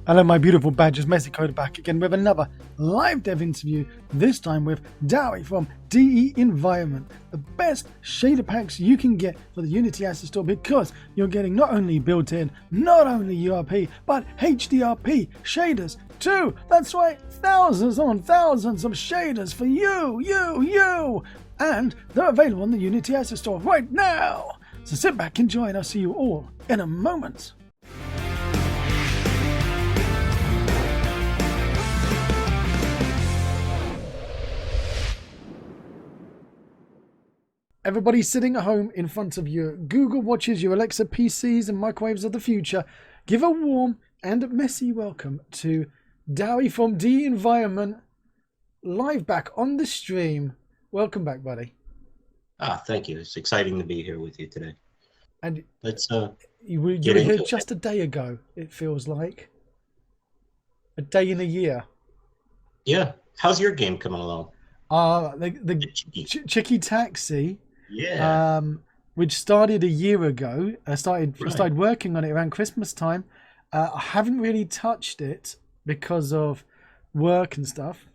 Hello, my beautiful badgers. Messi Coda back again with another live dev interview, this time with Dowie from DE Environment, the best shader packs you can get for the Unity Asset Store, because you're getting not only built-in, not only URP, but HDRP shaders too. That's right, thousands on thousands of shaders for you, and they're available on the Unity Asset Store right now. So sit back, enjoy, and I'll see you all in a moment. Everybody sitting at home in front of your Google Watches, your Alexa PCs and microwaves of the future, give a warm and messy welcome to Dowie from DE Environment, live back on the stream. Welcome back, buddy. Thank you. It's exciting to be here with you today. And let's you were here just a day ago, it feels like. A day in a year. Yeah. How's your game coming along? The Chicky Taxi. Yeah. Which started a year ago. I started working on it around Christmas time. I haven't really touched it because of work and stuff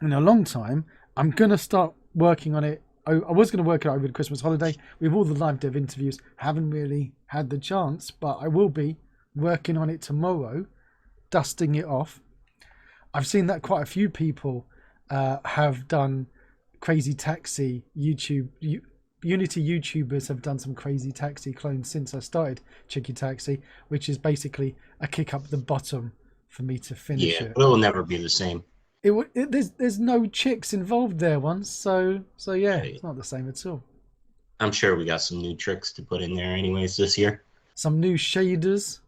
in a long time. I'm gonna start working on it. I was going to work it over the Christmas holiday with all the live dev interviews. Haven't really had the chance, but I will be working on it tomorrow, dusting it off. I've seen that quite a few people have done Crazy Taxi YouTube. Unity YouTubers have done some Crazy Taxi clones since I started Chicky Taxi, which is basically a kick up the bottom for me to finish it. It will never be the same. There's no chicks involved there once, so yeah, it's not the same at all. I'm sure we got some new tricks to put in there anyways this year. Some new shader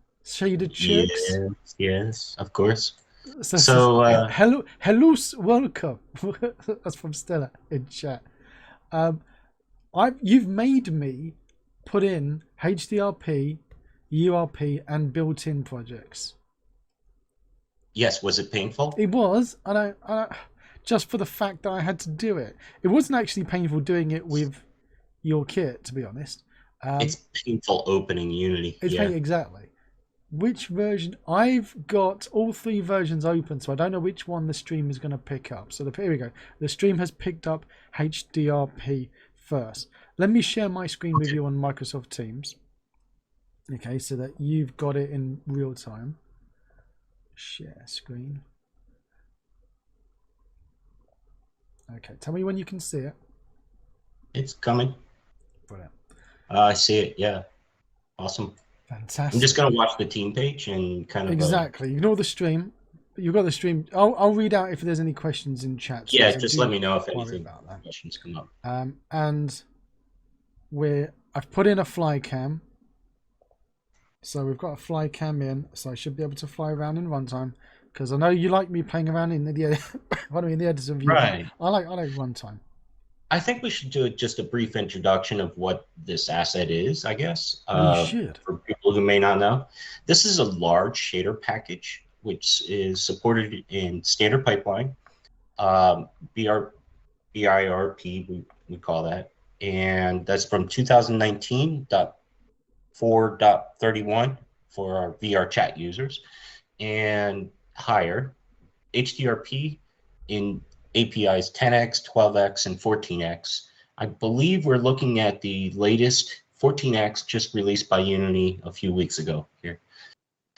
chicks. Yes, of course. So hello, welcome. That's from Stella in chat. You've made me put in HDRP, URP, and built-in projects. Yes, was it painful? It was. I don't, just for the fact that I had to do it. It wasn't actually painful doing it with your kit, to be honest. It's painful opening Unity. It's painful, exactly. Which version? I've got all three versions open, so I don't know which one the stream is going to pick up. So here we go. The stream has picked up HDRP first. Let me share my screen with you on Microsoft Teams. Okay, so that you've got it in real time. Share screen. Okay, tell me when you can see it. It's coming. Brilliant. I see it. Yeah, awesome. Fantastic. I'm just gonna watch the team page and kind of exactly. Ignore the stream. You've got the stream. I'll read out if there's any questions in chat. So yeah, just let me know if anything questions come up. And I've put in a fly cam. So we've got a fly cam in, so I should be able to fly around in runtime, because I know you like me playing around in the editor view. Right. I like runtime. I think we should do just a brief introduction of what this asset is, I guess. We should. For people who may not know. This is a large shader package, which is supported in standard pipeline, BIRP, we call that. And that's from 2019.4.31 for our VR chat users, and higher. HDRP in APIs 10x, 12x, and 14x. I believe we're looking at the latest 14x just released by Unity a few weeks ago here.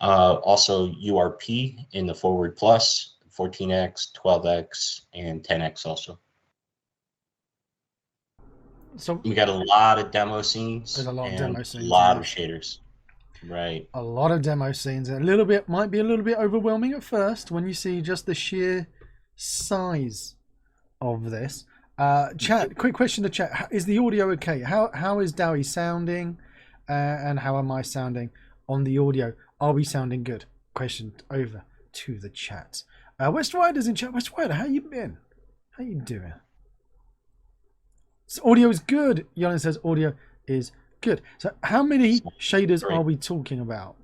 Also URP in the forward plus, 14x, 12x, and 10x also. So we got a lot of demo scenes. There's a lot of demo scenes. A lot of shaders. Right. A lot of demo scenes. Might be a little bit overwhelming at first when you see just the sheer size of this. Chat, quick question to chat. Is the audio okay? How is Dowie sounding? And how am I sounding on the audio? Are we sounding good? Question over to the chat. West Rider's in chat. West Rider, how you been? How you doing? So audio is good. Yonan says audio is good. So how many shaders are we talking about?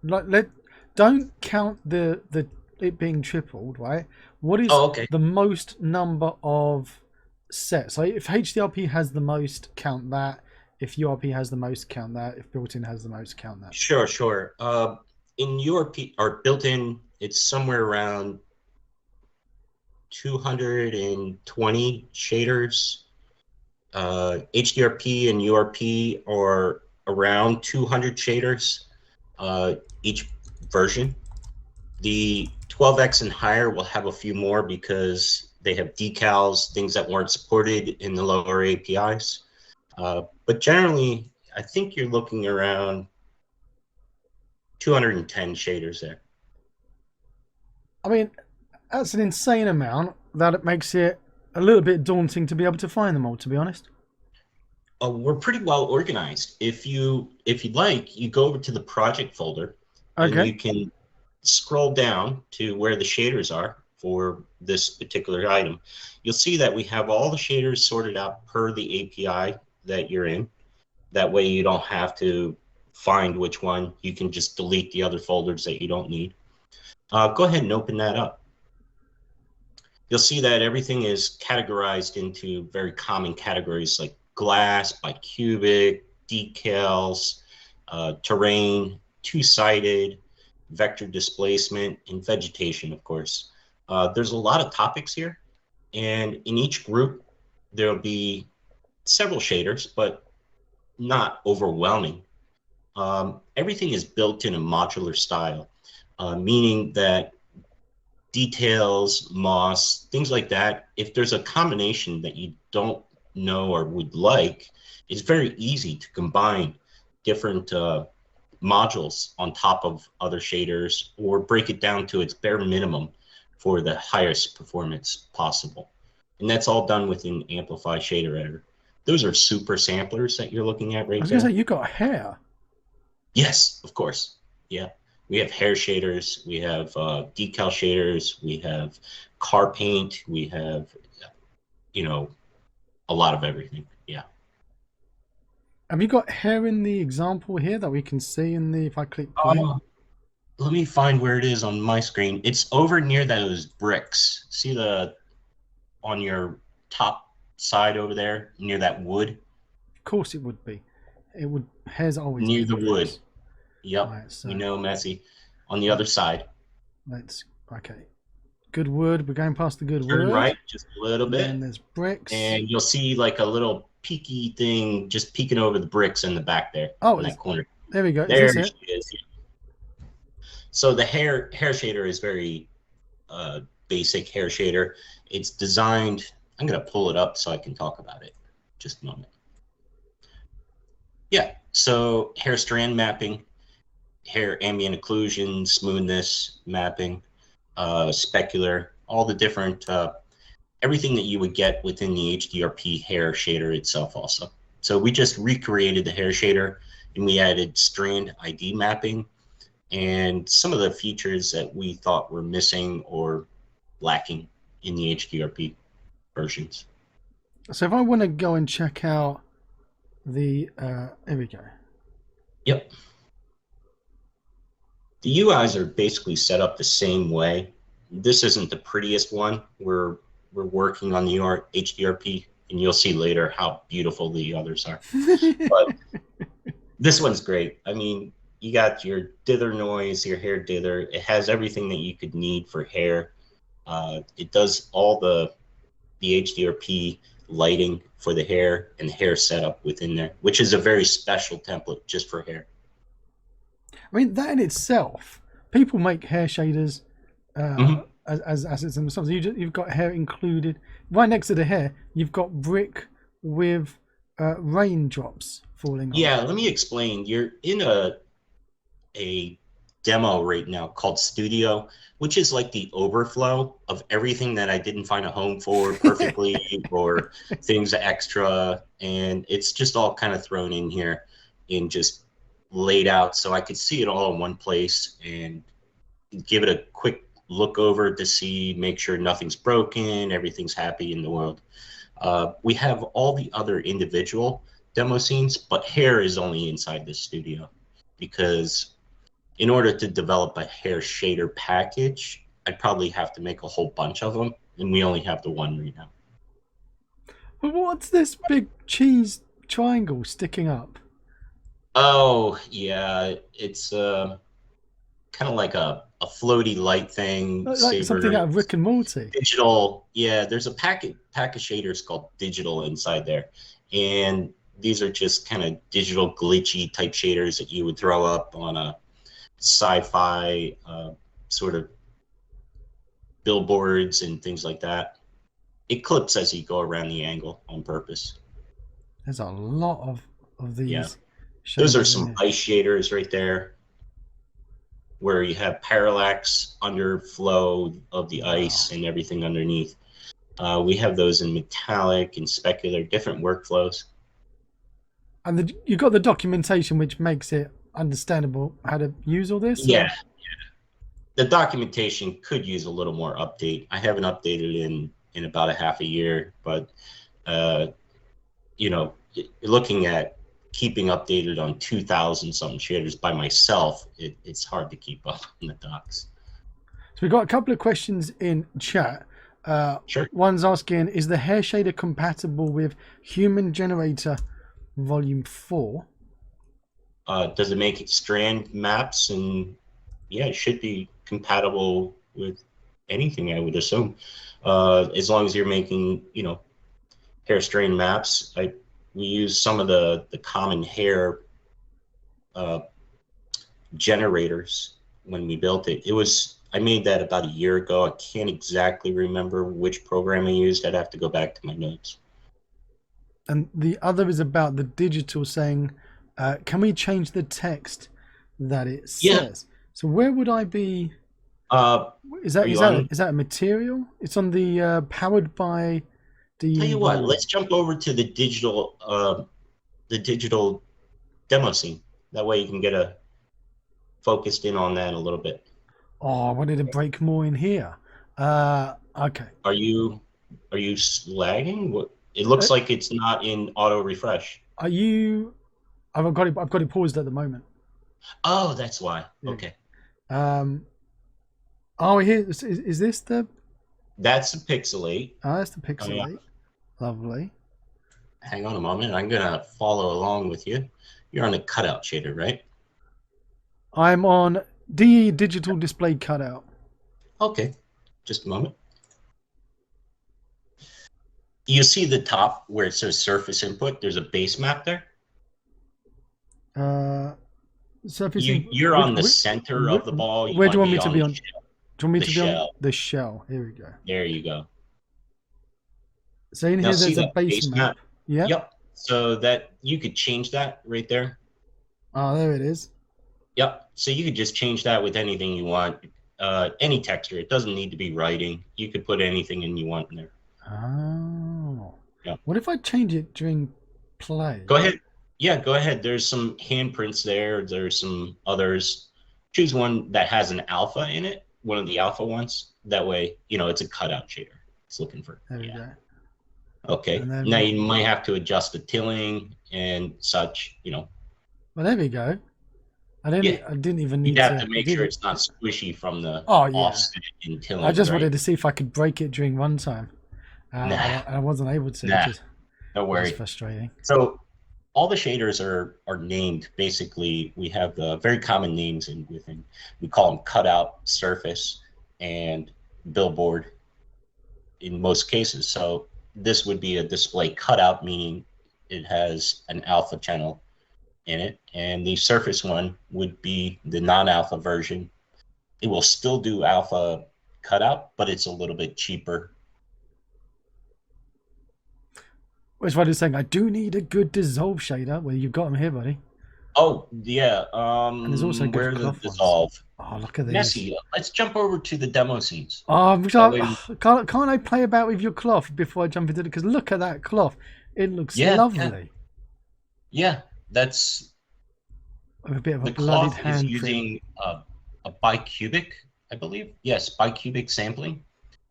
Don't count it being tripled, right? What is the most number of sets? So if HDRP has the most, count that. If URP has the most, count that. If built-in has the most, count that. Sure. In URP or built-in It's somewhere around 220 shaders. HDRP and URP are around 200 shaders each version. The 12x and higher will have a few more because they have decals, things that weren't supported in the lower APIs. But generally, I think you're looking around 210 shaders there. I mean, that's an insane amount that it makes it a little bit daunting to be able to find them all, to be honest. We're pretty well organized. If you'd like, you go over to the project folder and Okay. you can scroll down to where the shaders are for this particular item. You'll see that we have all the shaders sorted out per the API that you're in. That way you don't have to find which one. You can just delete the other folders that you don't need. Go ahead and open that up. You'll see that everything is categorized into very common categories like glass, bicubic, decals, terrain, two-sided, vector displacement, and vegetation, of course. There's a lot of topics here, and in each group, there'll be several shaders, but not overwhelming. Everything is built in a modular style, meaning that details, moss, things like that, if there's a combination that you don't know or would like, it's very easy to combine different modules on top of other shaders or break it down to its bare minimum for the highest performance possible. And that's all done within Amplify Shader Editor. Those are super samplers that you're looking at I right was going to there. say, you got hair. Yes, of course. Yeah. We have hair shaders, we have decal shaders, we have car paint, we have, you know, a lot of everything. Yeah. Have you got hair in the example here that we can see in the, if I click play? Let me find where it is on my screen. It's over near those bricks. See the, on your top side over there, near that wood? Of course it would be. It would, hair's always Near been the wood. bricks. Yep. Right, so We know, Messi. On the other side. let's, okay. Good wood, we're going past the good Turn wood. right just a little And bit. then there's bricks. And you'll see like a little peaky thing just peeking over the bricks in the back there. Oh, in that corner. there we go. There Is this she it? is. So the hair shader is very basic hair shader. It's designed, I'm going to pull it up so I can talk about it. Just a moment. Yeah, so hair strand mapping, hair ambient occlusion, smoothness mapping, specular, all the different, everything that you would get within the HDRP hair shader itself also. So we just recreated the hair shader and we added strand ID mapping and some of the features that we thought were missing or lacking in the HDRP versions. So if I want to go and check out the, here we go. Yep. The UIs are basically set up the same way. This isn't the prettiest one. We're working on the HDRP, and you'll see later how beautiful the others are. But this one's great. I mean, you got your dither noise, your hair dither. It has everything that you could need for hair. It does all the HDRP lighting for the hair and the hair setup within there, which is a very special template just for hair. I mean, that in itself, people make hair shaders as it's in themselves. You've got hair included. Right next to the hair, you've got brick with raindrops falling on. Yeah, let me explain. You're in a demo right now called Studio, which is like the overflow of everything that I didn't find a home for perfectly or things extra. And it's just all kind of thrown in here and just laid out so I could see it all in one place and give it a quick look over to see, make sure nothing's broken, everything's happy in the world. We have all the other individual demo scenes, but hair is only inside the studio because in order to develop a hair shader package, I'd probably have to make a whole bunch of them, and we only have the one right now. But what's this big cheese triangle sticking up? Oh, yeah, it's kind of like a a floaty light thing, Like something out of Rick and Morty. digital. Yeah, there's a pack of shaders called digital inside there, and these are just kind of digital glitchy type shaders that you would throw up on a sci-fi sort of billboards and things like that. It clips as you go around the angle on purpose. There's a lot of these. Yeah, those are some ice shaders right there, where you have parallax underflow of the ice and everything underneath. We have those in metallic and specular, different workflows. And you've got the documentation, which makes it understandable how to use all this? Yeah. The documentation could use a little more update. I haven't updated in about a half a year, but you know, looking at keeping updated on 2,000 something shaders by myself, it's hard to keep up in the docs. So we've got a couple of questions in chat. Sure. One's asking, is the hair shader compatible with Human Generator Volume 4? Does it make it strand maps? And yeah, it should be compatible with anything, I would assume. As long as you're making, you know, hair strand maps. We use some of the common hair generators when we built it. I made that about a year ago. I can't exactly remember which program I used. I'd have to go back to my notes. And the other is about the digital, saying, can we change the text that it says? Yeah. So where would I be? Is that a material? It's on the powered by the. Tell you what, let's jump over to the digital demo scene. That way you can get focused in on that a little bit. Oh, I wanted to break more in here. Okay. Are you lagging? It looks like it's not in auto refresh. Are you? I've got it paused at the moment. Oh, that's why. Yeah. Okay. Oh, here is this the? That's the pixelate. Oh, that's the pixelate. Oh, yeah. Lovely. Hang on a moment. I'm gonna follow along with you. You're on the cutout shader, right? I'm on DE Digital Display Cutout. Okay, just a moment. You see the top where it says surface input? There's a base map there. Surface. You're on the center of the ball. Where do you want me to be on? Do you want me to be on the shell? Here we go. There you go. So in here, there's a base map. Yeah. Yep. So that you could change that right there. Oh, there it is. Yep. So you could just change that with anything you want. Any texture. It doesn't need to be writing. You could put anything in you want in there. Oh. Yeah. What if I change it during play? Go ahead. Yeah, go ahead. There's some handprints there. There's some others. Choose one that has an alpha in it. One of the alpha ones. That way, you know, it's a cutout shader. It's looking for. There we go. Okay. Now you might have to adjust the tilling and such, you know. Well, there we go. I didn't even need to. You have to make sure it's not squishy from the offset in tilling. I just wanted to see if I could break it during runtime. I wasn't able to. Don't worry. It's frustrating. So all the shaders are named. Basically, we have very common names within. We call them cutout, surface, and billboard in most cases. So this would be a display cutout, meaning it has an alpha channel in it, and the surface one would be the non-alpha version. It will still do alpha cutout, but it's a little bit cheaper. Which one is saying, I do need a good dissolve shader. Well, you've got them here, buddy. Oh, yeah. And there's also where the dissolve. Oh, look at this. Messy. Let's jump over to the demo scenes. Oh, can't I play about with your cloth before I jump into it? Because look at that cloth. It looks lovely. Yeah, that's a bit of the a bloodied cloth hand is using a bicubic, I believe. Yes, bicubic sampling,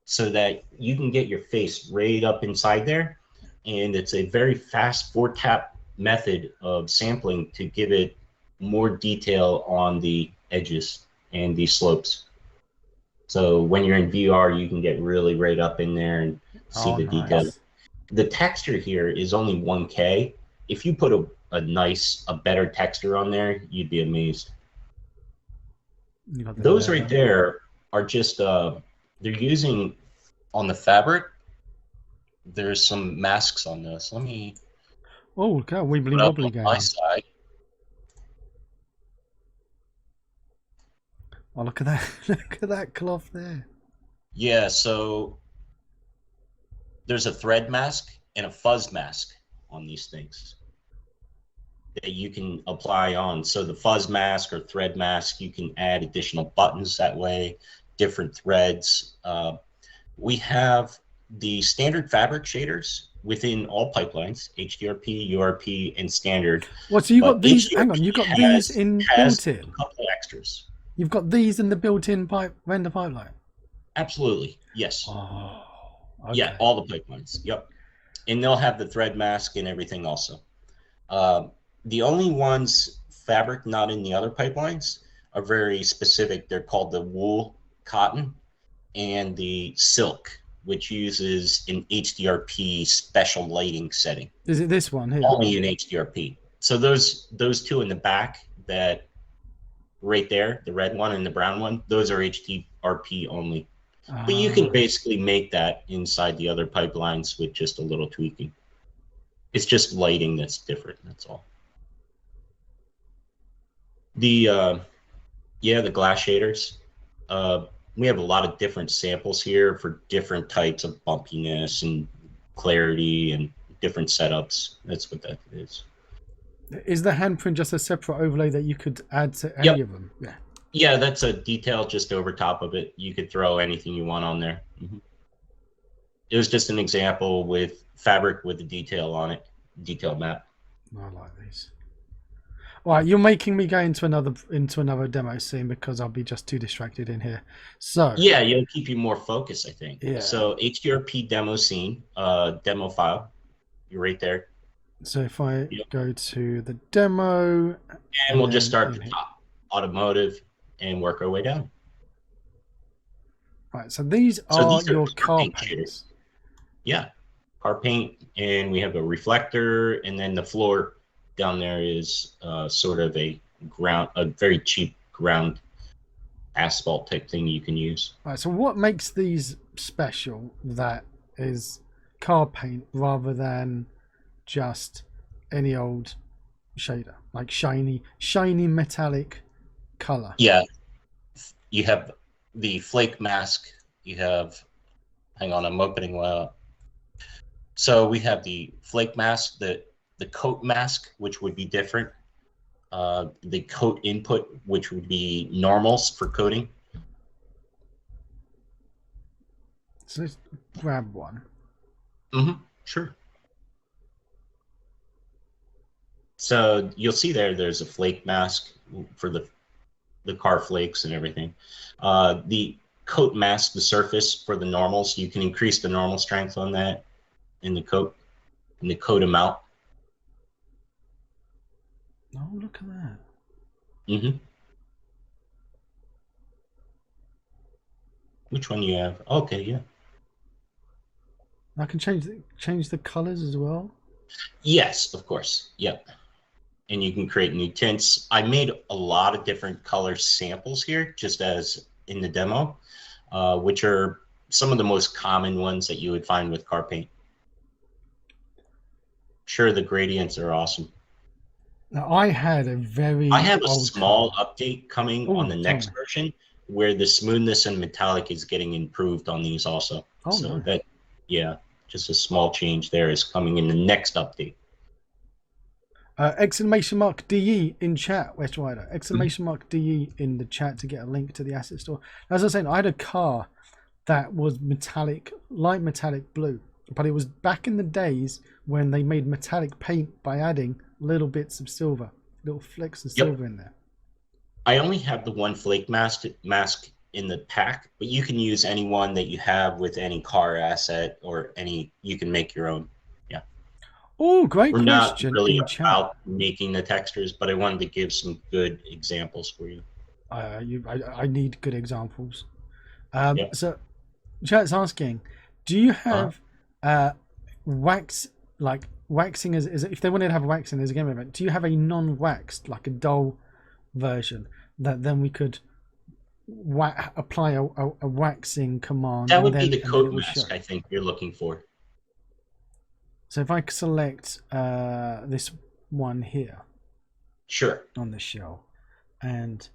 so that you can get your face right up inside there, and it's a very fast 4-tap method of sampling to give it more detail on the edges and the slopes. So when you're in VR, you can get really right up in there and see the detail. The texture here is only 1K. If you put a better texture on there, you'd be amazed. You got the Those right leather. there are just they're using on the fabric. There's some masks on this. Let me Oh, look at wibbly put up wobbly on going my on. side. Oh, look at that! Look at that cloth there. Yeah, so there's a thread mask and a fuzz mask on these things that you can apply on. So the fuzz mask or thread mask, you can add additional buttons that way, different threads. We have the standard fabric shaders within all pipelines, HDRP, URP, and standard. What? So you got But these? Hang on, HDRP you got these in has a built-in. couple extras. You've got these in the built-in render pipeline. Absolutely, yes. Oh, okay. Yeah, all the pipelines. Yep, and they'll have the thread mask and everything also. The only ones fabric not in the other pipelines are very specific. They're called the wool, cotton, and the silk, which uses an HDRP special lighting setting. Is it this one here? Only in HDRP. So those two in the back, that right there, the red one and the brown one, those are HDRP only. But you can basically make that inside the other pipelines with just a little tweaking. It's just lighting that's different. That's all. The glass shaders. We have a lot of different samples here for different types of bumpiness and clarity and different setups. That's what that is. Is the handprint just a separate overlay that you could add to any of them? Yeah. Yeah, that's a detail just over top of it. You could throw anything you want on there. It was just an example with fabric with a detail on it, detail map. I like these. All right, you're making me go into another demo scene because I'll be just too distracted in here. So yeah, it'll keep you more focused, I think. Yeah. So HDRP demo scene, demo file, you're right there. So if I go to the demo, and we'll just start at the top, automotive, and work our way down. Right. So these are your car paints. Yeah, car paint, and we have a reflector, and then the floor down there is sort of a very cheap ground asphalt type thing you can use. Right. So what makes these special that is car paint rather than just any old shader, like shiny metallic color? Yeah, you have the flake mask. You have, hang on, I'm opening up. So we have the flake mask, the coat mask, which would be different. The coat input, which would be normals for coating. So let's grab one. Sure. So you'll see there's a flake mask for the car flakes and everything. The coat mask, the surface for the normals, you can increase the normal strength on that in the coat amount. Oh, look at that. Which one you have? Okay, yeah. I can change the colors as well. Yes, of course. Yep. And you can create new tints. I made a lot of different color samples here, just as in the demo, which are some of the most common ones that you would find with car paint. Sure, the gradients are awesome. Now, I have a small update coming on the next version where the smoothness and metallic is getting improved on these also. So that, yeah, just a small change there is coming in the next update. Exclamation mark DE in chat, West Rider. Exclamation mark DE in the chat to get a link to the asset store. As I was saying, I had a car that was metallic, light metallic blue, but it was back in the days when they made metallic paint by adding little bits of silver, little flecks of silver in there. I only have the one flake mask in the pack, but you can use any one that you have with any car asset or you can make your own. Yeah. Oh, great question. We're not really about making the textures, but I wanted to give some good examples for you. I need good examples. So chat's asking, do you have wax, like waxing is if they wanted to have waxing as a game event, do you have a non-waxed, like a dull version that then we could apply a waxing command, That and would be then the it coat will show. mask, I think you're looking for. So if I select this one here Sure. on the shell, and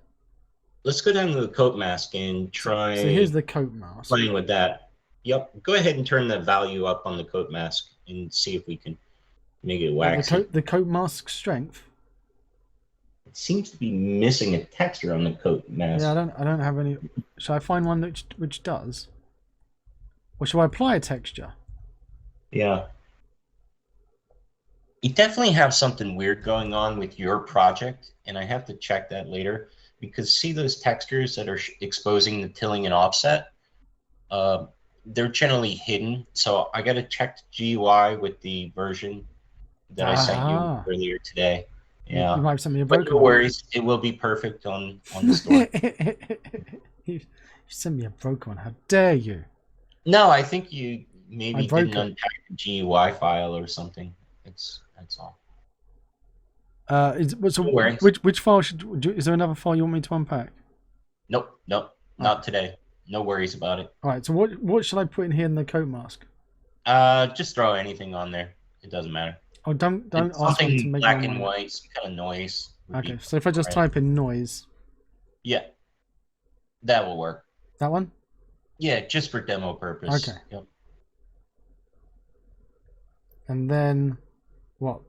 Let's go down to the coat mask and try so here's the coat mask. playing with that. Yep. Go ahead and turn the value up on the coat mask and see if we can make it waxy. The coat mask strength. It seems to be missing a texture on the coat mask. Yeah, I don't have any. Shall I find one which does? Or shall I apply a texture? Yeah. You definitely have something weird going on with your project, and I have to check that later, because see those textures that are exposing the tilling and offset? They're generally hidden, so I got to check the GUI with the version that I sent you earlier today. Yeah, you might have sent me a but broken no worries, it will be perfect on the store. You sent me a broken one. How dare you? No, I think you maybe didn't unpack the GUI file or something. That's all. So No which file is there another file you want me to unpack? Nope, not today. No worries about it. All right. So what should I put in here in the coat mask? Just throw anything on there. It doesn't matter. Oh, don't ask me to make black and white, some kind of noise. Okay, so if I just type in noise. Yeah, that will work. That one? Yeah, just for demo purpose. Okay. Yep. And then what?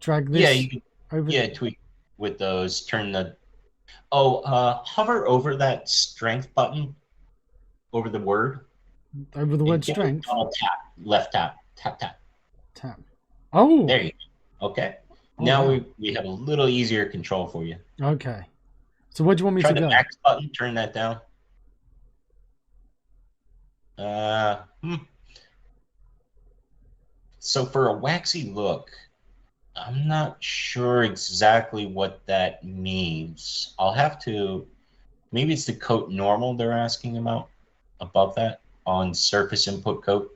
Drag this. Yeah, you can, over. Tweak with those. Turn the. Hover over that strength button. Over the word. Over the word strength. Tap. Left tap. Tap. Tap. Oh. There you go. Okay. Now we have a little easier control for you. Okay. So where do you want me to go? Try the max button. Turn that down. So for a waxy look, I'm not sure exactly what that means. I'll have to, maybe it's the coat normal they're asking about above that on surface input coat.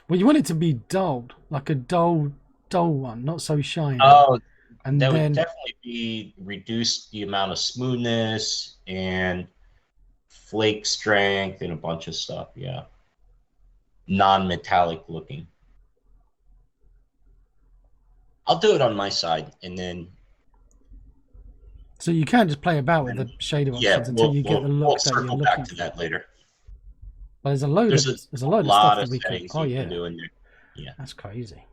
Well, you want it to be dulled, like a dull one, not so shiny. Oh, and that would definitely be reduce the amount of smoothness and flake strength and a bunch of stuff. Yeah. Non-metallic looking. I'll do it on my side, and then. So you can just play about with the shader options until you get the look that you're looking for. We'll circle back to that later. But there's a load of stuff that we can. Oh yeah, do in there. Yeah, that's crazy.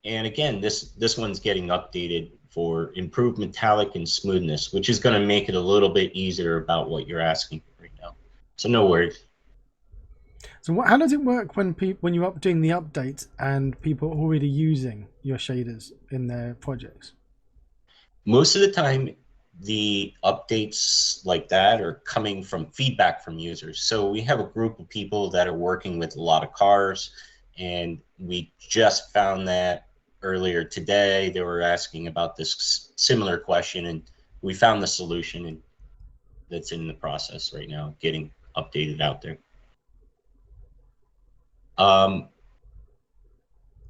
And again, this one's getting updated for improved metallic and smoothness, which is going to make it a little bit easier about what you're asking right now. So no worries. So how does it work when you're doing the updates and people are already using your shaders in their projects? Most of the time, the updates like that are coming from feedback from users. So we have a group of people that are working with a lot of cars, and we just found that earlier today. They were asking about this similar question, and we found the solution, and that's in the process right now, getting updated out there.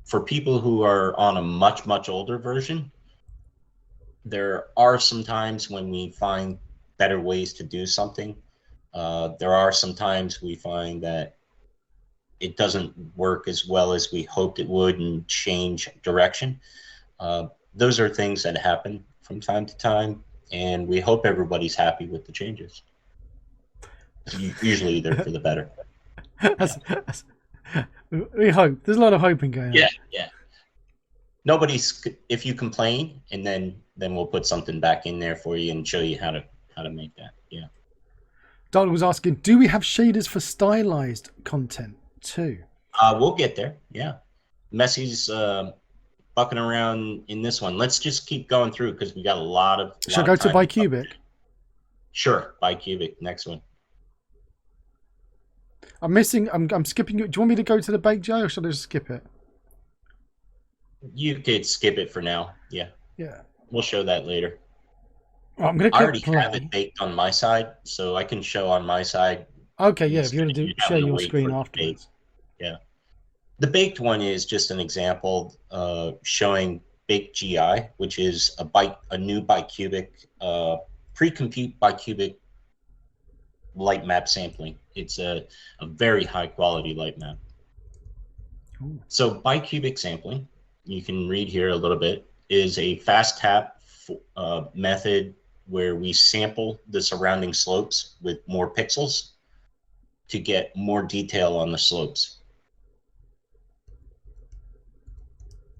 For people who are on a much older version, there are some times when we find better ways to do something. There are some times we find that it doesn't work as well as we hoped it would and change direction. Those are things that happen from time to time, and we hope everybody's happy with the changes. Usually they're for the better. We hope. There's a lot of hoping going on. Yeah. Nobody's. If you complain, and then we'll put something back in there for you and show you how to make that. Yeah. Donald was asking, do we have shaders for stylized content too? We'll get there. Yeah. Messy's bucking around in this one. Let's just keep going through because we got a lot of. Should I go to Bicubic? Sure, Bicubic. Next one. I'm skipping it. Do you want me to go to the bake jar or should I just skip it? You could skip it for now. Yeah. Yeah. We'll show that later. Well, I'm going to. I already have it baked on my side, so I can show on my side. Okay. Yeah. If you want to share your screen afterwards. Yeah. The baked one is just an example showing baked GI, which is a new Bicubic pre-compute bicubic light map sampling. It's a very high quality light map. Ooh. So bicubic sampling, you can read here a little bit, is a fast tap method where we sample the surrounding slopes with more pixels to get more detail on the slopes.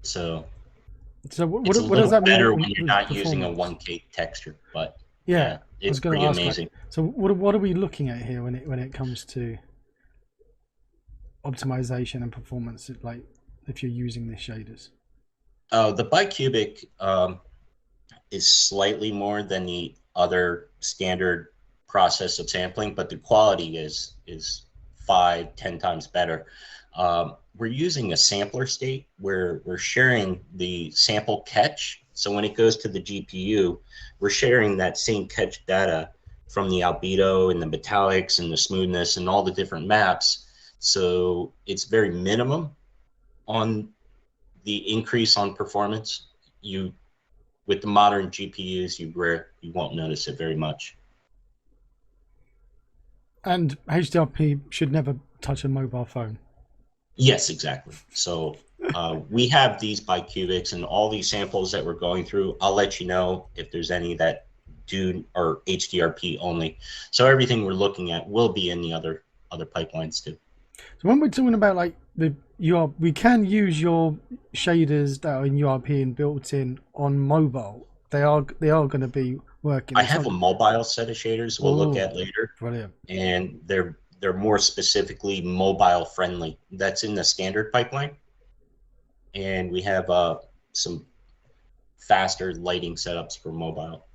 So what it's a does little that mean? better when you're not using a Performance? 1K texture, but Yeah, I it's was going to pretty ask amazing. that. So what are we looking at here when it comes to optimization and performance? Like if you're using the shaders. The bicubic is slightly more than the other standard process of sampling, but the quality is 5-10 times better. We're using a sampler state where we're sharing the sample catch. So when it goes to the GPU, we're sharing that same catch data from the albedo and the metallics and the smoothness and all the different maps. So it's very minimum on the increase on performance. With the modern GPUs, you won't notice it very much. And HDRP should never touch a mobile phone. Yes, exactly. So we have these bicubics and all these samples that we're going through. I'll let you know if there's any that do or HDRP only. So everything we're looking at will be in the other pipelines too. So when we're talking about like we can use your shaders that are in URP and built in on mobile. They are going to be working. I have a mobile set of shaders we'll look at later. Brilliant. And they're more specifically mobile friendly. That's in the standard pipeline. And we have some faster lighting setups for mobile.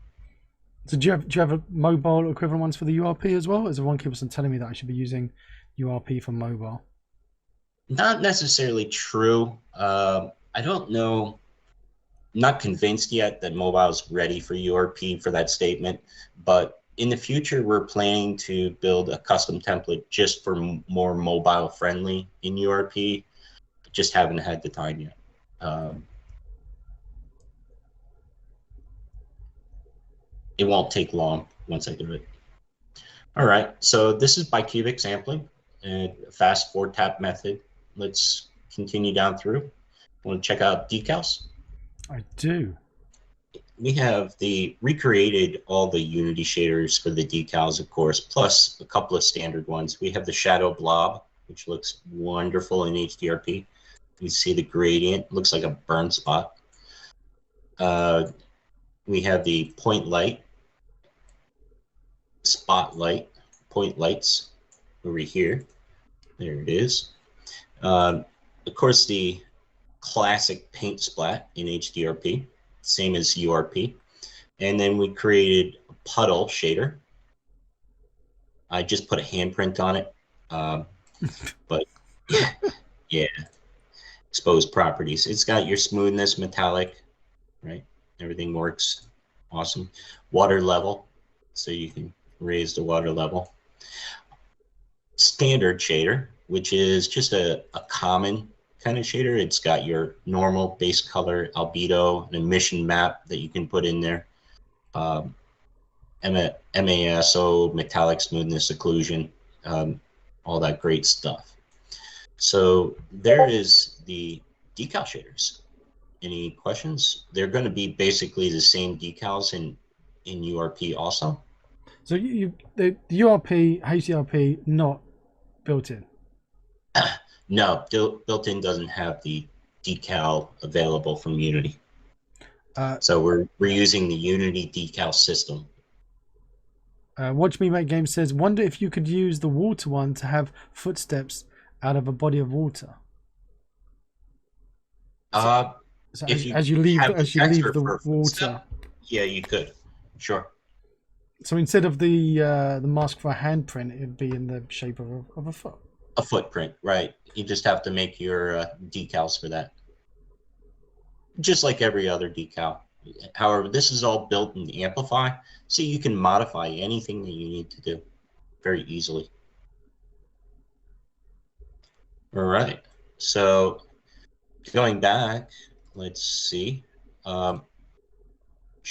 So do you have a mobile equivalent ones for the URP as well? Is there one keeper telling me that I should be using URP for mobile? Not necessarily true. I don't know. Not convinced yet that mobile is ready for URP for that statement, but in the future we're planning to build a custom template just for more mobile friendly in URP. Just haven't had the time yet. It won't take long once I do it. All right, so this is bicubic sampling and a fast 4-tap method. Let's continue down through. Want to check out decals? I do. We have recreated all the Unity shaders for the decals, of course, plus a couple of standard ones. We have the shadow blob, which looks wonderful in HDRP. You see the gradient, looks like a burn spot. We have the point light, spotlight, point lights over here. There it is. Of course, the classic paint splat in HDRP, same as URP. And then we created a puddle shader. I just put a handprint on it. But yeah, exposed properties. It's got your smoothness, metallic, right? Everything works awesome. Water level, so you can raise the water level. Standard shader, which is just a common kind of shader. It's got your normal base color, albedo, an emission map that you can put in there. MASO, metallic smoothness, occlusion, all that great stuff. So there is the decal shaders. Any questions? They're going to be basically the same decals in URP also. So the URP, HDRP not built in? No, built-in doesn't have the decal available from Unity. So we're using the Unity decal system. Watch Me Make Games says, wonder if you could use the water one to have footsteps out of a body of water. So as you leave the water. Yeah, you could. Sure. So instead of the mask for a handprint, it'd be in the shape of a foot. A footprint, right? You just have to make your decals for that, just like every other decal. However, this is all built in Amplify, so you can modify anything that you need to do very easily. All right, so going back, let's see. Show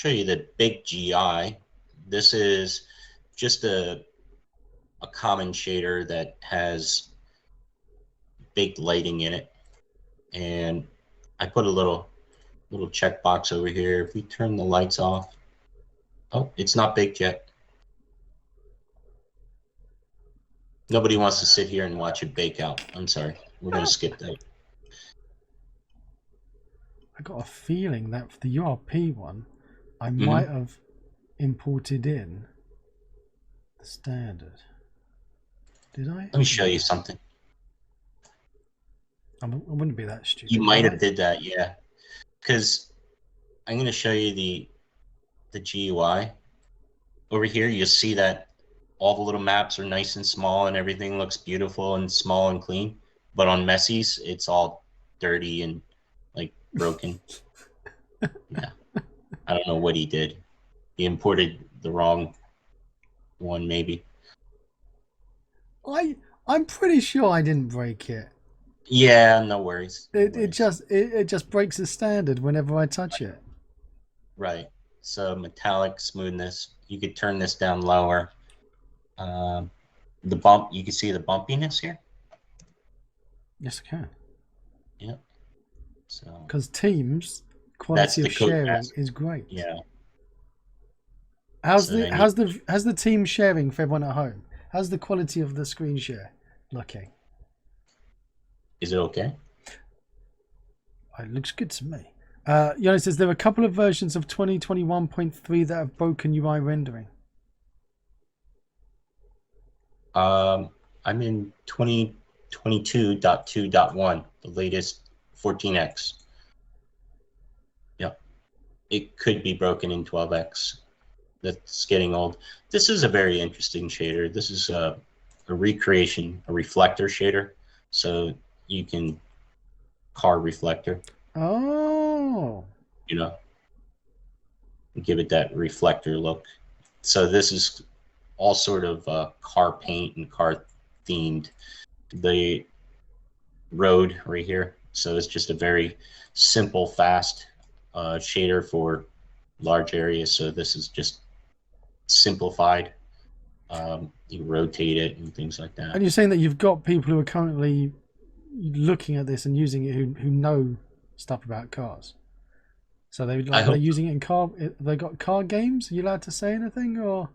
you the big GI. This is just a common shader that has baked lighting in it. And I put a little checkbox over here. If we turn the lights off, oh, it's not baked yet. Nobody wants to sit here and watch it bake out. I'm sorry. We're going to skip that. I got a feeling that for the URP one, I might have imported in the standard. Did I? Let me show you something. I wouldn't be that stupid. You might have did that, yeah. Because I'm going to show you the GUI. Over here, you'll see that all the little maps are nice and small and everything looks beautiful and small and clean. But on Messy's, it's all dirty and like broken. Yeah. I don't know what he did. He imported the wrong one, maybe. I'm pretty sure I didn't break it. Yeah, no worries. It just breaks the standard whenever I touch it. Right. So metallic smoothness. You could turn this down lower. The bump. You can see the bumpiness here. Yes, I can. Yeah. So. Because Teams quality of sharing is great. Yeah. How's the team sharing for everyone at home? How's the quality of the screen share looking? Is it okay? It looks good to me. Jonas says there are a couple of versions of 2021.3 that have broken UI rendering. I'm in 2022.2.1, the latest 14x. Yeah, it could be broken in 12x. That's getting old. This is a very interesting shader. This is a recreation, a reflector shader. So you can car reflector. Oh. You know, give it that reflector look. So this is all sort of car paint and car themed. The road right here. So it's just a very simple, fast shader for large areas. So this is just simplified. You rotate it and things like that. And you're saying that you've got people who are currently looking at this and using it who know stuff about cars. So they're using it in car. They got car games. Are you allowed to say anything, or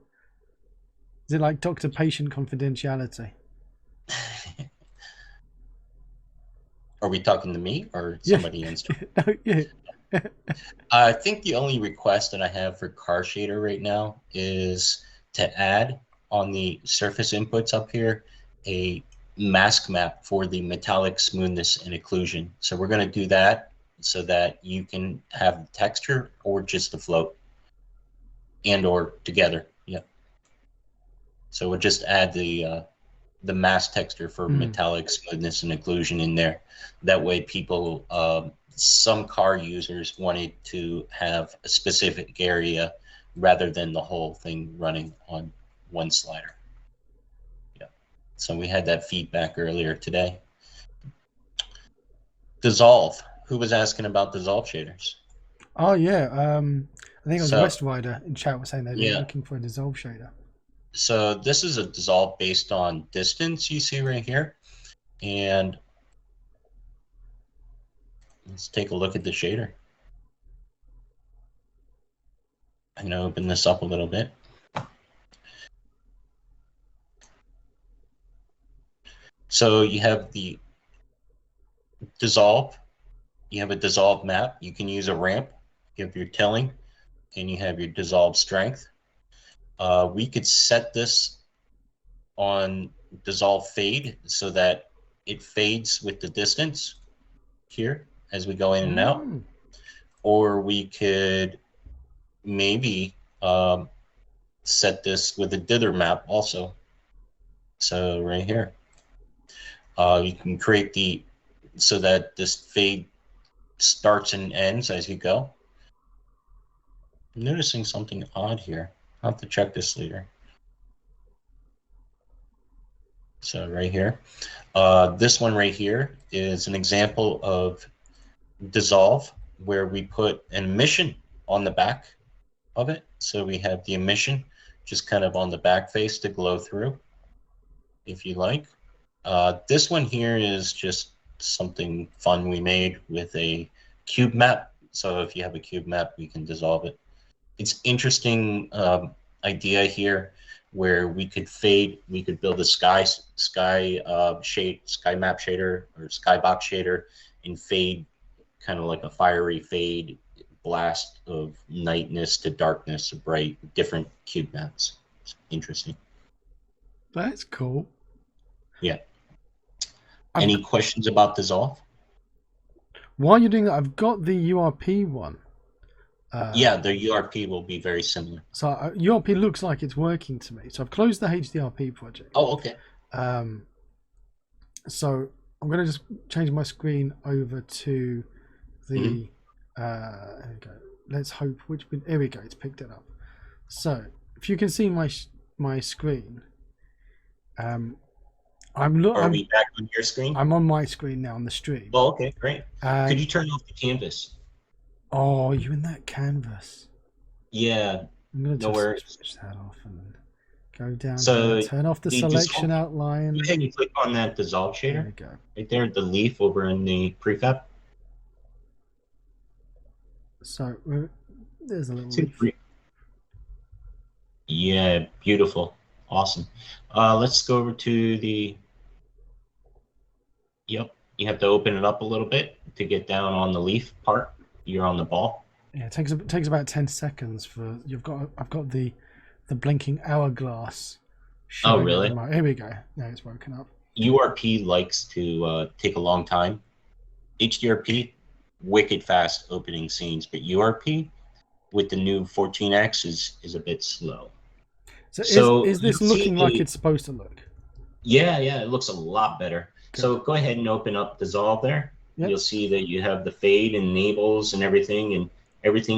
is it like doctor patient confidentiality? Are we talking to me or somebody else? Yeah. I think the only request that I have for car shader right now is to add on the surface inputs up here a mask map for the metallic smoothness and occlusion. So we're going to do that so that you can have the texture or just the float and or together. Yep. So we'll just add the mask texture for metallic smoothness and occlusion in there. That way people, some car users wanted to have a specific area rather than the whole thing running on one slider. Yeah. So we had that feedback earlier today. Dissolve. Who was asking about dissolve shaders? Oh yeah, I think it was West Rider in chat was saying they're looking for a dissolve shader. So this is a dissolve based on distance you see right here. And let's take a look at the shader. I'm going to open this up a little bit. So you have the dissolve. You have a dissolve map. You can use a ramp. You have your tilling, and you have your dissolve strength. We could set this on dissolve fade so that it fades with the distance here as we go in and out. Or we could maybe set this with a dither map also. So right here, you can create so that this fade starts and ends as you go. I'm noticing something odd here. I'll have to check this later. So right here, this one right here is an example of dissolve where we put an emission on the back of it. So we have the emission just kind of on the back face to glow through, if you like. This one here is just something fun we made with a cube map. So if you have a cube map, we can dissolve it. It's interesting idea here where we could fade, we could build a sky map shader or skybox shader and fade kind of like a fiery fade blast of nightness to darkness, bright, different cube maps. It's interesting. That's cool. Yeah. Any questions about dissolve? While you're doing that, I've got the URP one. Yeah, the URP will be very similar. So URP looks like it's working to me. So I've closed the HDRP project. Oh, okay. So I'm going to just change my screen over to the. There we go. Let's hope here we go. It's picked it up. So if you can see my screen, Are we back on your screen? I'm on my screen now on the stream. Oh, okay, great. Could you turn off the canvas? Oh, you in that canvas? Yeah. I'm going to just switch that off and go down. So turn off the selection outline. Go ahead and click on that dissolve shader. There we go. Right there, the leaf over in the prefab. So there's a little leaf. Yeah, beautiful. Awesome. Let's go over to the. Yep, you have to open it up a little bit to get down on the leaf part. You're on the ball. Yeah, it takes about 10 seconds for I've got the blinking hourglass. Oh, really? Here we go. Now it's woken up. URP likes to take a long time. HDRP, wicked fast opening scenes, but URP with the new 14x is a bit slow. So is this looking like it's supposed to look? Yeah, it looks a lot better. Good. So go ahead and open up dissolve there. Yep. You'll see that you have the fade and enables and everything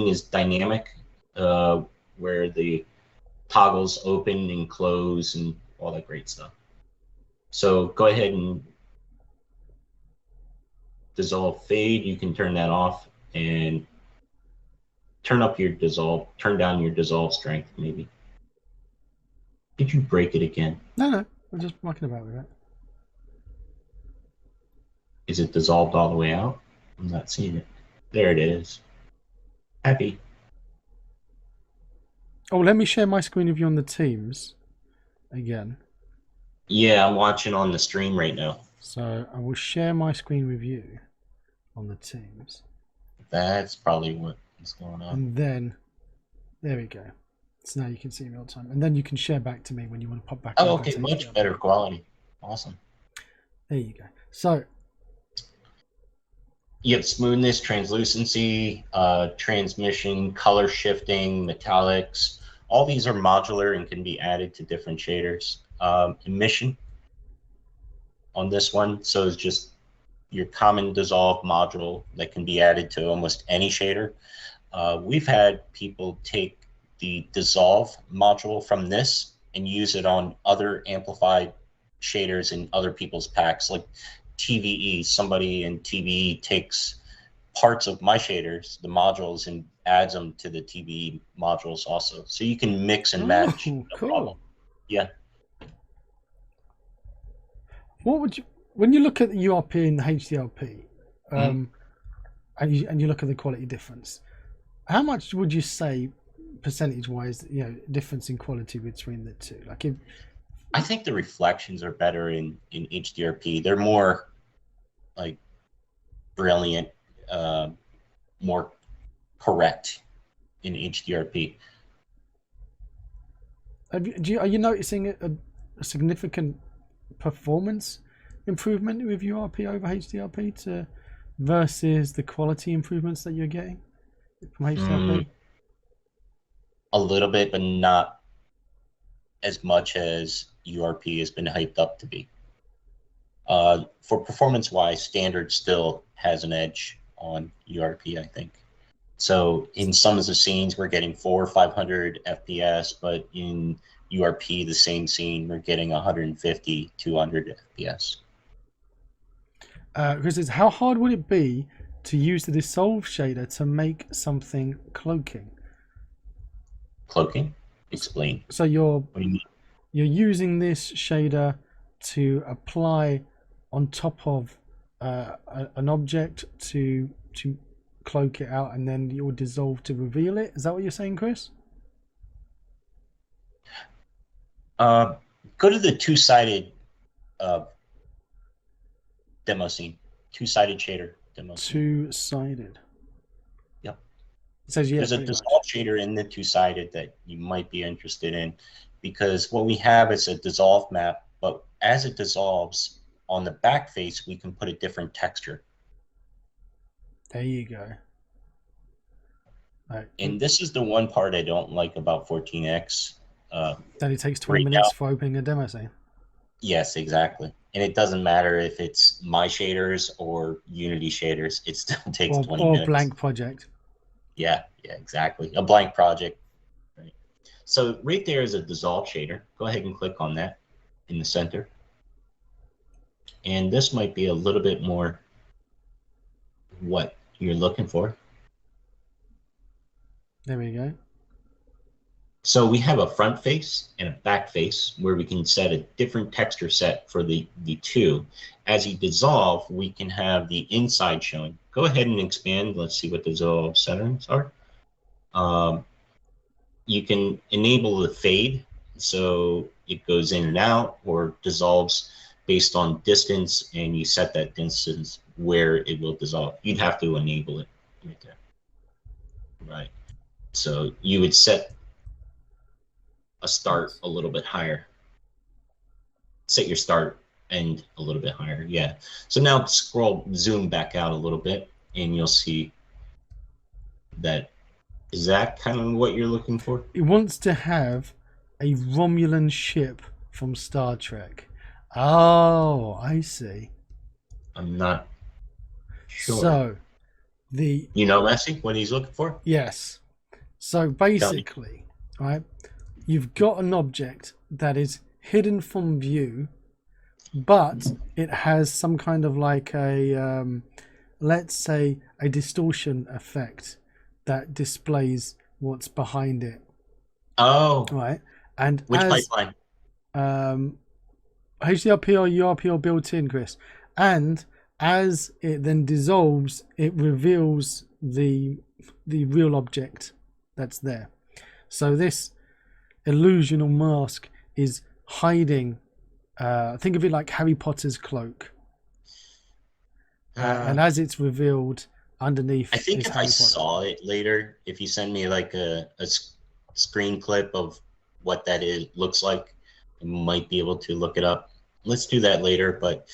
is dynamic, where the toggles open and close and all that great stuff. So go ahead and dissolve fade. You can turn that off and turn down your dissolve strength maybe. Did you break it again? No, I'm just mucking about with it. Is it dissolved all the way out? I'm not seeing it. There it is. Happy. Oh, let me share my screen with you on the Teams again. Yeah, I'm watching on the stream right now. So I will share my screen with you on the Teams. That's probably what is going on. And then, there we go. So now you can see me all the time. And then you can share back to me when you want to pop back. Oh, okay, much better quality. Awesome. There you go. So you have smoothness, translucency, transmission, color shifting, metallics. All these are modular and can be added to different shaders. Emission on this one, so it's just your common dissolve module that can be added to almost any shader. We've had people take the dissolve module from this and use it on other amplified shaders in other people's packs, like TVE. Somebody in TVE takes parts of my shaders, the modules, and adds them to the TVE modules also. So you can mix and match. No cool. Problem. Yeah. What would you, when you look at the URP and the HDRP, and you look at the quality difference, how much would you say, percentage-wise, difference in quality between the two? Like, I think the reflections are better in HDRP. They're more like brilliant, more correct in HDRP. Are you noticing a significant performance improvement with URP over HDRP versus the quality improvements that you're getting from HDRP? A little bit, but not as much as URP has been hyped up to be. For performance-wise, standard still has an edge on URP, I think. So in some of the scenes, we're getting 400 or 500 FPS, but in URP, the same scene, we're getting 150, 200 FPS. Because how hard would it be to use the dissolve shader to make something cloaking? Cloaking? explain. So you're What do you mean? using this shader to apply on top of an object to cloak it out, and then you'll dissolve to reveal it. Is that what you're saying, Chris? Go to the two-sided demo scene. Two-sided shader demo scene. Two-sided. Yep. It says, yeah, there's a dissolve shader in the two-sided that you might be interested in, because what we have is a dissolve map, but as it dissolves on the back face, we can put a different texture. There you go. Right. And this is the one part I don't like about 14x. That it takes 20 minutes for opening a demo scene. Yes, exactly. And it doesn't matter if it's my shaders or Unity shaders, it still takes 20 minutes. Or blank project. Yeah, exactly. A blank project. Right. So right there is a dissolve shader. Go ahead and click on that in the center. And this might be a little bit more what you're looking for. There we go. So we have a front face and a back face where we can set a different texture set for the two. As you dissolve, we can have the inside showing. Go ahead and expand. Let's see what the dissolve settings are. You can enable the fade, so it goes in and out or dissolves based on distance, and you set that distance where it will dissolve. You'd have to enable it right there. Right. So you would set a start a little bit higher. Set your start end a little bit higher. Yeah. So now zoom back out a little bit, and you'll see that. Is that kind of what you're looking for? It wants to have a Romulan ship from Star Trek. Oh, I see. I'm not sure. So, you know, Leslie, what he's looking for? Yes. So basically, right, you've got an object that is hidden from view, but it has some kind of like a, let's say, a distortion effect that displays what's behind it. Oh. Right. And which pipeline? HDRP or URP or built in, Chris. And as it then dissolves, it reveals the real object that's there. So this illusion or mask is hiding. Think of it like Harry Potter's cloak. And as it's revealed underneath, I think if I saw it later, if you send me like a screen clip of what that looks like, I might be able to look it up. Let's do that later. But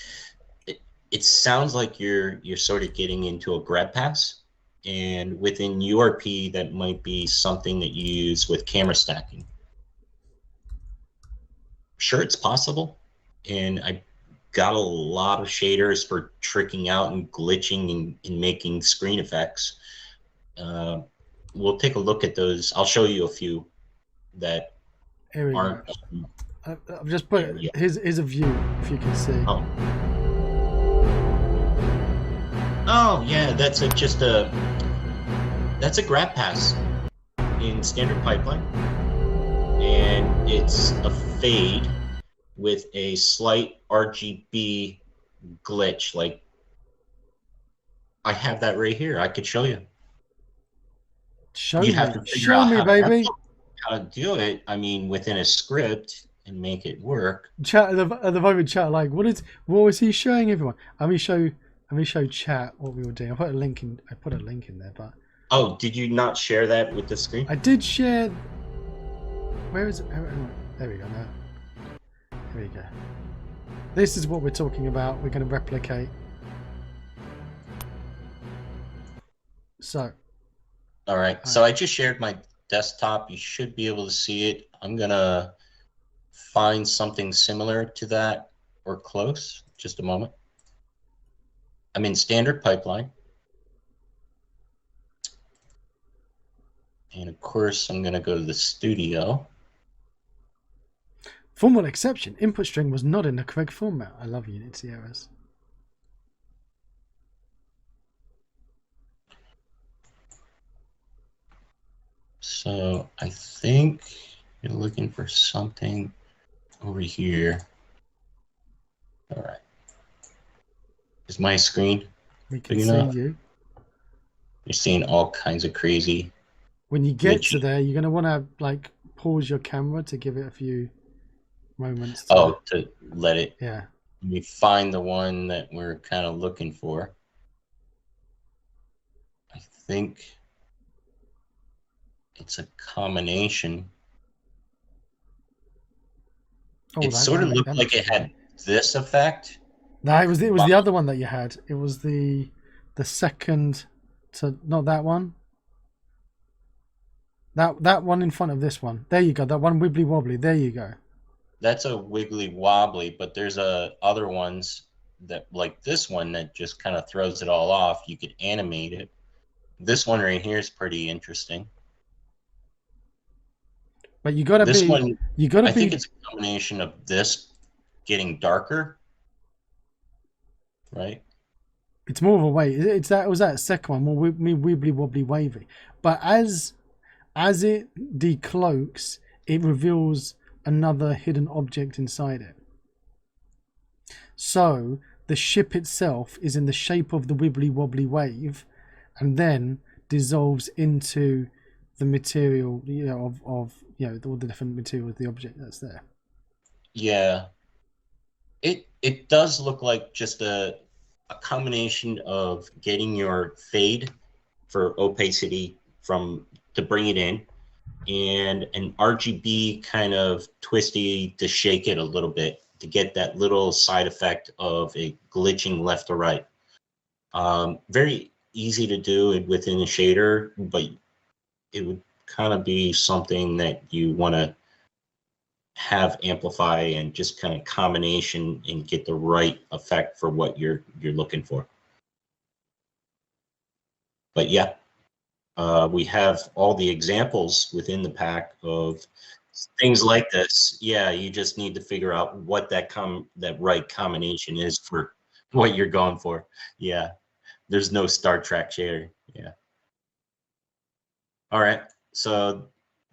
it sounds like you're sort of getting into a grep pass, and within URP that might be something that you use with camera stacking. Sure, it's possible, and I got a lot of shaders for tricking out and glitching and making screen effects. We'll take a look at those. I'll show you a few that aren't. I've just put it. Here's a view, if you can see. Oh yeah, that's just a grab pass in standard pipeline, and it's a fade with a slight RGB glitch. Like, I have that right here. I could show you. Show me, baby. How to do it. I mean, within a script and make it work. Chat at the moment. Chat like, what was he showing everyone? Let me show chat what we were doing. I put a link in there, but. Oh, did you not share that with the screen? I did share. Where is it? There we go. Now. Here we go. This is what we're talking about. We're going to replicate. So. All right. So I just shared my desktop. You should be able to see it. I'm going to find something similar to that or close. Just a moment. I'm in standard pipeline. And of course, I'm going to go to the studio. Formal exception. Input string was not in the correct format. I love Unity errors. So I think You're looking for something over here. All right. Is my screen We can big see enough? you. You're seeing all kinds of crazy. When you get glitchy. to there, you're going to want to like pause your camera to give it a few moments to. Oh, to let it. Yeah. Let me find the one that we're kind of looking for. I think it's a combination. Oh, It sort of looked that like looks it okay. had this effect. No, it was the other one that you had. It was the second to not that one. That one in front of this one. There you go. That one wibbly wobbly. There you go. That's a wiggly wobbly, but there's other ones that like this one that just kind of throws it all off. You could animate it. This one right here is pretty interesting. But you gotta This be. one, You gotta I think be. it's a combination of this getting darker, right? It's more of a wave. It's that. It was that second one more wibbly wobbly wavy. But as it decloaks, it reveals another hidden object inside it. So the ship itself is in the shape of the wibbly wobbly wave, and then dissolves into the material, of all the different material of the object that's there. Yeah, it does look like just a combination of getting your fade for opacity to bring it in, and an RGB kind of twisty to shake it a little bit to get that little side effect of a glitching left or right. Very easy to do within a shader, but it would kind of be something that you want to have amplify and just kind of combination and get the right effect for what you're looking for. But yeah, we have all the examples within the pack of things like this. Yeah, you just need to figure out what that right combination is for what you're going for. Yeah, there's no Star Trek shader. Yeah. All right. So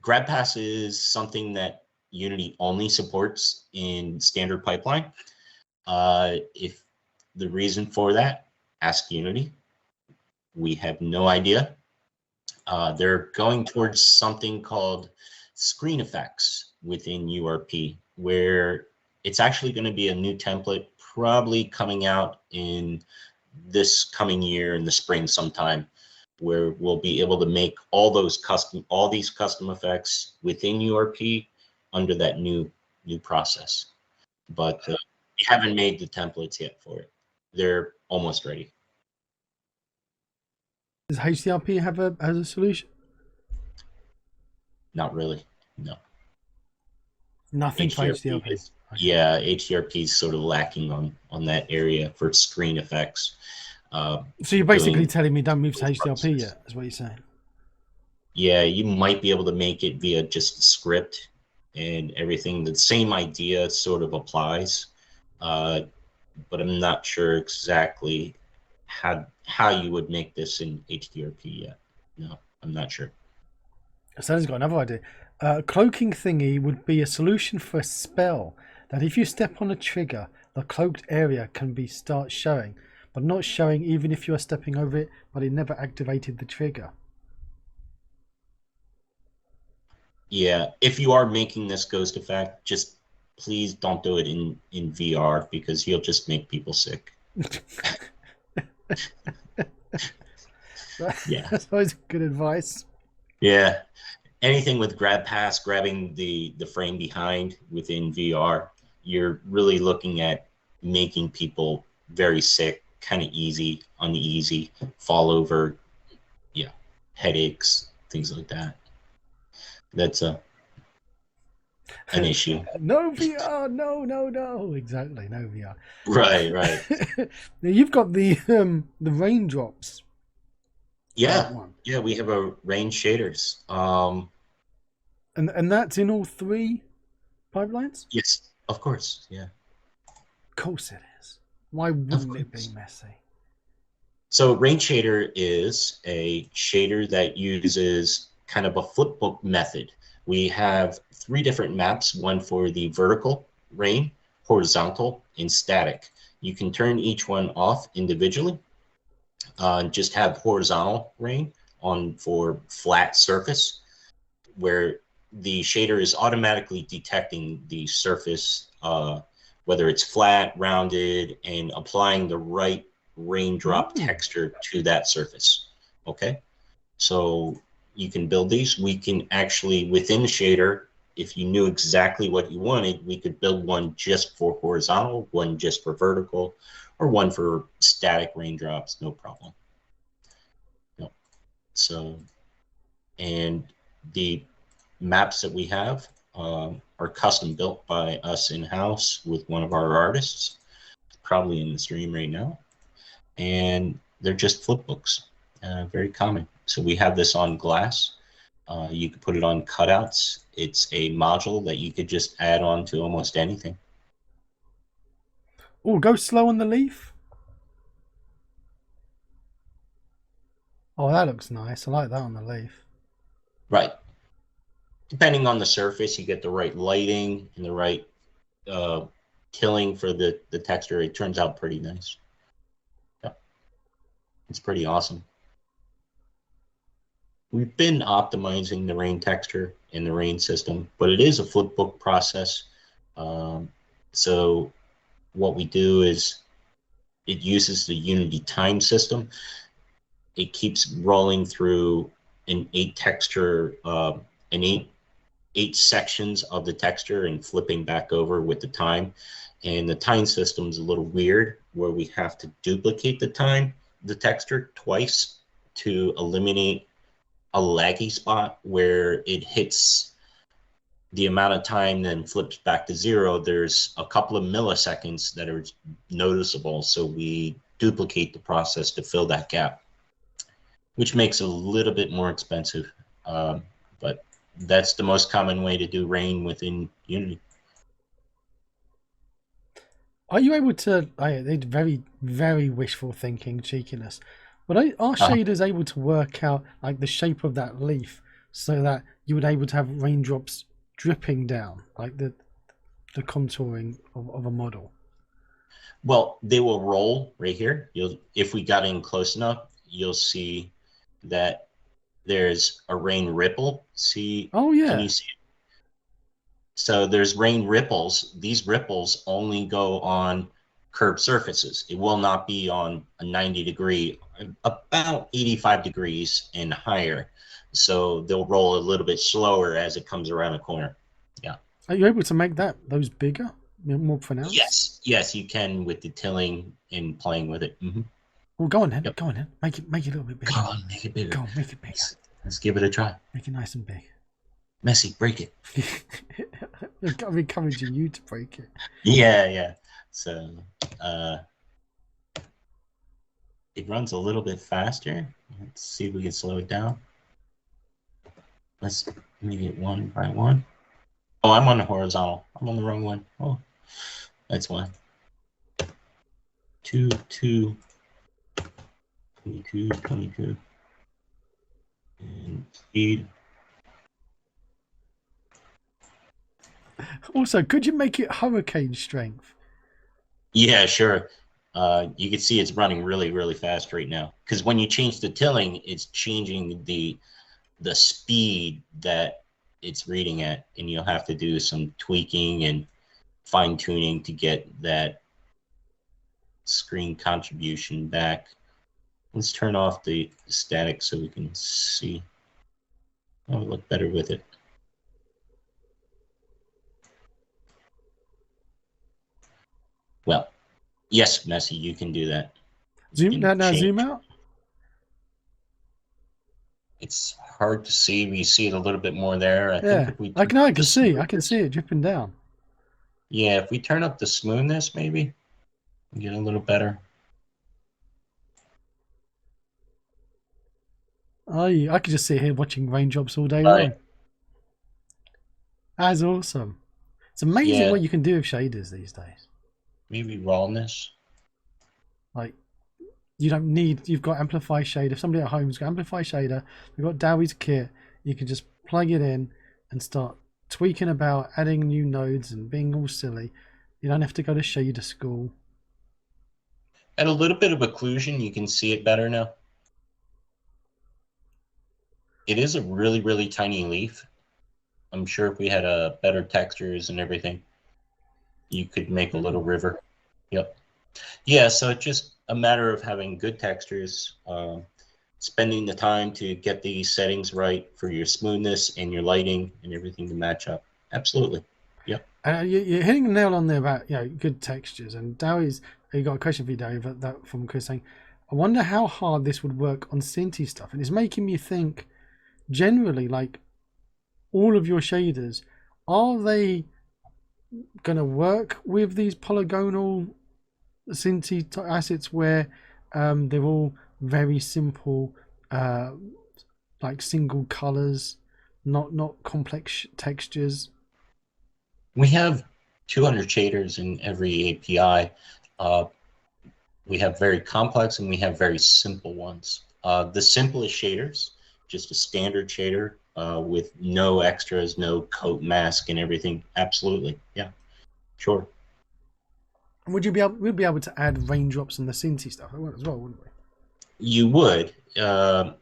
GradPass is something that Unity only supports in standard pipeline. If the reason for that, ask Unity. We have no idea. They're going towards something called screen effects within URP, where it's actually going to be a new template probably coming out in this coming year in the spring sometime, where we'll be able to make all these custom effects within URP under that new process. But we haven't made the templates yet for it. They're almost ready. Does HDRP have a solution? Not really, no. Nothing for HDRP HDRP. is, Okay. yeah, HDRP is sort of lacking on that area for screen effects. So you're basically telling me don't move to HDRP yet, is what you're saying? Yeah, you might be able to make it via just script and everything. The same idea sort of applies, but I'm not sure exactly how you would make this in HDRP yet. No, I'm not sure. Stanley's got another idea. Cloaking thingy would be a solution for a spell that if you step on a trigger, the cloaked area can start showing, but not showing even if you are stepping over it, but it never activated the trigger. Yeah, if you are making this ghost effect, just please don't do it in VR because you'll just make people sick. Yeah, that's always good advice. Yeah, anything with GradPass, grabbing the frame behind within VR, you're really looking at making people very sick, kind of uneasy, fall over, yeah, headaches, things like that. That's an issue. No VR, no, exactly, no VR. Right. Now you've got the raindrops. Yeah, one. yeah, we have a range shaders. And that's in all three pipelines? Yes, of course, yeah. Of course it is. Why wouldn't it be messy? So range shader is a shader that uses kind of a flipbook method We have 3 different maps, one for the vertical rain, horizontal, and static. You can turn each one off individually. Just have horizontal rain on for flat surface, where the shader is automatically detecting the surface, whether it's flat, rounded, and applying the right raindrop texture to that surface. Okay, so you can build these. We can actually, within the shader, if you knew exactly what you wanted, we could build one just for horizontal, one just for vertical, or one for static raindrops, no problem. No. So, and the maps that we have are custom built by us in-house with one of our artists, probably in the stream right now. And they're just flipbooks, very common. So we have this on glass. You could put it on cutouts. It's a module that you could just add on to almost anything. Oh, go slow on the leaf. Oh, that looks nice. I like that on the leaf. Right. Depending on the surface, you get the right lighting and the right killing for the texture. It turns out pretty nice. Yep. It's pretty awesome. We've been optimizing the rain texture in the rain system, but it is a flipbook process. So what we do is it uses the Unity time system. It keeps rolling through an 8 texture, eight sections of the texture and flipping back over with the time. And the time system is a little weird, where we have to duplicate the texture twice to eliminate a laggy spot where it hits the amount of time, then flips back to 0. There's a couple of milliseconds that are noticeable, so we duplicate the process to fill that gap, which makes it a little bit more expensive, but that's the most common way to do rain within Unity. Are you able to? It's very, very wishful thinking, cheekiness. But are shaders able to work out like the shape of that leaf so that you would able to have raindrops dripping down, like the contouring of a model? Well, they will roll right here. If we got in close enough, you'll see that there's a rain ripple. See? Oh yeah. Can you see it? So there's rain ripples. These ripples only go on curved surfaces. It will not be on a 90-degree, about 85 degrees and higher. So they'll roll a little bit slower as it comes around a corner. Yeah. Are you able to make those bigger, more pronounced? Yes, you can with the tilling and playing with it. Mm-hmm. Well, go on then. Yep. Go on then. Make it a little bit bigger. Go on, make it bigger. Go on, make it bigger. Let's give it a try. Make it nice and big. Messy, break it. I'm encouraging you to break it. Yeah. So it runs a little bit faster. Let's see if we can slow it down. Let's make it 1 by 1. Oh, I'm on the horizontal. I'm on the wrong one. Oh, that's why. 2, 22, 22. And speed. Also, could you make it hurricane strength? Yeah, sure. You can see it's running really, really fast right now. Because when you change the tilling, it's changing the speed that it's reading at, and you'll have to do some tweaking and fine tuning to get that screen contribution back. Let's turn off the static so we can see. Oh, it look better with it. Well, yes, Messy, you can do that. Zoom out. It's hard to see. We see it a little bit more there. I think if we I can see it dripping down. Yeah, if we turn up the smoothness, maybe get a little better. I could just sit here watching raindrops all day long. That's awesome. It's amazing what you can do with shaders these days. Maybe rawness. Like, you've got Amplify Shader. If somebody at home's got Amplify Shader, you've got Dowie's kit, you can just plug it in, and start tweaking about, adding new nodes and being all silly. You don't have to go to shader school. At a little bit of occlusion, you can see it better now. It is a really, really tiny leaf. I'm sure if we had better textures and everything, you could make a little river. Yep. Yeah, so it's just a matter of having good textures, spending the time to get these settings right for your smoothness and your lighting and everything to match up. Absolutely. Yep. You're hitting the nail on there about good textures. And Dowie's, you got a question for you, Dowie, that from Chris saying, I wonder how hard this would work on Cinti stuff. And it's making me think, generally, like all of your shaders, are they going to work with these polygonal Cinti assets where they're all very simple, like single colors, not complex textures? We have 200 shaders in every API. We have very complex and we have very simple ones. The simplest shaders, just a standard shader with no extras, no coat mask and everything. Absolutely. Yeah, sure. Would you be able? We'd be able to add raindrops and the Cinti stuff as well, wouldn't we? You would. You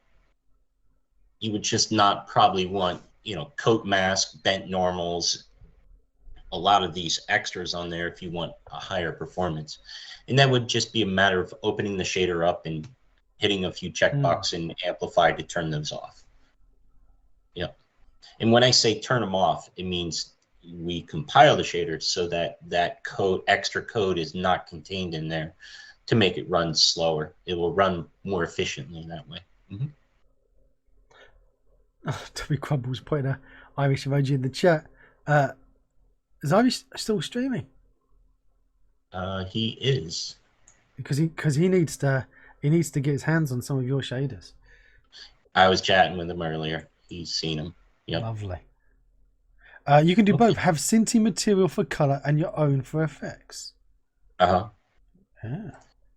would just not probably want, coat mask, bent normals, a lot of these extras on there if you want a higher performance. And that would just be a matter of opening the shader up and hitting a few checkboxes in Amplify to turn those off. Yeah. And when I say turn them off, it means we compile the shader so that that extra code is not contained in there to make it run slower. It will run more efficiently that way. Mm-hmm. Toby Crumbles putting an Irish emoji in the chat. Is Irish still streaming? He is. Because he needs to get his hands on some of your shaders. I was chatting with him earlier. He's seen them. Yep. Lovely. You can do both. Have Cinti material for color and your own for effects. Uh-huh. Yeah.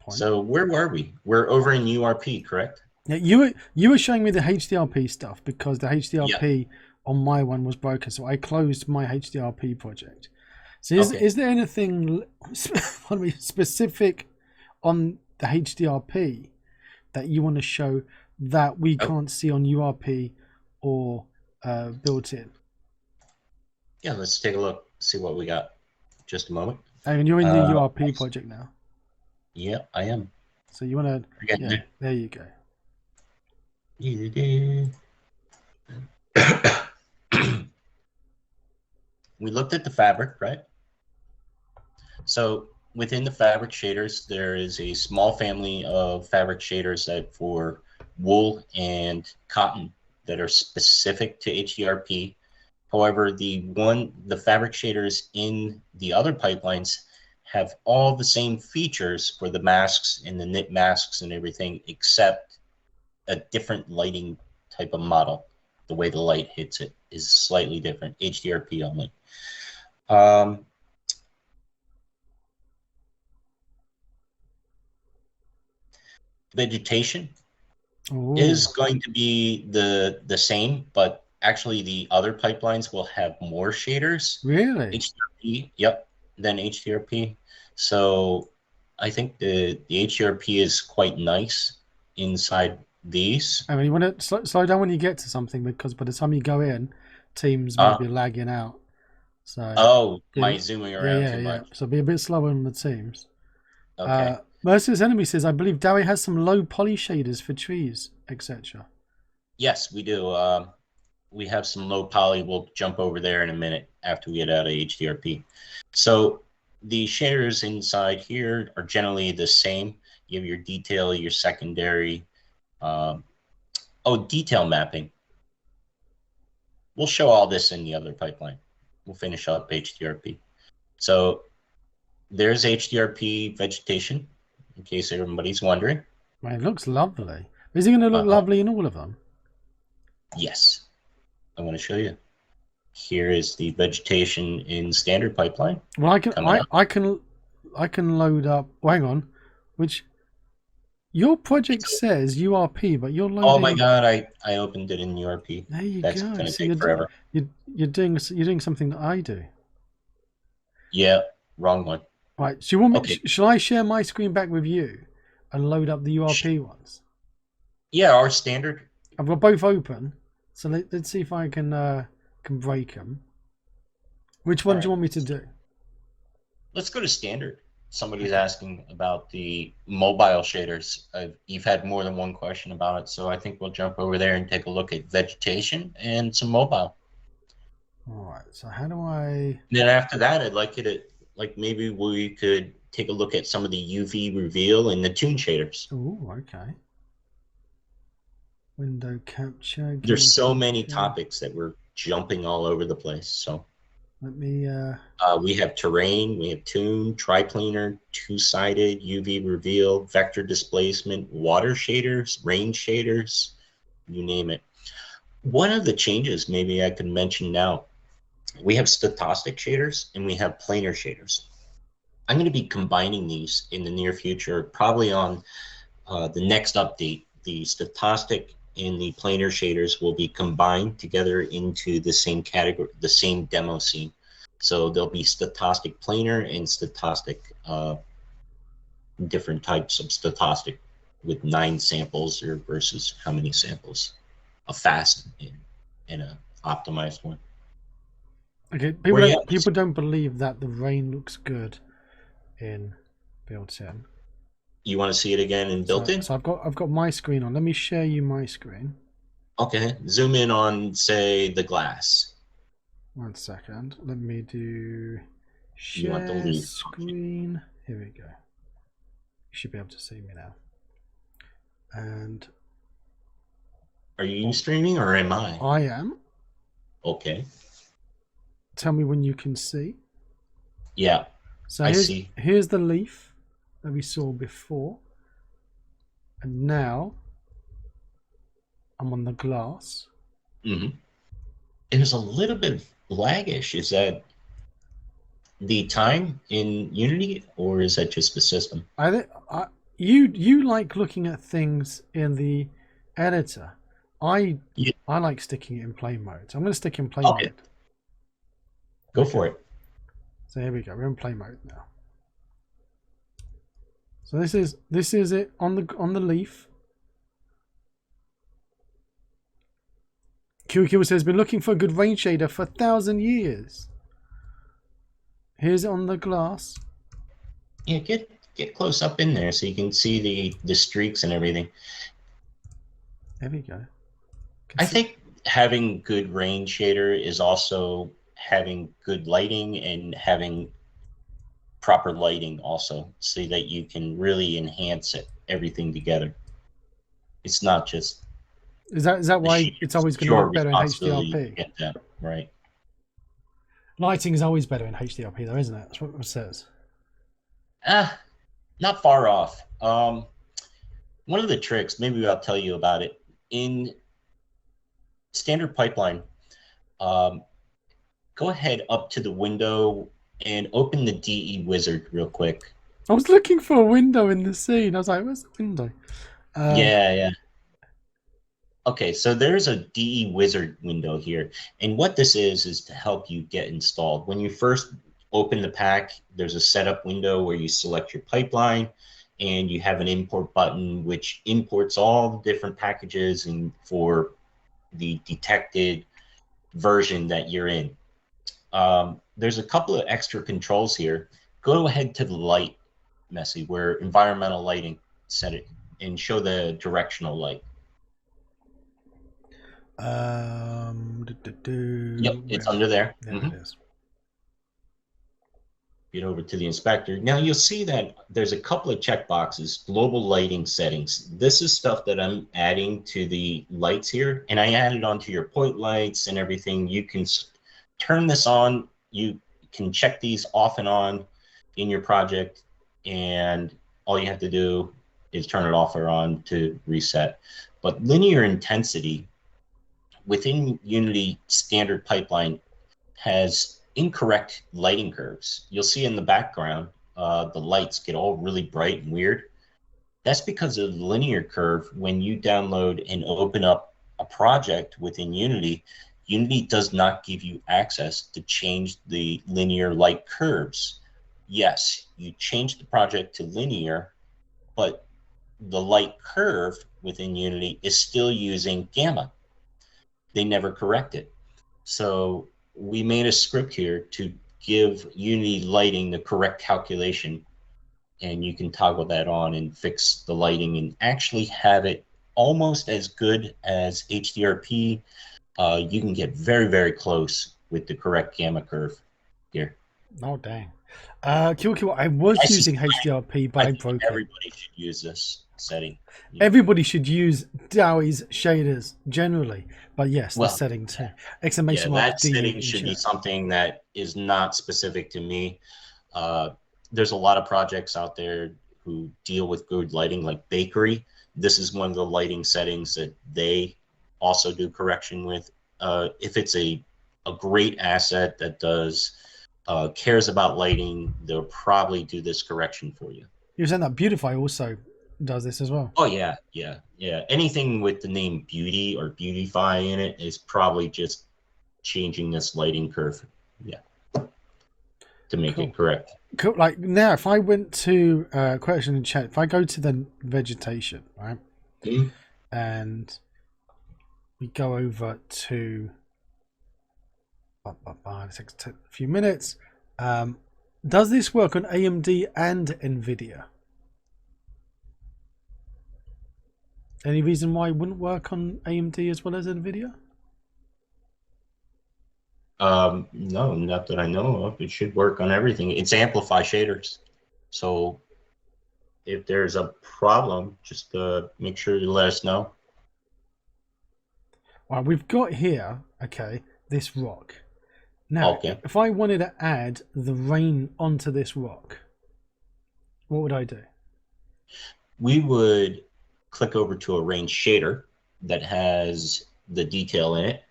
So where were we? We're over in URP, correct? Yeah, you were showing me the HDRP stuff because the HDRP on my one was broken, so I closed my HDRP project. So is there anything specific on the HDRP that you want to show that we can't see on URP or built in? Yeah, let's take a look, see what we got. Just a moment. And you're in the URP project now. Yeah, I am. So you want to? There you go. We looked at the fabric, right? So within the fabric shaders, there is a small family of fabric shaders that for wool and cotton that are specific to HDRP. However, the fabric shaders in the other pipelines have all the same features for the masks and the knit masks and everything, except a different lighting type of model. The way the light hits it is slightly different, HDRP only. Vegetation is going to be the same, but actually the other pipelines will have more shaders. Really? HDRP, yep, than HDRP. So I think the HDRP is quite nice inside these. I mean, you want to slow down when you get to something because by the time you go in, Teams might be lagging out. So my zooming around too much. So be a bit slower on the Teams. Okay. Merciless Enemy says, I believe Dowie has some low poly shaders for trees, etc. Yes, we do. We have some low poly. We'll jump over there in a minute after we get out of HDRP. So the shaders inside here are generally the same. You have your detail, your secondary. Detail mapping. We'll show all this in the other pipeline. We'll finish up HDRP. So there's HDRP vegetation, in case everybody's wondering. Man, it looks lovely. Is it going to look lovely in all of them? Yes. I want to show you. Here is the vegetation in standard pipeline. Well, I can load up. Well, hang on. Your project says URP, but you're Oh my loading. God, I opened it in URP. There you That's go. gonna So take forever. you're doing something that I do. Yeah, wrong one. Right. So you want me? Okay. Shall I share my screen back with you and load up the URP ones? Yeah, our standard. I've got both open, so let's see if I can break them. Which All one do you right. want me to do? Let's go to standard. Somebody's Okay. asking about the mobile shaders. You've had more than one question about it, so I think we'll jump over there and take a look at vegetation and some mobile. All right. So how do I? Then after that, I'd like you to, like, maybe we could take a look at some of the UV reveal and the toon shaders. Oh, okay. Window capture. There's Game so many capture. topics that we're jumping all over the place. So Let me. we have terrain, we have toon, triplanar, two-sided, UV reveal, vector displacement, water shaders, rain shaders, you name it. One of the changes maybe I could mention now, we have stochastic shaders and we have planar shaders. I'm going to be combining these in the near future, probably on the next update. The stochastic and the planar shaders will be combined together into the same category, the same demo scene. So there'll be stochastic planar and stochastic, different types of stochastic with 9 samples or versus how many samples, a fast and a optimized one. Okay. People don't believe that the rain looks good in built-in. You want to see it again in built-in? So I've got my screen on. Let me share you my screen. Okay, zoom in on, say, the glass. 1 second. Let me do You want the share leaf. screen. Here we go. You should be able to see me now. And are you streaming or am I? I am. Okay. Tell me when you can see. Yeah, So I see. Here's the leaf that we saw before. And now I'm on the glass. Mm-hmm. It is a little bit laggish. Is that the time in Unity, or is that just the system? You like looking at things in the editor. I like sticking it in play mode. So I'm going to stick in play mode. Go for it. So here we go. We're in play mode now. So this is it on the leaf. QQ says been looking for a good rain shader for 1,000 years. Here's it on the glass. Yeah, get close up in there so you can see the streaks and everything. There we go. I think having good rain shader is also having good lighting and having proper lighting also, so that you can really enhance everything together. It's not just. Is that why it's always going to look better in HDRP? Get that right. Lighting is always better in HDRP, though, isn't it? That's what it says. Not far off. One of the tricks, maybe I'll tell you about it in standard pipeline. Go ahead up to the window and open the DE wizard real quick. I was looking for a window in the scene. I was like, where's the window? Yeah. Okay, so there's a DE wizard window here. And what this is to help you get installed. When you first open the pack, there's a setup window where you select your pipeline and you have an import button which imports all the different packages and for the detected version that you're in. There's a couple of extra controls here. Go ahead to the light, Messi, where environmental lighting, set it and show the directional light. Yep, it's under there. There it is. Get over to the inspector. Now you'll see that there's a couple of checkboxes, global lighting settings. This is stuff that I'm adding to the lights here, and I added onto your point lights and everything. You can turn this on. You can check these off and on in your project, and all you have to do is turn it off or on to reset. But linear intensity within Unity standard pipeline has incorrect lighting curves. You'll see in the background, the lights get all really bright and weird. That's because of the linear curve. When you download and open up a project within Unity, Unity does not give you access to change the linear light curves. Yes, you change the project to linear, but the light curve within Unity is still using gamma. They never correct it. So we made a script here to give Unity lighting the correct calculation, and you can toggle that on and fix the lighting and actually have it almost as good as HDRP. You can get very, very close with the correct gamma curve here. Oh, dang. Cool. I was using HDRP, but I think broke it. everybody should use this setting. Everybody should use Dowie's shaders generally, but yes, Well, the setting too. Exclamation yeah, mark that DU setting in should be chat. something that is not specific to me. There's a lot of projects out there who deal with good lighting, like Bakery. This is one of the lighting settings that they also do correction with. If it's a great asset that does cares about lighting, they'll probably do this correction for you. You're saying that Beautify also does this as well? Oh yeah. Anything with the name Beauty or Beautify in it is probably just changing this lighting curve. Yeah. To make it correct. Cool. Like now, if I went to question in chat, if I go to the vegetation, right, and we go over to it takes a few minutes. Does this work on AMD and NVIDIA? Any reason why it wouldn't work on AMD as well as NVIDIA? No, not that I know of. It should work on everything. It's Amplify shaders. So if there's a problem, just make sure you let us know. Well, we've got here, okay, this rock. Now, if I wanted to add the rain onto this rock, what would I do? We would click over to a rain shader that has the detail in it,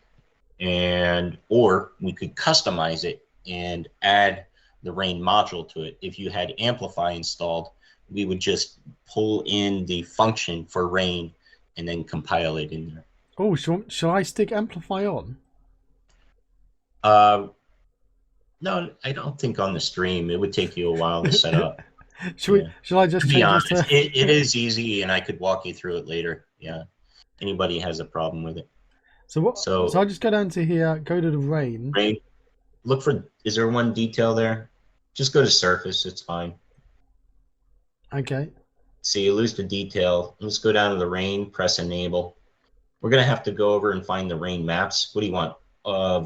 or we could customize it and add the rain module to it. If you had Amplify installed, we would just pull in the function for rain and then compile it in there. Oh, shall I stick Amplify on? No, I don't think on the stream. It would take you a while to set up. Shall I just change this to... It is easy, and I could walk you through it later. Yeah, anybody has a problem with it. So what? So I just go down to here, go to the rain. Rain. Look for. Is there one detail there? Just go to surface. It's fine. Okay. See, you lose the detail. Let's go down to the rain. Press enable. We're gonna have to go over and find the rain maps. What do you want?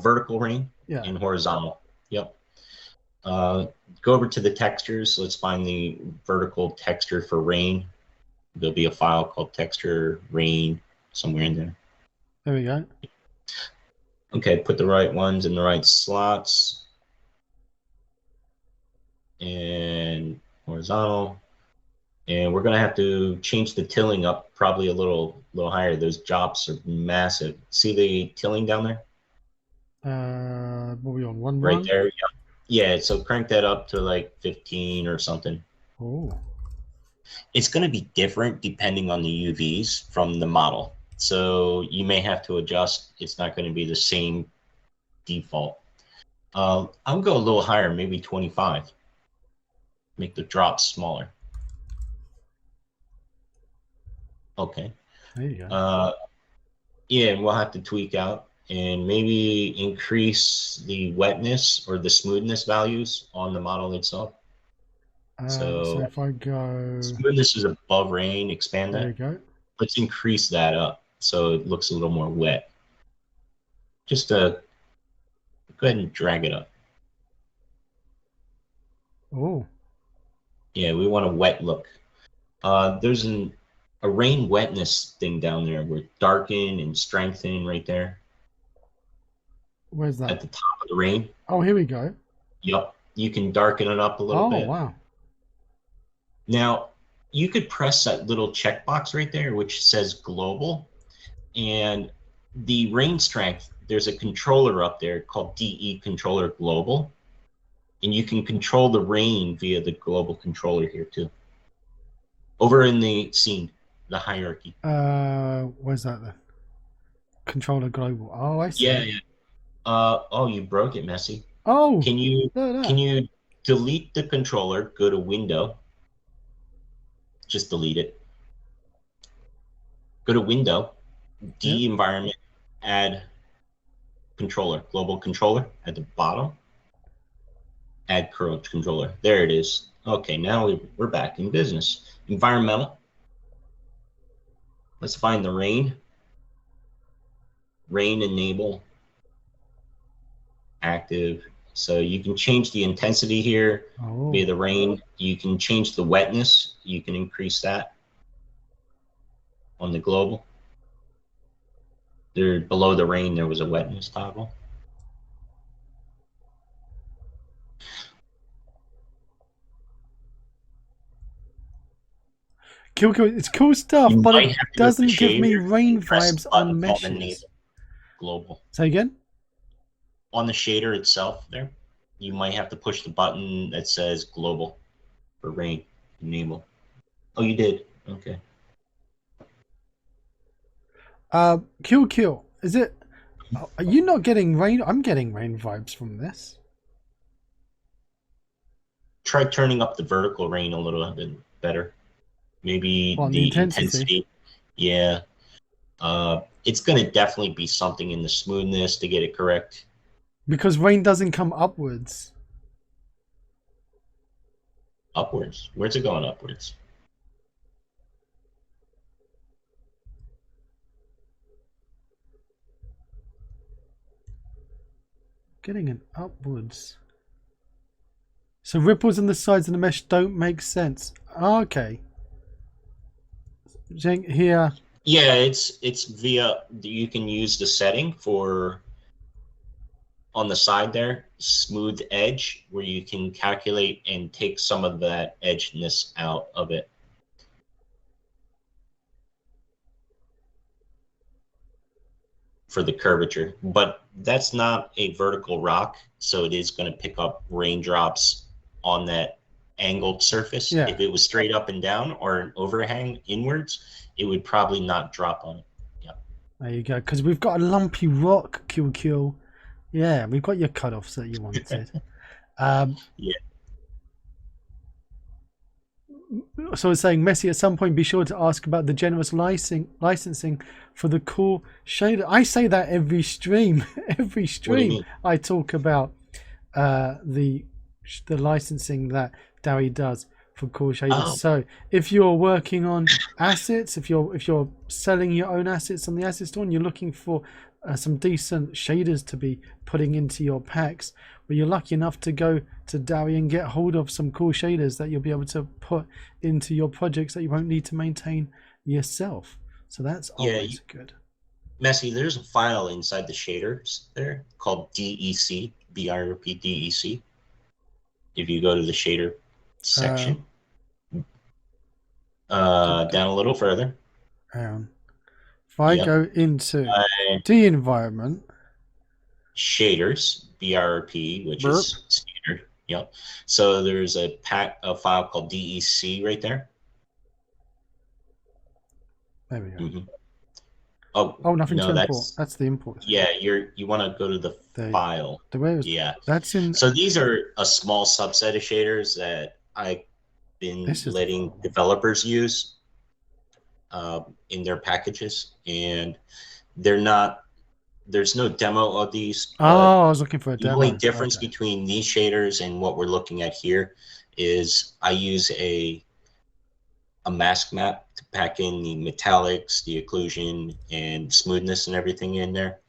Vertical rain and horizontal. Yep. Go over to the textures. Let's find the vertical texture for rain. There'll be a file called texture rain somewhere in there. There we go. Okay, put the right ones in the right slots. And horizontal. And we're gonna have to change the tilling up probably a little higher. Those jobs are massive. See the tilling down there? What are we on? 1 right there. Yeah, so crank that up to like 15 or something. Oh. It's going to be different depending on the UVs from the model. So you may have to adjust. It's not going to be the same default. I'll go a little higher, maybe 25. Make the drops smaller. Okay. There you go. Yeah, and we'll have to tweak out and maybe increase the wetness or the smoothness values on the model itself. So if I go... Smoothness is above rain, expand that. There you go. Let's increase that up so it looks a little more wet. Just go ahead and drag it up. Oh. Yeah, we want a wet look. There's a rain wetness thing down there where darken and strengthen right there. Where's that? At the top of the rain. Oh, here we go. Yep. You can darken it up a little bit. Oh, wow. Now, you could press that little checkbox right there, which says global. And the rain strength, there's a controller up there called DE Controller Global. And you can control the rain via the global controller here too. Over in the scene, the hierarchy. Where's that then? Controller global. Oh, I see. Yeah, yeah. Oh, you broke it, Messi. Oh, Can you look at can that. you delete the controller? Go to Window. Just delete it. Go to Window, Yep. D environment, add controller, global controller at the bottom. Add current controller. There it is. Okay, now we're back in business. Environmental. Let's find the rain. Rain enable active. So you can change the intensity here via the rain. You can change the wetness. You can increase that on the global. There below the rain, there was a wetness toggle. Cool. It's cool stuff, You but might it have to go to the doesn't give me shader rain and press vibes a on button called enable meshes. global. Say again? On the shader itself there, you might have to push the button that says global for rain enable. Oh, you did? Okay. Kill. Is it? Are you not getting rain? I'm getting rain vibes from this. Try turning up the vertical rain a little bit better. Maybe What, the the intensity? Yeah. It's going to definitely be something in the smoothness to get it correct. Because rain doesn't come upwards. Upwards. Where's it going upwards? Getting an upwards. So ripples on the sides of the mesh don't make sense. Okay. Here. Yeah, it's via, you can use the setting for on the side there, smooth edge, where you can calculate and take some of that edginess out of it. For the curvature, but that's not a vertical rock, so it is going to pick up raindrops on that angled surface. Yeah. If it was straight up and down or an overhang inwards, it would probably not drop on it. Yeah. There you go. Because we've got a lumpy rock, Kill. Yeah, we've got your cutoffs that you wanted. Yeah. So I was saying, Messi, at some point, be sure to ask about the generous licensing for the cool shader. I say that every stream. Every stream I talk about the licensing that Dowie does for cool shaders. Oh. So if you're working on assets, if you're selling your own assets on the asset store and you're looking for some decent shaders to be putting into your packs, well, you're lucky enough to go to Dowie and get hold of some cool shaders that you'll be able to put into your projects that you won't need to maintain yourself. So that's always good. Messi, there's a file inside the shaders there called DEC, BIRP DEC. If you go to the shader section, down a little further. If I go into the environment, shaders, BRP, which is standard. Yep. So there's a file called DEC right there. There we go. Mm-hmm. Oh, nothing to import. That's the import thing. Yeah, you want to go to the file. Yeah. That's in. So these are a small subset of shaders that I've been letting developers use in their packages, and they're not. There's no demo of these. I was looking for a demo. The only difference between these shaders and what we're looking at here is I use a mask map to pack in the metallics, the occlusion, and smoothness and everything in there.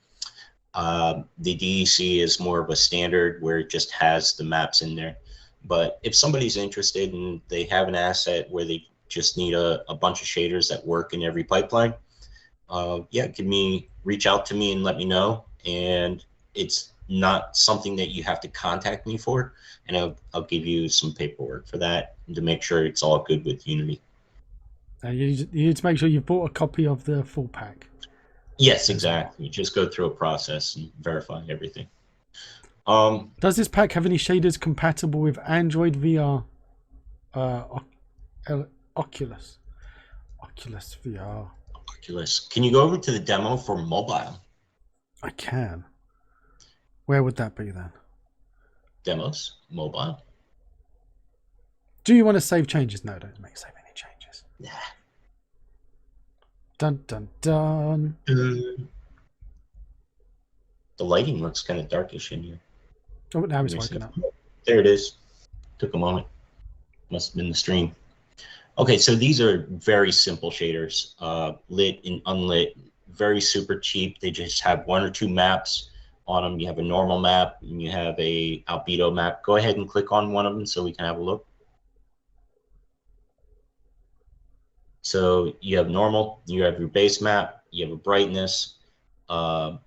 The DEC is more of a standard where it just has the maps in there. But if somebody's interested and they have an asset where they just need a bunch of shaders that work in every pipeline, reach out to me and let me know. And it's not something that you have to contact me for, and I'll give you some paperwork for that to make sure it's all good with Unity. You need to make sure you've bought a copy of the full pack. Yes, exactly. You just go through a process and verify everything. Does this pack have any shaders compatible with Android VR Oculus VR. Oculus. Can you go over to the demo for mobile? I can. Where would that be then? Demos, mobile. Do you want to save changes? No, don't save any changes. Nah. Dun dun dun. The lighting looks kind of darkish in here. Oh, now it's woken up. There it is. Took a moment. Must have been the stream. Okay, so these are very simple shaders, lit and unlit, very super cheap. They just have 1 or 2 maps on them. You have a normal map and you have a albedo map. Go ahead and click on one of them so we can have a look. So you have normal, you have your base map, you have a brightness. I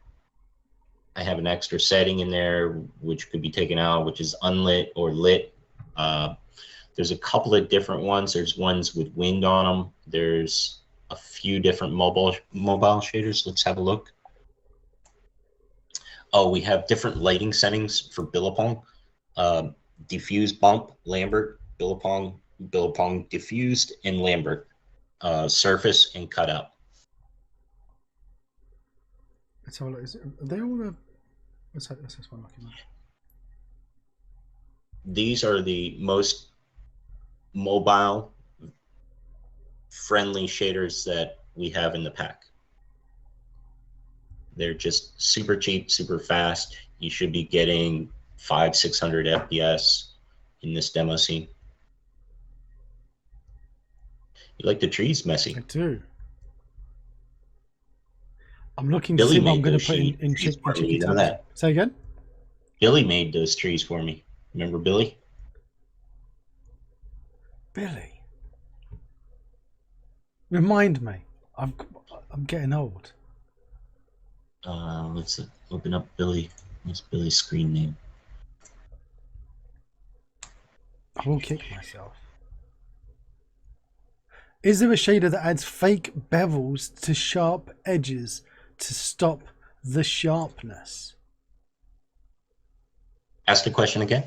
have an extra setting in there which could be taken out, which is unlit or lit. There's a couple of different ones. There's ones with wind on them. There's a few different mobile shaders. Let's have a look. Oh, we have different lighting settings for Billabong. Diffuse bump, Lambert, Billabong, diffused, and Lambert. Surface and cutout. Let's have a look. Are they all the... What's this one looking like? These are the most mobile friendly shaders that we have in the pack. They're just super cheap, super fast. You should be getting 500-600 FPS in this demo scene. You like the trees, Messi? I do. I'm looking to see what I'm going to put in Chicky. You know that. Say again? Billy made those trees for me. Remember Billy? Billy? Remind me. I'm getting old. Let's open up Billy. What's Billy's screen name? I will kick myself. Is there a shader that adds fake bevels to sharp edges to stop the sharpness? Ask the question again.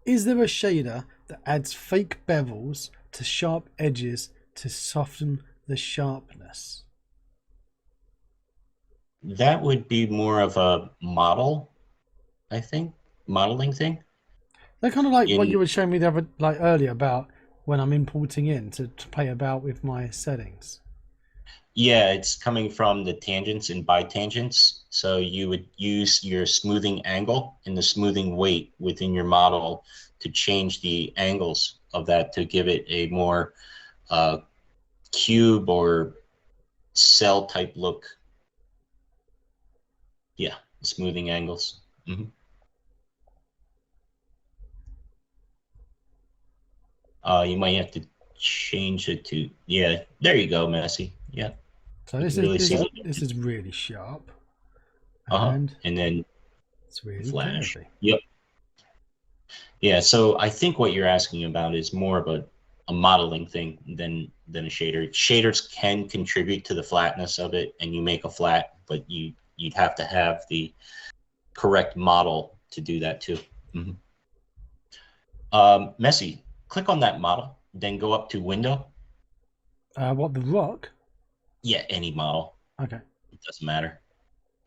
Is there a shader that adds fake bevels to sharp edges to soften the sharpness? That would be more of a model, I think, modeling thing. They're kind of like what you were showing me the other, earlier about when I'm importing in to play about with my settings. Yeah, it's coming from the tangents and bitangents. So you would use your smoothing angle and the smoothing weight within your model to change the angles of that to give it a more cube or cell type look. Yeah, smoothing angles. Mm-hmm. You might have to change it to, yeah, there you go, Messi. Yeah. So this is really sharp. And then it's really flash. curvy. Yep. Yeah, so I think what you're asking about is more of a modeling thing than a shader. Shaders can contribute to the flatness of it, and you make a flat, but you'd have to have the correct model to do that too. Mm-hmm. Messi, click on that model, then go up to Window. What, the rock? Yeah, any model. Okay. It doesn't matter.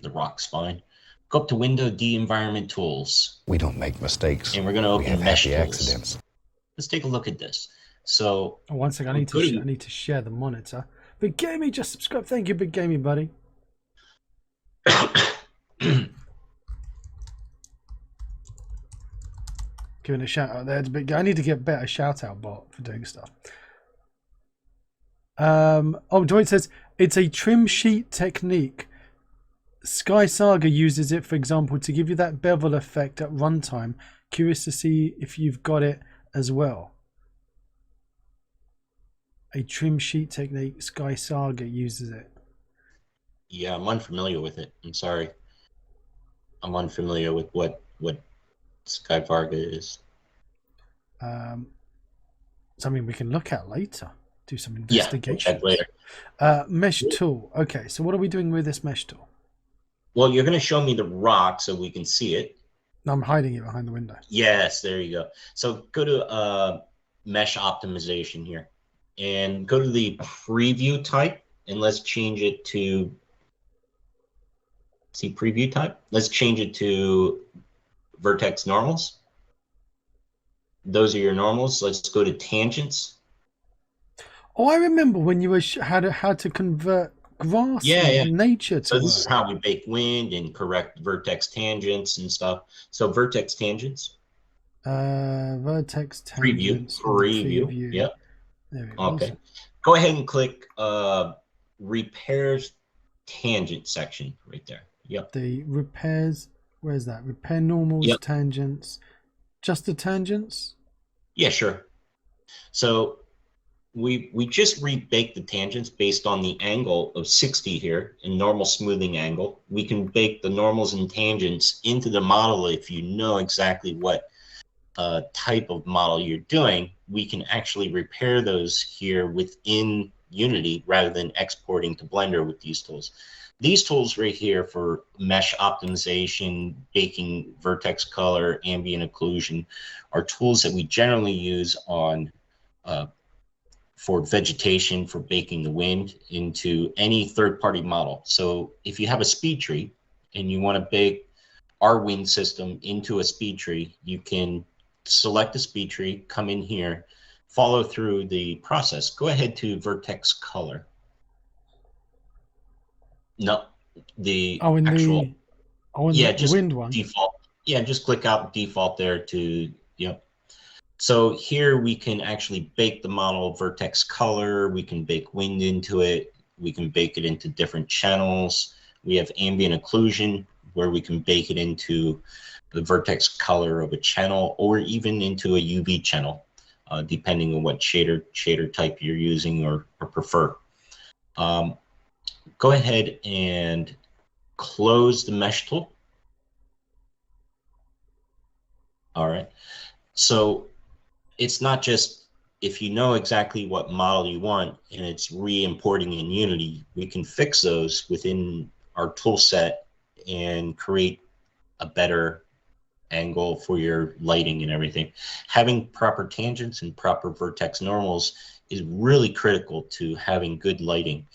The rock's fine. Go up to Window D Environment Tools. We don't make mistakes. And we're going to open Mesh Tools. Accidents. Let's take a look at this. So one second, I need to share the monitor. Big Gamey just subscribed. Thank you, Big Gamey, buddy. Giving a shout out there to Big Gamey. I need to get better shout out bot for doing stuff. Dwight says it's a trim sheet technique. Sky Saga uses it, for example, to give you that bevel effect at runtime. Curious to see if you've got it as well. A trim sheet technique. Sky Saga uses it. Yeah, I'm unfamiliar with it. I'm sorry. I'm unfamiliar with what Sky Varga is. So I mean, we can look at later. Do some investigation. Yeah, we'll check later. Mesh tool. Okay, so what are we doing with this mesh tool? Well, you're going to show me the rock so we can see it. No, I'm hiding it behind the window. Yes, there you go. So go to mesh optimization here. and go to the preview type, and let's change it to, see preview type? Let's change it to vertex normals. Those are your normals. Let's go to tangents. Oh, I remember when you were how to convert grass and nature to So this is work. how we bake wind and correct vertex tangents and stuff. So vertex tangents. Vertex tangents in the Preview. preview. Yep. There it is. Okay. Go ahead and click repairs tangent section right there. Yep. The repairs. Where's that? Repair normals, Yep. tangents. Just the tangents? Yeah, sure. So we just rebaked the tangents based on the angle of 60 here in normal smoothing angle. We can bake the normals and tangents into the model if you know exactly what type of model you're doing. We can actually repair those here within Unity rather than exporting to Blender with these tools. These tools right here for mesh optimization, baking vertex color, ambient occlusion are tools that we generally use on for vegetation, for baking the wind into any third-party model. So if you have a speed tree and you want to bake our wind system into a speed tree, you can select a speed tree, come in here, follow through the process. Go ahead to vertex color. No, the actual. Yeah, the just wind one. default. Yeah, just click out default there to, yep. So here we can actually bake the model vertex color. We can bake wind into it. We can bake it into different channels. We have ambient occlusion where we can bake it into the vertex color of a channel or even into a UV channel, depending on what shader type you're using or prefer. Go ahead and close the mesh tool. All right. So it's not just if you know exactly what model you want and it's re-importing in Unity, we can fix those within our tool set and create a better angle for your lighting and everything. Having proper tangents and proper vertex normals is really critical to having good lighting.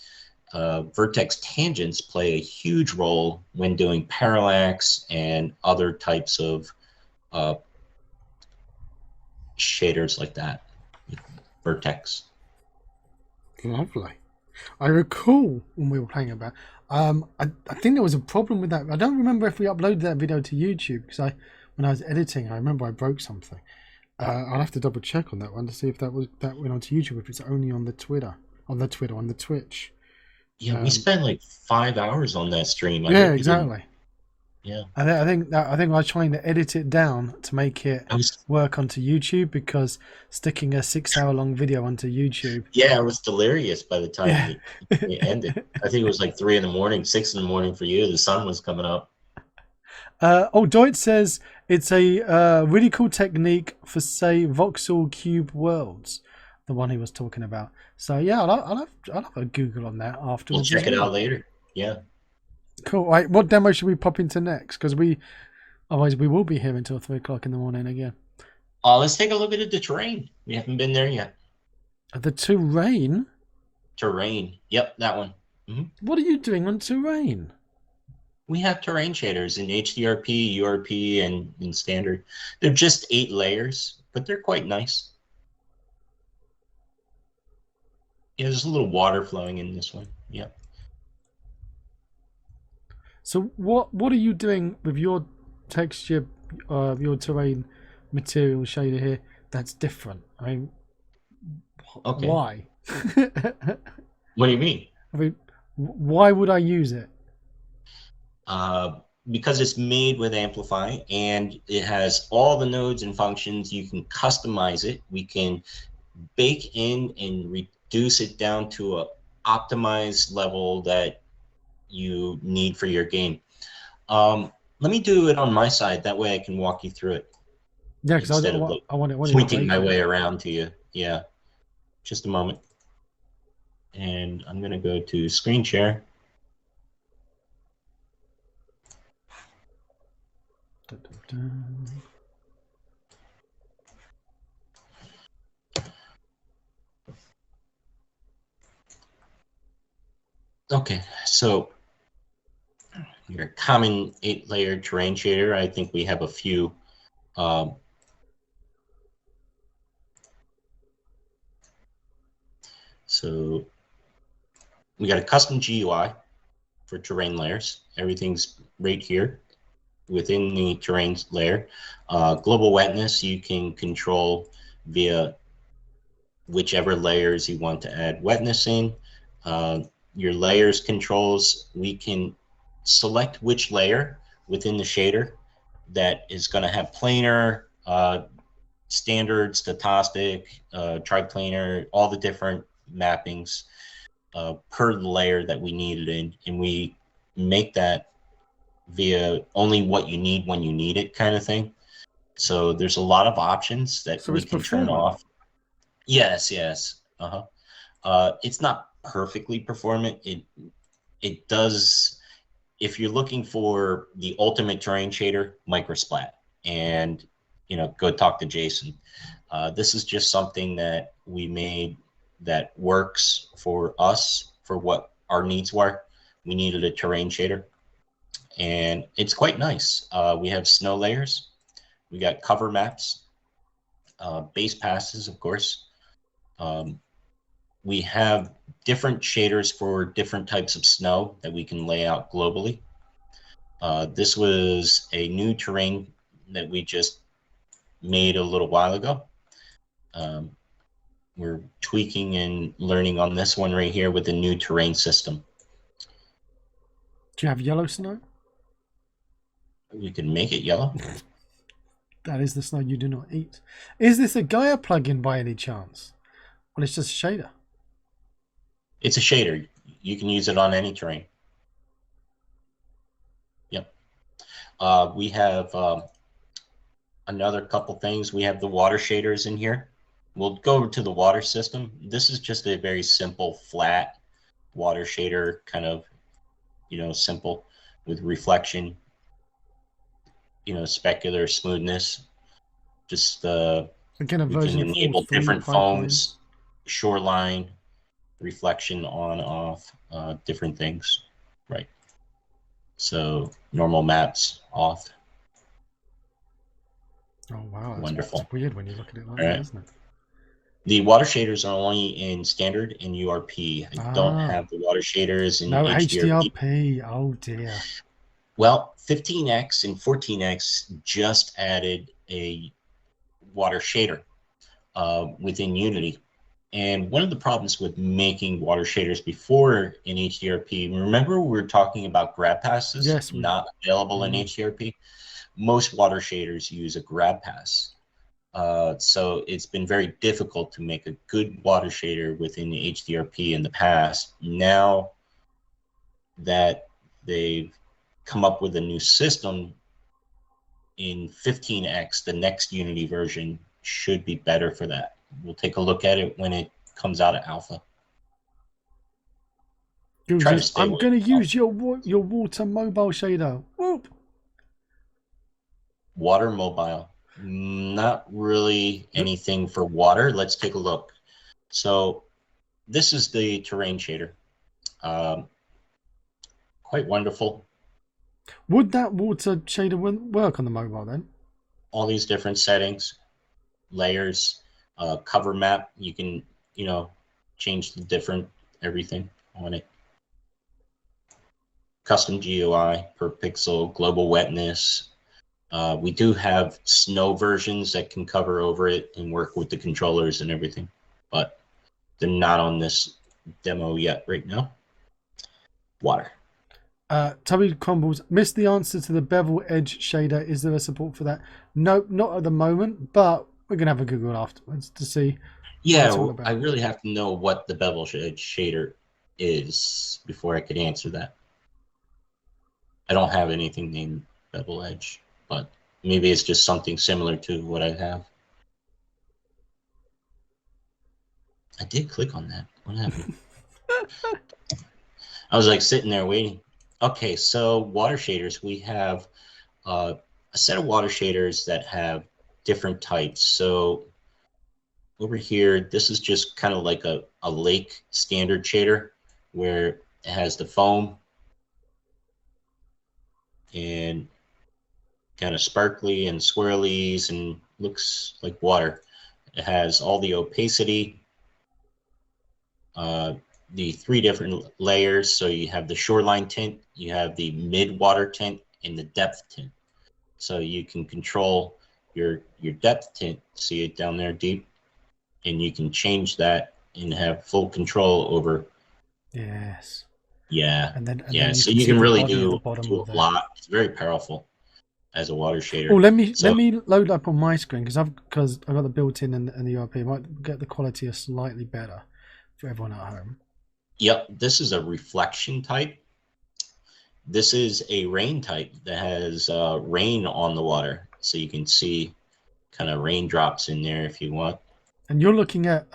Vertex tangents play a huge role when doing parallax and other types of shaders like that. Vertex. Lovely. I recall when we were playing about. I think there was a problem with that. I don't remember if we uploaded that video to YouTube because when I was editing, I remember I broke something. I'll have to double check on that one to see if that went onto YouTube. If it's only on the on the Twitch. Yeah, we spent like 5 hours on that stream. Yeah, exactly. Yeah. I think I was trying to edit it down to make it work onto YouTube because sticking a 6-hour-long video onto YouTube. Yeah, it was delirious by the time it ended. I think it was like 3 in the morning, 6 in the morning for you. The sun was coming up. Deutsch says it's a really cool technique for, say, voxel cube worlds, the one he was talking about. So yeah, I'll have a Google on that afterwards. We'll check it out later. Yeah. Cool. Right, what demo should we pop into next? Because otherwise we will be here until 3 o'clock in the morning again. Let's take a look at the terrain. We haven't been there yet. The terrain? Terrain. Yep, that one. What are you doing on terrain? We have terrain shaders in HDRP, URP, and in standard. They're just 8 layers, but they're quite nice. Yeah, there's a little water flowing in this one. Yep. So what are you doing with your texture, your terrain material shader here that's different? I mean, okay. Why? What do you mean? I mean, why would I use it? Because it's made with Amplify and it has all the nodes and functions. You can customize it. We can bake in and reduce it down to a optimized level that you need for your game. Let me do it on my side. That way I can walk you through it. Yeah, because I want it pointing my way around to you. Yeah. Just a moment. And I'm going to go to screen share. Okay, so your common 8-layer terrain shader, I think we have a few. Um, so we got a custom GUI for terrain layers. Everything's right here within the terrain layer. Global wetness you can control via whichever layers you want to add wetness in. Uh, your layers controls, we can select which layer within the shader that is going to have planar, standard, stochastic, triplanar, all the different mappings per layer that we needed in, and we make that via only what you need when you need it kind of thing. So there's a lot of options that So we it's can turn performant. off. Yes, yes. It's not perfectly performant. It does, if you're looking for the ultimate terrain shader, microsplat, and go talk to Jason. This is just something that we made that works for us for what our needs were. We needed a terrain shader, and it's quite nice. We have snow layers, we got cover maps, base passes, of course. Um, we have different shaders for different types of snow that we can lay out globally. This was a new terrain that we just made a little while ago. Um, we're tweaking and learning on this one right here with the new terrain system. Do you have yellow snow? We can make it yellow. That is the snow you do not eat. Is this a Gaia plugin by any chance? Well, it's just a shader. It's a shader. You can use it on any terrain. Yep. We have another couple things. We have the water shaders in here. We'll go over to the water system. This is just a very simple, flat water shader, kind of, simple with reflection, specular smoothness. Just Again, a we can version of all enable three different pipelines. foams, shoreline, reflection on, off, different things, right? So normal maps off. Oh wow, it's Wonderful. weird when you look at it like All that, right. isn't it? The water shaders are only in standard and URP. I don't Ah, have the water shaders in no HDRP. HDRP. Oh dear. Well, 15x and 14x just added a water shader within Unity. And one of the problems with making water shaders before in HDRP, remember we were talking about grab passes Yes, we. not available in Mm. HDRP? Most water shaders use a grab pass. So it's been very difficult to make a good water shader within the HDRP in the past. Now that they've come up with a new system in 15x, the next Unity version should be better for that. We'll take a look at it when it comes out of alpha. Try to Goozy, stay I'm away going to from alpha. use your water mobile shader. Whoop. Water mobile, not really anything for water. Let's take a look. So this is the terrain shader. Um, quite wonderful. Would that water shader work on the mobile then? All these different settings, layers, cover map. You can, change the different everything on it. Custom GUI per pixel, global wetness. We do have snow versions that can cover over it and work with the controllers and everything, but they're not on this demo yet right now. Water. Tubby Crumbles missed the answer to the bevel edge shader. Is there a support for that? No, not at the moment, but we're gonna have a Google afterwards to see what it's all Yeah, I about. really have to know what the bevel shader is before I could answer that. I don't have anything named bevel edge, but maybe it's just something similar to what I have. I did click on that. What happened? I was like sitting there waiting. Okay, so water shaders. We have a set of water shaders that have different types. So over here, this is just kind of like a lake standard shader where It has the foam and kind of sparkly and swirlies and looks like water. It has all the opacity, the 3 different layers. So you have the shoreline tint, you have the mid-water tint, and the depth tint. So you can control your depth tint, see it down there deep, and you can change that and have full control over. Yes. Yeah. And then So you can really do a a lot. It's very powerful as a water shader. Oh, let me load up on my screen because I've got the built-in and the ERP. I might get the quality slightly better for everyone at home. Yep, this is a reflection type. This is a rain type that has rain on the water, so you can see kind of raindrops in there if you want. And you're looking at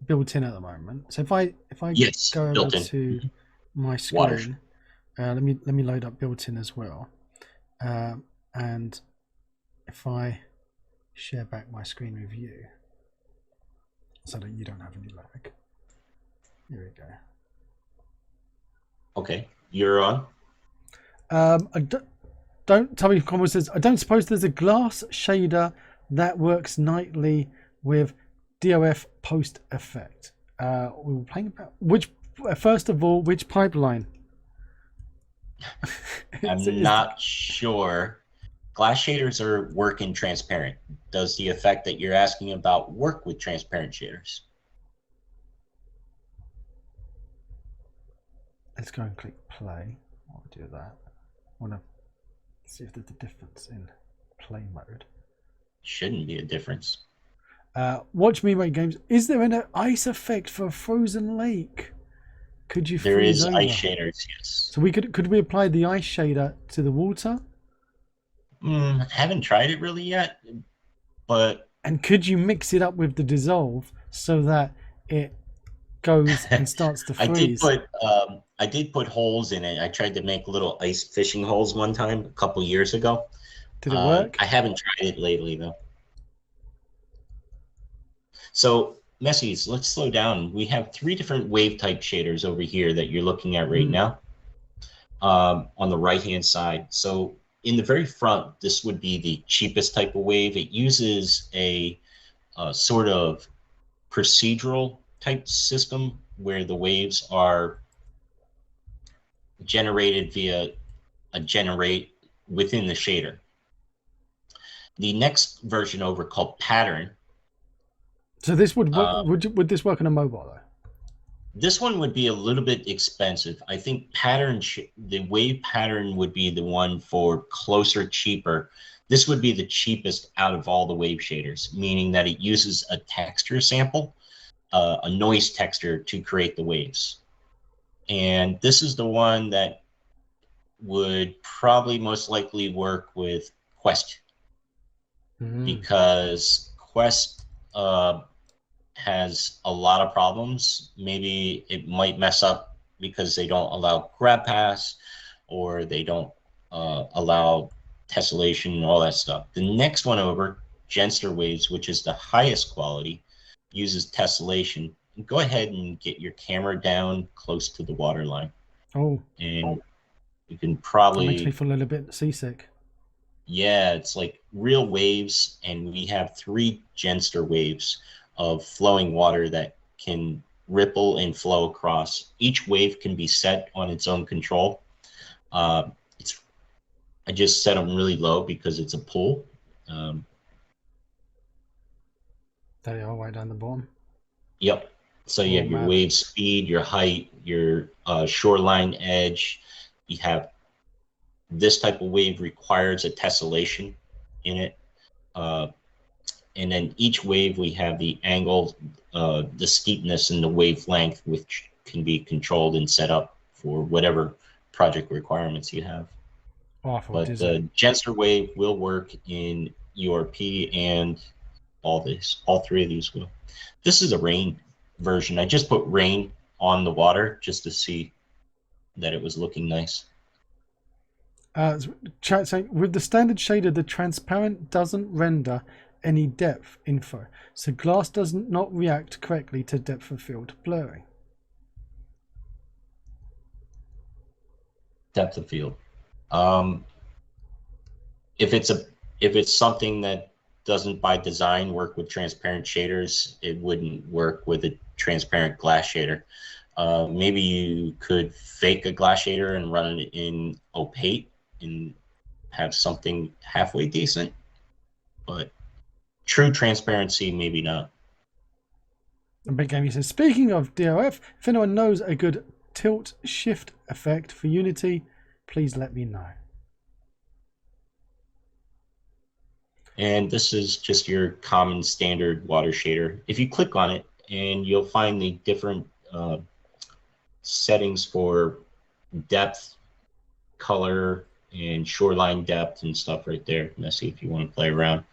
built-in at the moment. So if I go over to my screen, let me load up built-in as well. And if I share back my screen with you, so that you don't have any lag. Here we go. Okay, you're on. Don't tell me if comment says I don't suppose there's a glass shader that works nightly with DOF post effect. We were playing about which first of all, which pipeline? I'm not sure. Glass shaders are work in transparent. Does the effect that you're asking about work with transparent shaders? Let's go and click play. I'll do that. I want to see if there's a difference in play mode. Shouldn't be a difference. Watch me make games. Is there an ice effect for a frozen lake? Could you? There is ice shaders, yes. So could we apply the ice shader to the water? Haven't tried it really yet, but. And could you mix it up with the dissolve so that it goes and starts to freeze? I did put holes in it. I tried to make little ice fishing holes one time a couple years ago. Did it work? I haven't tried it lately though. So Messies, let's slow down. We have 3 different wave type shaders over here that you're looking at right now on the right hand side. So in the very front, this would be the cheapest type of wave. It uses a sort of procedural type system where the waves are generated via a generate within the shader. The next version over called pattern. So this would would this work on a mobile though? This one would be a little bit expensive. I think the wave pattern would be the one for closer, cheaper. This would be the cheapest out of all the wave shaders, meaning that it uses a texture sample, a noise texture to create the waves. And this is the one that would probably most likely work with Quest, because Quest has a lot of problems. Maybe it might mess up because they don't allow grab pass, or they don't allow tessellation and all that stuff. The next one over, Genster Waves, which is the highest quality, uses tessellation. Go ahead and get your camera down close to the water line. Oh. And you can probably... That makes me feel a little bit seasick. Yeah, it's like real waves, and we have 3 Genster waves of flowing water that can ripple and flow across. Each wave can be set on its own control. I just set them really low because it's a pool. They are right down the bottom. Yep. So you have your wave speed, your height, your shoreline edge. You have this type of wave requires a tessellation in it. And then each wave we have the angle, the steepness, and the wavelength, which can be controlled and set up for whatever project requirements you have. But the Genster wave will work in URP, and all 3 of these will. This is a rain version. I just put rain on the water just to see that it was looking nice. Chat saying, with the standard shader, the transparent doesn't render any depth info, so glass does not react correctly to depth of field blurring. Depth of field. If it's something that doesn't by design work with transparent shaders, it wouldn't work with a transparent glass shader. Maybe you could fake a glass shader and run it in opaque and have something halfway decent, but true transparency, maybe not. And Big Gamey says, speaking of DOF, if anyone knows a good tilt shift effect for Unity, please let me know. And this is just your common standard water shader. If you click on it, and you'll find the different settings for depth, color, and shoreline depth and stuff right there. Let's see if you want to play around.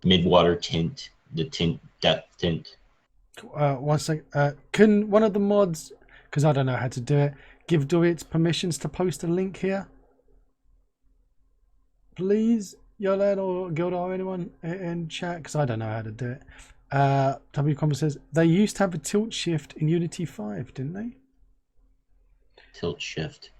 Mid-water tint, the tint, depth tint. 1 sec. Can one of the mods, because I don't know how to do it, give Dorit permissions to post a link here? Please, Yolan or Gilda or anyone in chat, because I don't know how to do it. W Combo says, they used to have a tilt shift in Unity 5, didn't they? Tilt shift.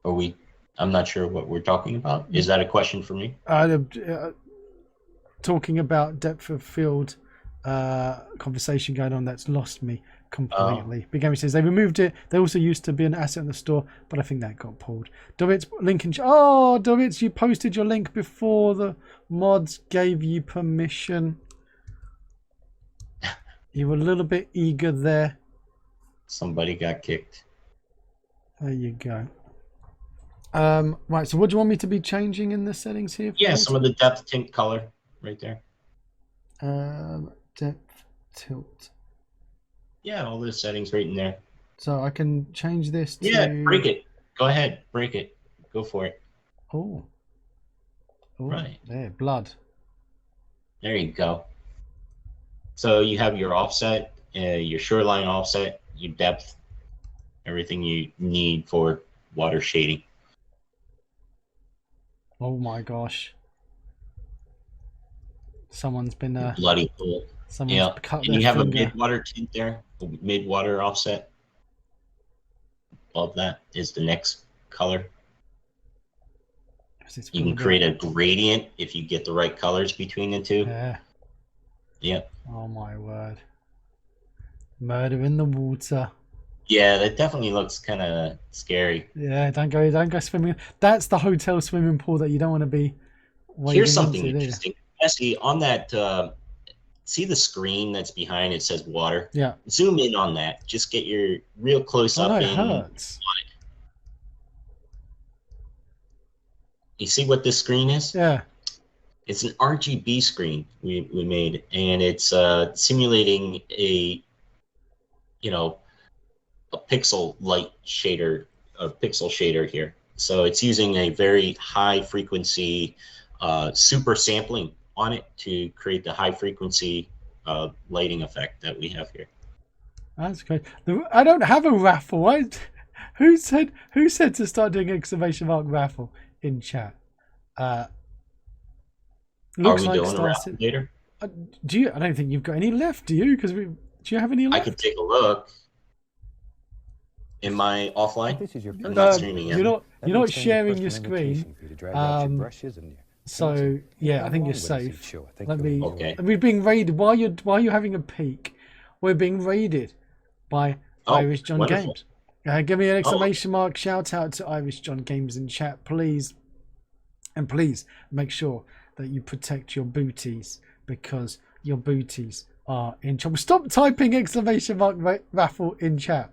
I'm not sure what we're talking about. Is that a question for me? Talking about depth of field conversation going on that's lost me completely. Big Gammy says they removed it. They also used to be an asset in the store, but I think that got pulled. Dorit's link in Dorit's, you posted your link before the mods gave you permission. You were a little bit eager there. Somebody got kicked. There you go. Right, so what do you want me to be changing in the settings here? Yeah, some of the depth tint color right there. Depth tilt. Yeah, all those settings right in there. So I can change this to... Yeah, break it. Go ahead, break it. Go for it. Oh. Right. There, blood. There you go. So you have your offset, your shoreline offset, your depth, everything you need for water shading. Oh my gosh. Someone's been... bloody pool. Someone's cut and their you have finger. a mid-water tint there, a mid-water offset. Above that is the next color. You can create a gradient if you get the right colors between the two. Yeah. Yep. Oh my word. Murder in the water. Yeah, that definitely looks kind of scary. Yeah, don't go swimming. That's the hotel swimming pool that you don't want to be wading Here's something into, interesting. Jesse, on that, see the screen that's behind it says water? Yeah. Zoom in on that. Just get your real close up it in hurts. on it. You see what this screen is? Yeah. It's an RGB screen we made, and it's simulating a pixel light shader, a pixel shader here. So it's using a very high frequency super sampling on it to create the high frequency lighting effect that we have here. That's great. I don't have a raffle. Who said to start doing exclamation mark raffle in chat? Looks like doing a raffle later? Do you? I don't think you've got any left, do you? Because do you have any left? I could take a look. Am I offline? I'm not streaming yet. You're not sharing your screen. So yeah, I think you're safe. Okay. We're being raided while you're having a peek. We're being raided by Irish John wonderful. Games. Give me an exclamation mark. Shout out to Irish John Games in chat, please. And please make sure that you protect your booties, because your booties are in trouble. Stop typing exclamation mark raffle in chat.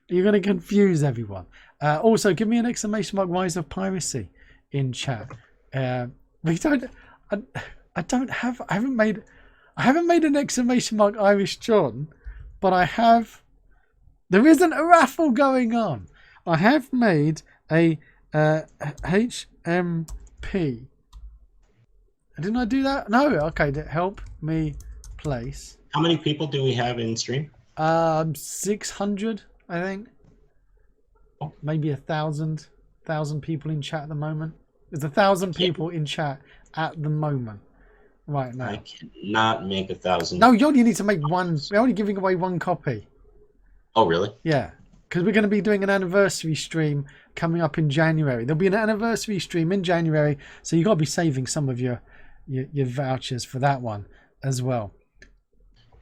You're going to confuse everyone. Also, give me an exclamation mark rise of piracy in chat. I haven't made an exclamation mark Irish John, but there isn't a raffle going on. I have made a HMP. Didn't I do that? No. Okay. Help me place. How many people do we have in stream? 600, I think. Maybe 1,000 people in chat at the moment. There's 1,000 people in chat at the moment. Right now. I cannot make 1,000. No, you only need to make one. We're only giving away one copy. Oh, really? Yeah, because we're going to be doing an anniversary stream coming up in January. There'll be an anniversary stream in January, so you've got to be saving some of your vouchers for that one as well.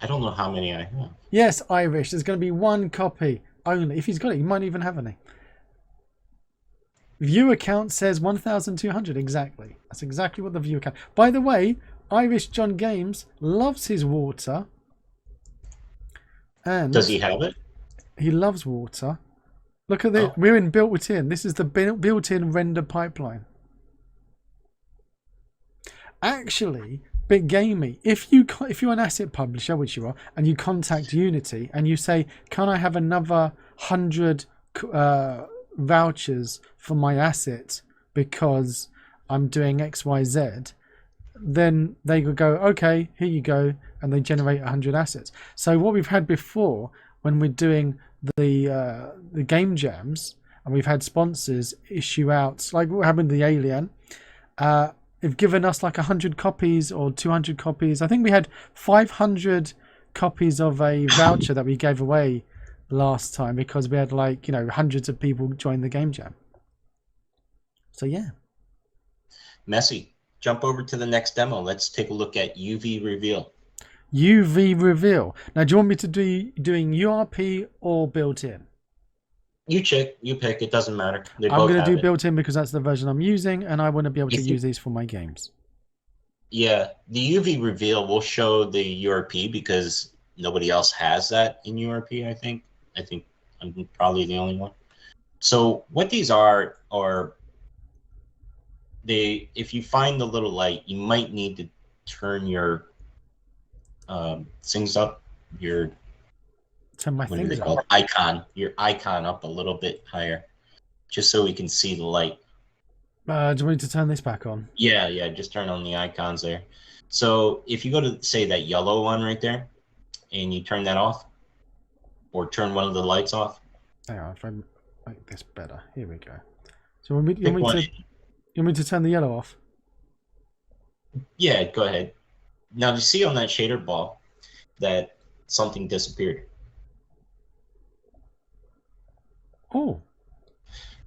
I don't know how many I have. Yes, Irish. There's going to be one copy only. If he's got it, he might even have any. Viewer count says 1,200 exactly. That's exactly what the viewer count. By the way, Irish John Games loves his water. And Does he have it? he loves water. Look at this. Oh. We're in built-in. This is the built-in render pipeline. Actually, BitGamey, if you're an asset publisher, which you are, and you contact Unity and you say, "Can I have another 100 vouchers for my asset because I'm doing X, Y, Z," then they will go, "Okay, here you go," and they generate 100 assets. So what we've had before, when we're doing the game jams, and we've had sponsors issue out, like what happened to the Alien, they've given us like 100 copies or 200 copies. I think we had 500 copies of a voucher that we gave away last time because we had like, hundreds of people join the game jam. So yeah. Messy, jump over to the next demo. Let's take a look at UV Reveal. UV Reveal. Now, do you want me to do doing URP or built-in? You pick. It doesn't matter. I'm going to do built-in because that's the version I'm using, and I want to be able to use these for my games. Yeah, the UV Reveal will show the URP because nobody else has that in URP, I think. I think I'm probably the only one. So what these are if you find the little light, you might need to turn your things up, your icon, your icon up a little bit higher, just so we can see the light. Do you want me to turn this back on? Yeah, just turn on the icons there. So if you go to, say, that yellow one right there, and you turn that off, or turn one of the lights off. Hang on, if I make this better. Here we go. So you want me to turn the yellow off? Yeah, go ahead. Now, you see on that shader ball that something disappeared. Oh.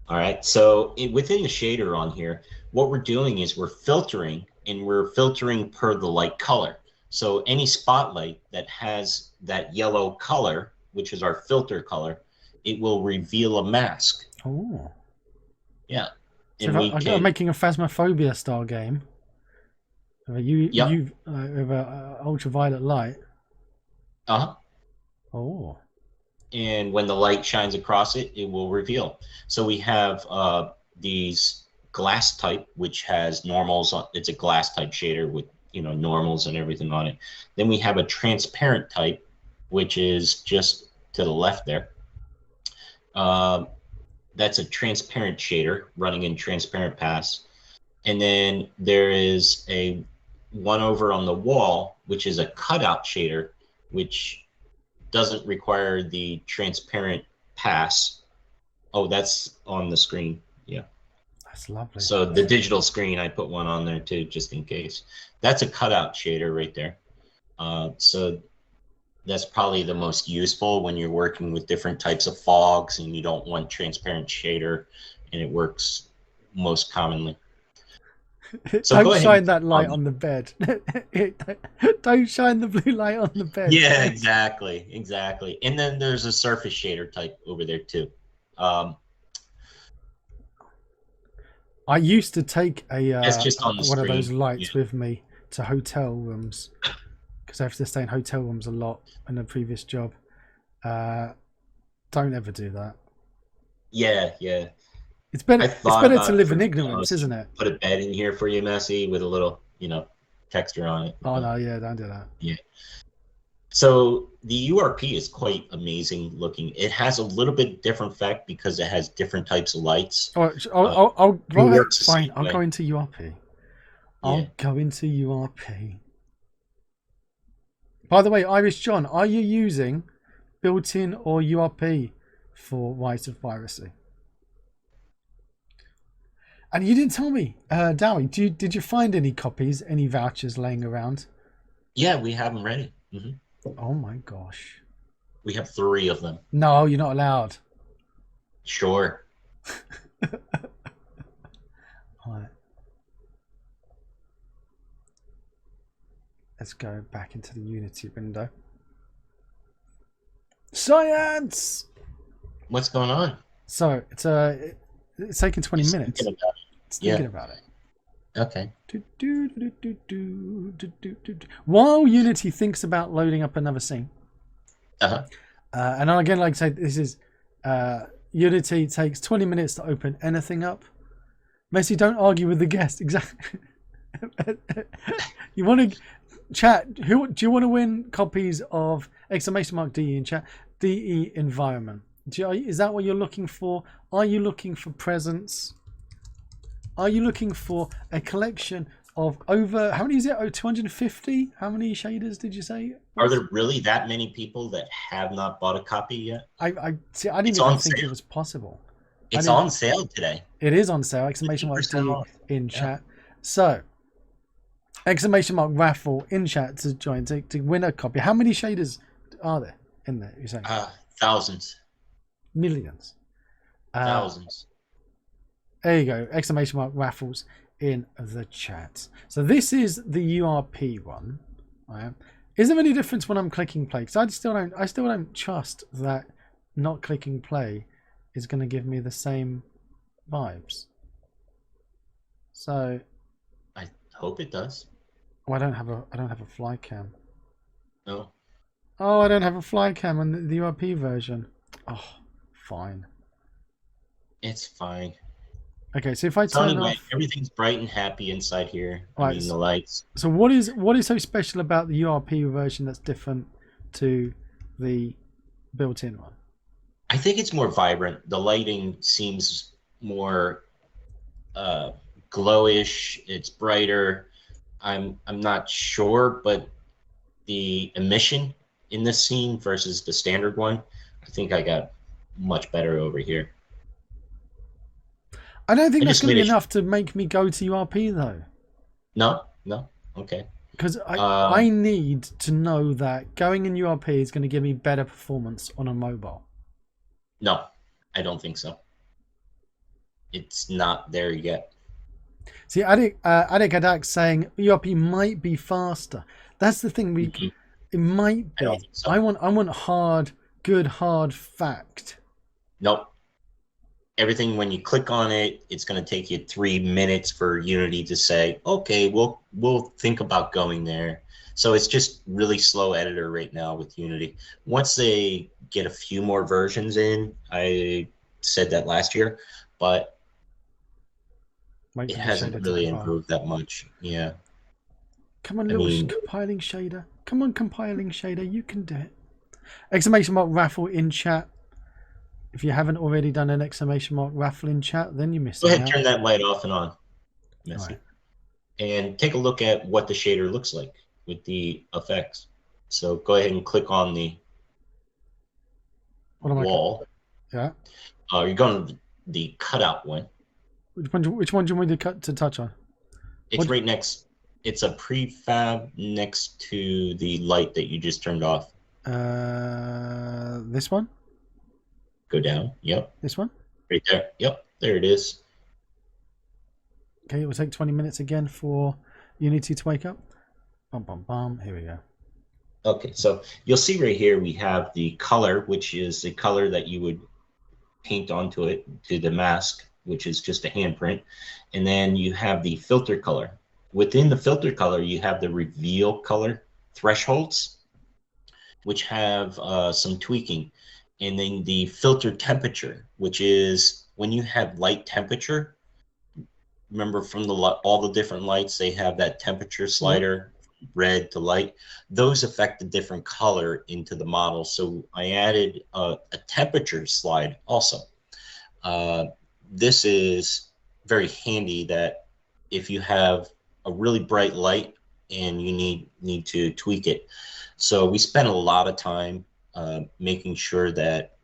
All right, so within the shader on here, what we're doing is we're filtering, and we're filtering per the light color. So any spotlight that has that yellow color, which is our filter color, it will reveal a mask. Oh. Yeah. So I'm making a Phasmophobia style game with ultraviolet light. Uh-huh. Oh. And when the light shines across it, it will reveal. So we have these glass type, which has normals. It's a glass type shader with normals and everything on it. Then we have a transparent type, which is just to the left there. That's a transparent shader running in transparent paths. And then there is a one over on the wall, which is a cutout shader, which doesn't require the transparent pass. Oh, that's on the screen. Yeah. That's lovely. So the digital screen, I put one on there too, just in case. That's a cutout shader right there. So that's probably the most useful when you're working with different types of fogs and you don't want transparent shader, and it works most commonly. So don't shine that light on the bed. Don't shine the blue light on the bed. Yeah, exactly. And then there's a surface shader type over there too. I used to take one of those lights with me to hotel rooms because I have to stay in hotel rooms a lot in a previous job. Don't ever do that. Yeah. It's better to live in ignorance, isn't it? Put a bed in here for you, Messy, with a little, texture on it. Oh, no, yeah, don't do that. Yeah. So the URP is quite amazing looking. It has a little bit different effect because it has different types of lights. Fine. I'll go into URP. I'll go into URP. By the way, Irish John, are you using built-in or URP for Rise of Piracy? And you didn't tell me, Dowie, did you find any copies, any vouchers laying around? Yeah, we have them ready. Mm-hmm. Oh my gosh. We have 3 of them. No, you're not allowed. Sure. Right. Let's go back into the Unity window. Science! What's going on? So it's taking 20 minutes. Thinking about it. It's thinking about it. Okay. While Unity thinks about loading up another scene, Uh-huh. and again, like I say, this is Unity takes 20 minutes to open anything up. Messi, don't argue with the guest. Exactly. You want to chat? Who do you want to win copies of !DE in chat? DE environment. Is that what you're looking for? Are you looking for presents? Are you looking for a collection of over, how many is it? Oh, 250? How many shaders did you say? Are there really that many people that have not bought a copy yet? I see. I didn't even think it was possible. It's on sale today. It is on sale! ! DE in chat. So, ! raffle in chat to join to win a copy. How many shaders are there in there? You're saying? Thousands. Millions. Thousands. There you go! !raffles in the chat. So this is the URP one. Right? Is there any difference when I'm clicking play? Because I still don't trust that not clicking play is going to give me the same vibes. So I hope it does. Oh, I don't have a fly cam. No. Oh, I don't have a fly cam on the URP version. Oh, fine. It's fine. Okay, so if I turn off, everything's bright and happy inside here. Right, I mean, the lights. So what is so special about the URP version that's different to the built-in one? I think it's more vibrant. The lighting seems more glowish. It's brighter. I'm not sure, but the emission in this scene versus the standard one, I think I got much better over here. I don't think that's going to be enough to make me go to URP though. No, okay. Because I need to know that going in URP is going to give me better performance on a mobile. No, I don't think so. It's not there yet. See, Adik Adak saying URP might be faster. That's the thing. It might be. So. I want good hard fact. Nope. Everything, when you click on it, it's going to take you 3 minutes for Unity to say, okay, we'll think about going there. So it's just really slow editor right now with Unity. Once they get a few more versions in, I said that last year, but it hasn't really improved that much. Yeah. Come on, compiling shader. Come on, compiling shader. You can do it. ! raffle in chat. If you haven't already done an ! raffle in chat, then you missed it. Go ahead and turn that light off and on. Right. And take a look at what the shader looks like with the effects. So go ahead and click on the wall. Yeah. You're going to the cutout one. Which one do you want me to touch on? It's right next. It's a prefab next to the light that you just turned off. This one? Go down. Yep. This one? Right there. Yep. There it is. Okay, it will take 20 minutes again for Unity to wake up. Bum, bum, bum. Here we go. Okay, so you'll see right here we have the color, which is the color that you would paint onto it, to the mask, which is just a handprint. And then you have the filter color. Within the filter color, you have the reveal color thresholds, which have some tweaking. And then the filter temperature, which is when you have light temperature. Remember from all the different lights, they have that temperature slider, red to light. Those affect the different color into the model. So I added a temperature slide also. This is very handy that if you have a really bright light and you need to tweak it. So we spent a lot of time making sure that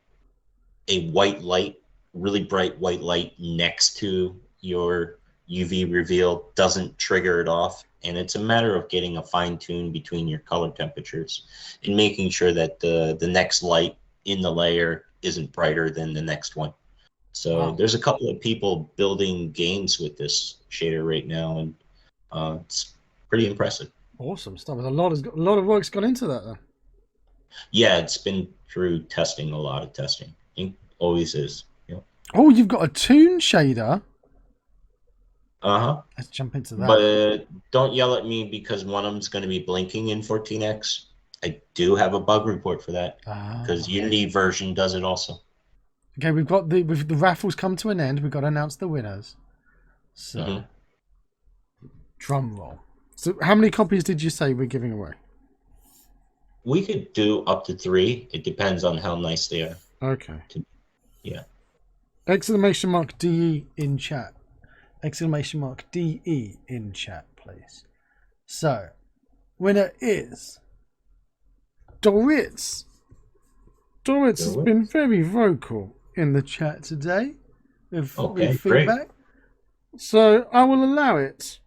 a white light, really bright white light next to your UV reveal doesn't trigger it off. And it's a matter of getting a fine tune between your color temperatures and making sure that the next light in the layer isn't brighter than the next one. So there's a couple of people building games with this shader right now, and it's pretty impressive. Awesome stuff. There's a lot of work's gone into that, though. Yeah, it's been through testing, a lot of testing. It always is. Yep. Oh, you've got a toon shader. Uh-huh. Let's jump into that. But don't yell at me because one of them's going to be blinking in 14x. I do have a bug report for that because Unity version does it also. Okay, we've got the raffles come to an end. We've got to announce the winners. So, drum roll. So, how many copies did you say we're giving away? We could do up to 3. It depends on how nice they are. Okay. Yeah. Exclamation mark DE in chat. Exclamation mark DE in chat, please. So, winner is Doritz. Doritz has been very vocal in the chat today with feedback. Great. So, I will allow it.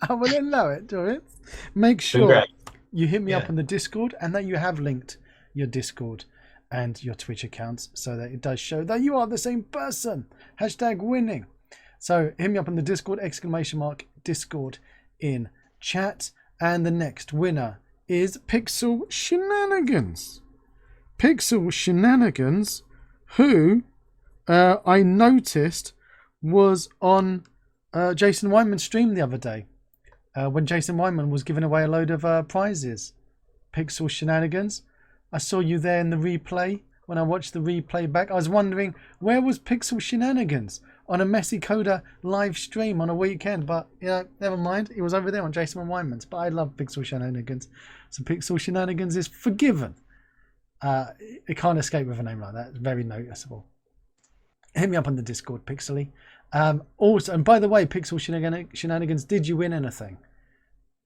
I will allow it, Doritz. Make sure you hit me up on the Discord and that you have linked your Discord and your Twitch accounts so that it does show that you are the same person. Hashtag winning. So hit me up on the Discord, exclamation mark Discord in chat. And the next winner is Pixel Shenanigans. Pixel Shenanigans, who I noticed was on Jason Wyman's stream the other day when Jason Wyman was giving away a load of prizes. Pixel Shenanigans, I saw you there in the replay when I watched the replay back. I was wondering, where was Pixel Shenanigans on a Messy Coda live stream on a weekend? But, you know, never mind. He was over there on Jason Wyman's. But I love Pixel Shenanigans. So Pixel Shenanigans is forgiven. It can't escape with a name like that. It's very noticeable. Hit me up on the Discord, Pixely. Also, and by the way, Pixel Shenanigans, did you win anything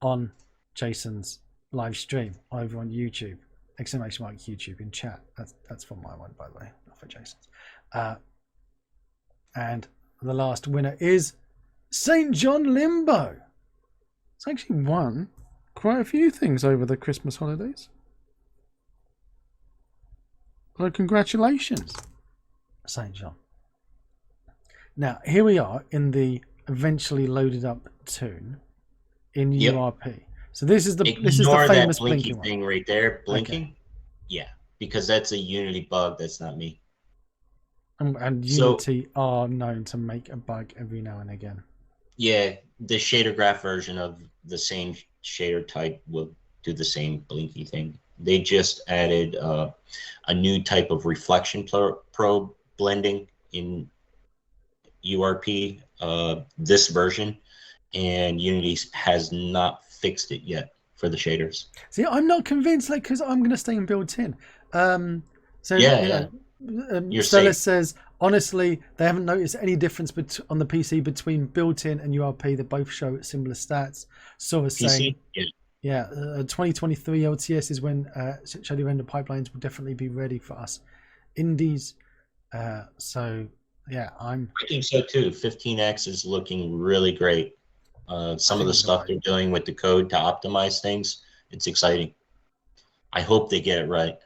on Jason's live stream over on YouTube? Exclamation mark YouTube in chat. That's for my one, by the way, not for Jason's. And the last winner is St. John Limbo. It's actually won quite a few things over the Christmas holidays. So congratulations, St. John. Now, here we are in the eventually loaded up toon in URP. So this is the famous that blinky one. Thing right there, blinking. Okay. Yeah, because that's a Unity bug. That's not me. And Unity are known to make a bug every now and again. Yeah, the shader graph version of the same shader type will do the same blinky thing. They just added a new type of reflection probe blending in URP, this version, and Unity has not fixed it yet for the shaders. See, I'm not convinced, like, because I'm going to stay in built-in. Stella says, honestly, they haven't noticed any difference on the PC between built-in and URP. They both show similar stats. Sora saying, 2023 LTS is when shader render pipelines will definitely be ready for us indies. So, yeah, I think so too. 15x is looking really great. Some of the stuff they're doing with the code to optimize things, it's exciting. I hope they get it right.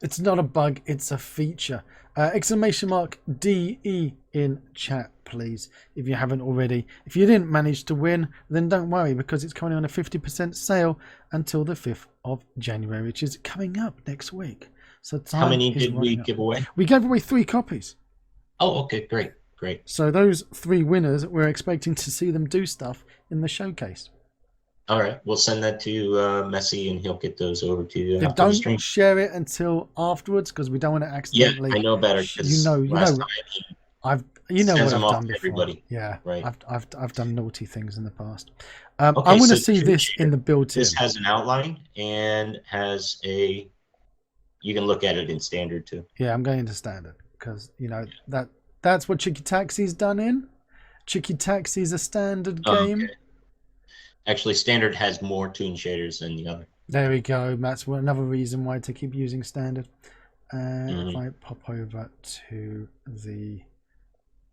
It's not a bug, it's a feature. Exclamation mark DE in chat, please, if you haven't already. If you didn't manage to win, then don't worry, because it's coming on a 50% sale until the 5th of January, which is coming up next week. So how many did we give away? We gave away 3 copies. Oh, okay, great. So those 3 winners, we're expecting to see them do stuff in the showcase. All right, we'll send that to Messy, and he'll get those over to you. Don't share it until afterwards, because we don't want to accidentally. Yeah, I know better. You know what I've done before. Everybody. Yeah, right. I've done naughty things in the past. I want to see this in the built-in. This has an outline and has a. You can look at it in standard too. Yeah, I'm going into standard because that's what Chicky Taxi's done in. Chicky Taxi's a standard game. Okay. Actually, standard has more toon shaders than the other. There we go. That's another reason why to keep using standard. If I pop over to the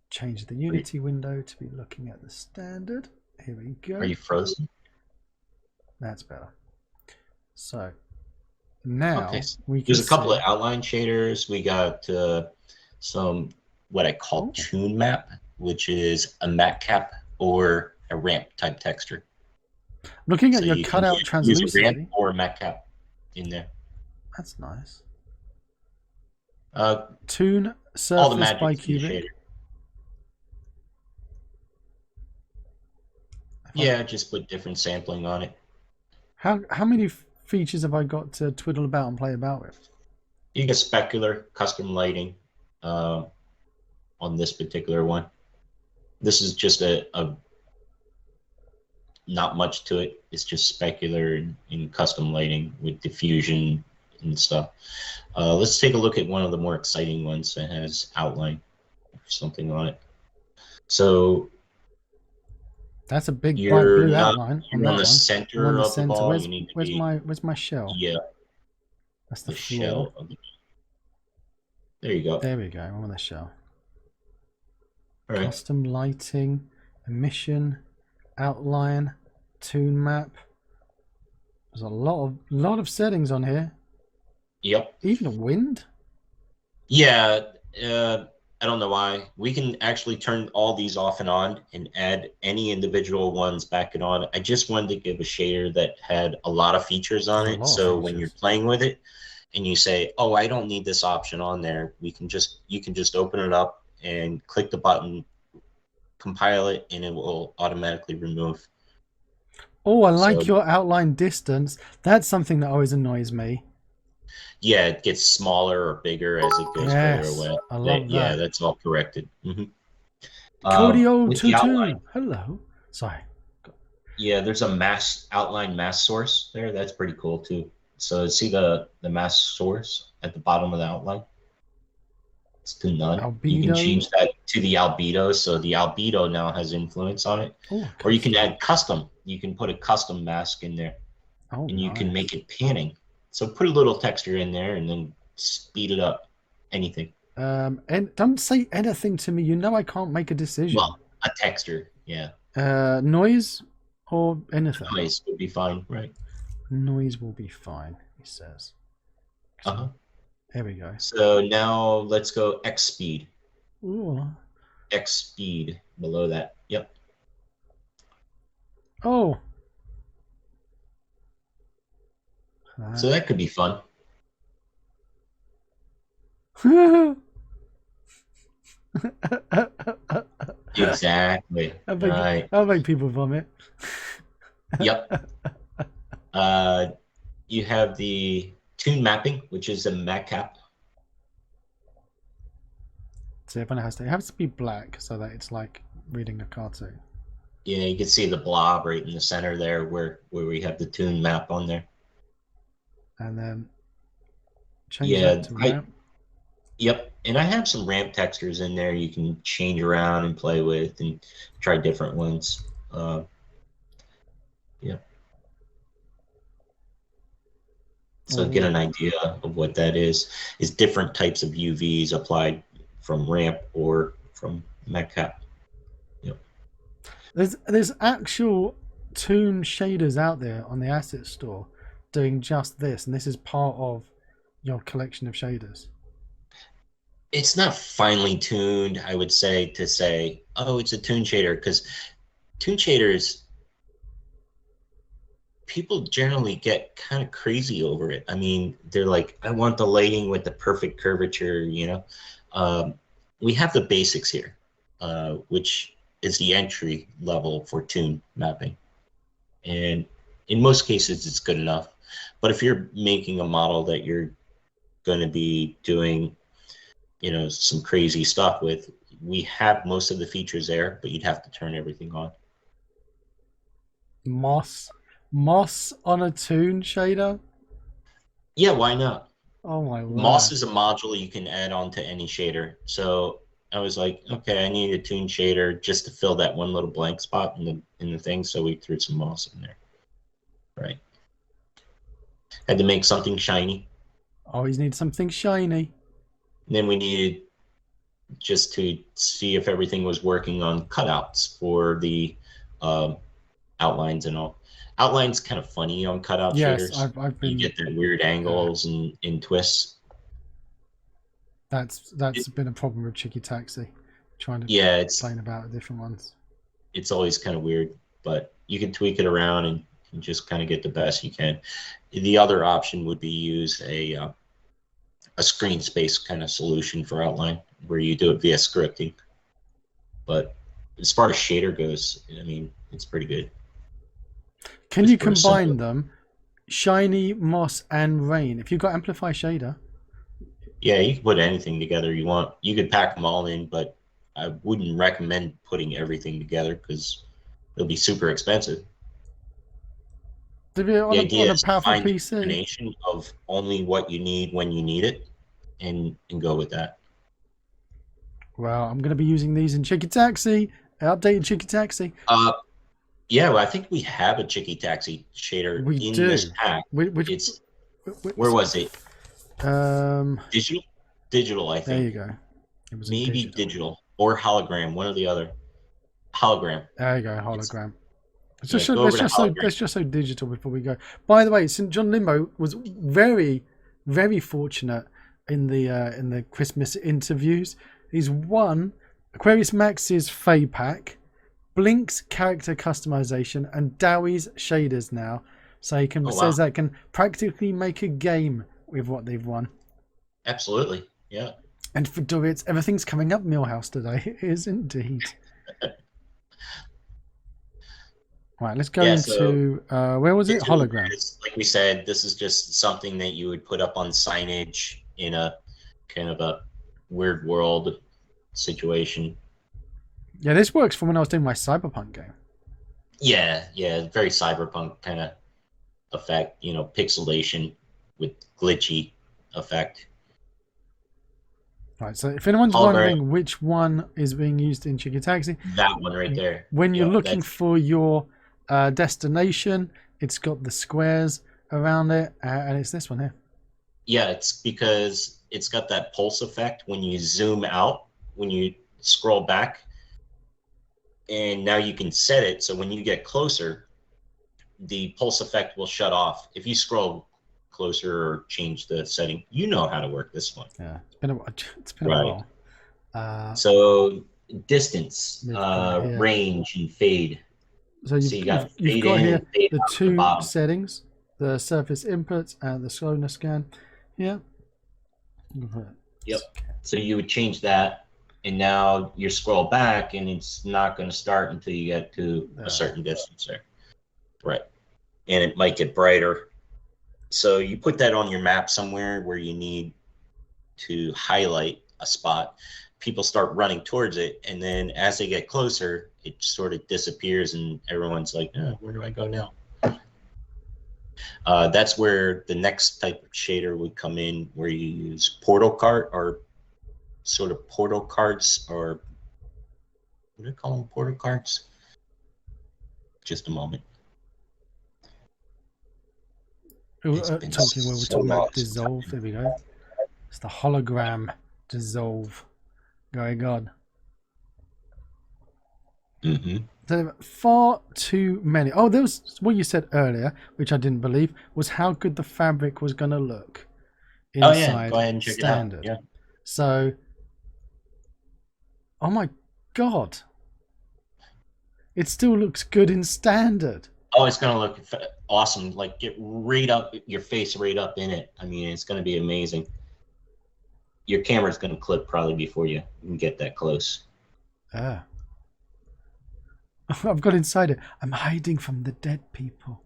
change the Unity window to be looking at the standard. Here we go. Are you frozen? That's better. So now Okay. we can There's a couple see of outline shaders. We got some what I call toon map, which is a matte cap or a ramp type texture. Looking at So your you can cutout use a translucency. ramp or a matte cap in there. That's nice. All Toon the surface by magic's in the Bicubic. shader. Yeah, just put different sampling on it. How many features have I got to twiddle about and play about with? You get specular, custom lighting on this particular one. This is just a not much to it. It's just specular and custom lighting with diffusion and stuff. Let's take a look at one of the more exciting ones that has outline or something on it. So that's a big bright blue outline on that on the one. center of the ball. Where's, you need to where's be, my shell? Yeah. That's the floor. Shell of the, there you go. There we go. I'm on the shell. All right. Custom lighting, emission, outline, toon map. There's a lot of settings on here. Yep. Even wind. Yeah. I don't know why. We can actually turn all these off and on and add any individual ones back and on. I just wanted to give a shader that had a lot of features on it. So when you're playing with it and you say, oh, I don't need this option on there, you can just open it up and click the button, compile it, and it will automatically remove. Oh, I like your outline distance. That's something that always annoys me. Yeah, it gets smaller or bigger as it goes further away. I love that. Yeah, that's all corrected. Codio22. Hello. Sorry. Yeah, there's a outline mask source there. That's pretty cool too. So see the mask source at the bottom of the outline? It's to none. Albedo. You can change that to the albedo. So the albedo now has influence on it. Oh, or you can add custom. You can put a custom mask in there. And you can make it panning. So put a little texture in there and then speed it up. Anything. And don't say anything to me. You know I can't make a decision. Well, a texture, yeah. Noise or anything. Noise would be fine, right? Noise will be fine, he says. There we go. So now let's go X speed. Ooh. X speed below that. Yep. Oh. So that could be fun. Exactly. I'll make people vomit. Yep. You have the toon mapping, which is a matte cap. So it has to be black so that it's like reading a cartoon. Yeah, you can see the blob right in the center there where we have the toon map on there. And then change that to ramp. Yep, and I have some ramp textures in there you can change around and play with and try different ones. Yeah. So get an idea of what that is. It's different types of UVs applied from ramp or from matte cap. Yep. There's actual toon shaders out there on the asset store doing just this, and this is part of your collection of shaders. It's not finely tuned, I would say, to say, oh, it's a toon shader, because toon shaders, people generally get kind of crazy over it. I mean, they're like, I want the lighting with the perfect curvature, you know. We have the basics here, which is the entry level for toon mapping. And in most cases, it's good enough. But if you're making a model that you're going to be doing, you know, some crazy stuff with, we have most of the features there, but you'd have to turn everything on. Moss on a toon shader? Yeah, why not? Oh my word. Moss is a module you can add on to any shader. So I was like, okay, I need a toon shader just to fill that one little blank spot in the thing. So we threw some moss in there. Right. Had to make something shiny. Always need something shiny. And then we needed just to see if everything was working on cutouts for the outlines and all. Outlines kind of funny on cutout Yes, shaders. I've You been. get that weird angles and twists. That's been a problem with Chicky Taxi, trying to Yeah, complain about different ones. it's always kind of weird, but you can tweak it around and just kind of get the best you can. The other option would be use a screen space kind of solution for outline where you do it via scripting. But as far as shader goes, I mean, it's pretty good. Can Just you for a simple, combine them, shiny, moss, and rain? If you've got Amplify Shader, yeah, you can put anything together you want. You could pack them all in, but I wouldn't recommend putting everything together because it'll be super expensive. The on idea a is to powerful find the PC. combination of only what you need when you need it, and go with that. Well, I'm going to be using these in Chicky Taxi, updated Chicky Taxi. Yeah, well, I think we have a Chicky Taxi shader We in do. this pack. Which Where was it? Um, Digital, I there you think. go. It was Maybe digital or hologram, one or the other. Hologram. There you go, hologram. Go over to hologram. Let's just so digital before we go. By the way, St. John Limbo was very, very fortunate in the Christmas interviews. He's won Aquarius Max's Fey Pack, Blink's character customization, and Dowie's shaders now. So he can says that can practically make a game with what they've won. Absolutely, yeah. And for Dorits, everything's coming up Millhouse today. It is indeed. Right, let's go into where was it? Hologram. Like we said, this is just something that you would put up on signage in a kind of a weird world situation. Yeah, this works for when I was doing my Cyberpunk game. Yeah, very cyberpunk kind of effect, pixelation with glitchy effect. Right, so if anyone's wondering which one is being used in Chicky Taxi, that one right there. When you're looking for your destination, it's got the squares around it, and it's this one here. Yeah, it's because it's got that pulse effect when you zoom out, when you scroll back, and now you can set it so when you get closer, the pulse effect will shut off. If you scroll closer or change the setting, you know how to work this one. Yeah, it's been a while. So distance, range, and fade. So you've got here the two settings, the surface input and the slowness scan. Yeah. Yep. So you would change that, and now you scroll back, and it's not going to start until you get to a certain distance there. Right. And it might get brighter. So you put that on your map somewhere where you need to highlight a spot. People start running towards it, and then as they get closer, it sort of disappears, and everyone's like, where do I go now? That's where the next type of shader would come in, where you use portal card or sort of portal cards, or what do you call them? Portal cards? Just a moment. We're talking about dissolve. There we go. It's the hologram dissolve going on. There are far too many. Oh, there was what you said earlier, which I didn't believe, was how good the fabric was going to look inside go ahead and check standard. it out. Yeah. So, oh my god, it still looks good in standard. Oh, it's going to look awesome. Like, get right up, your face right up in it. I mean, it's going to be amazing. Your camera's going to clip probably before you can get that close. I've got inside it. I'm hiding from the dead people.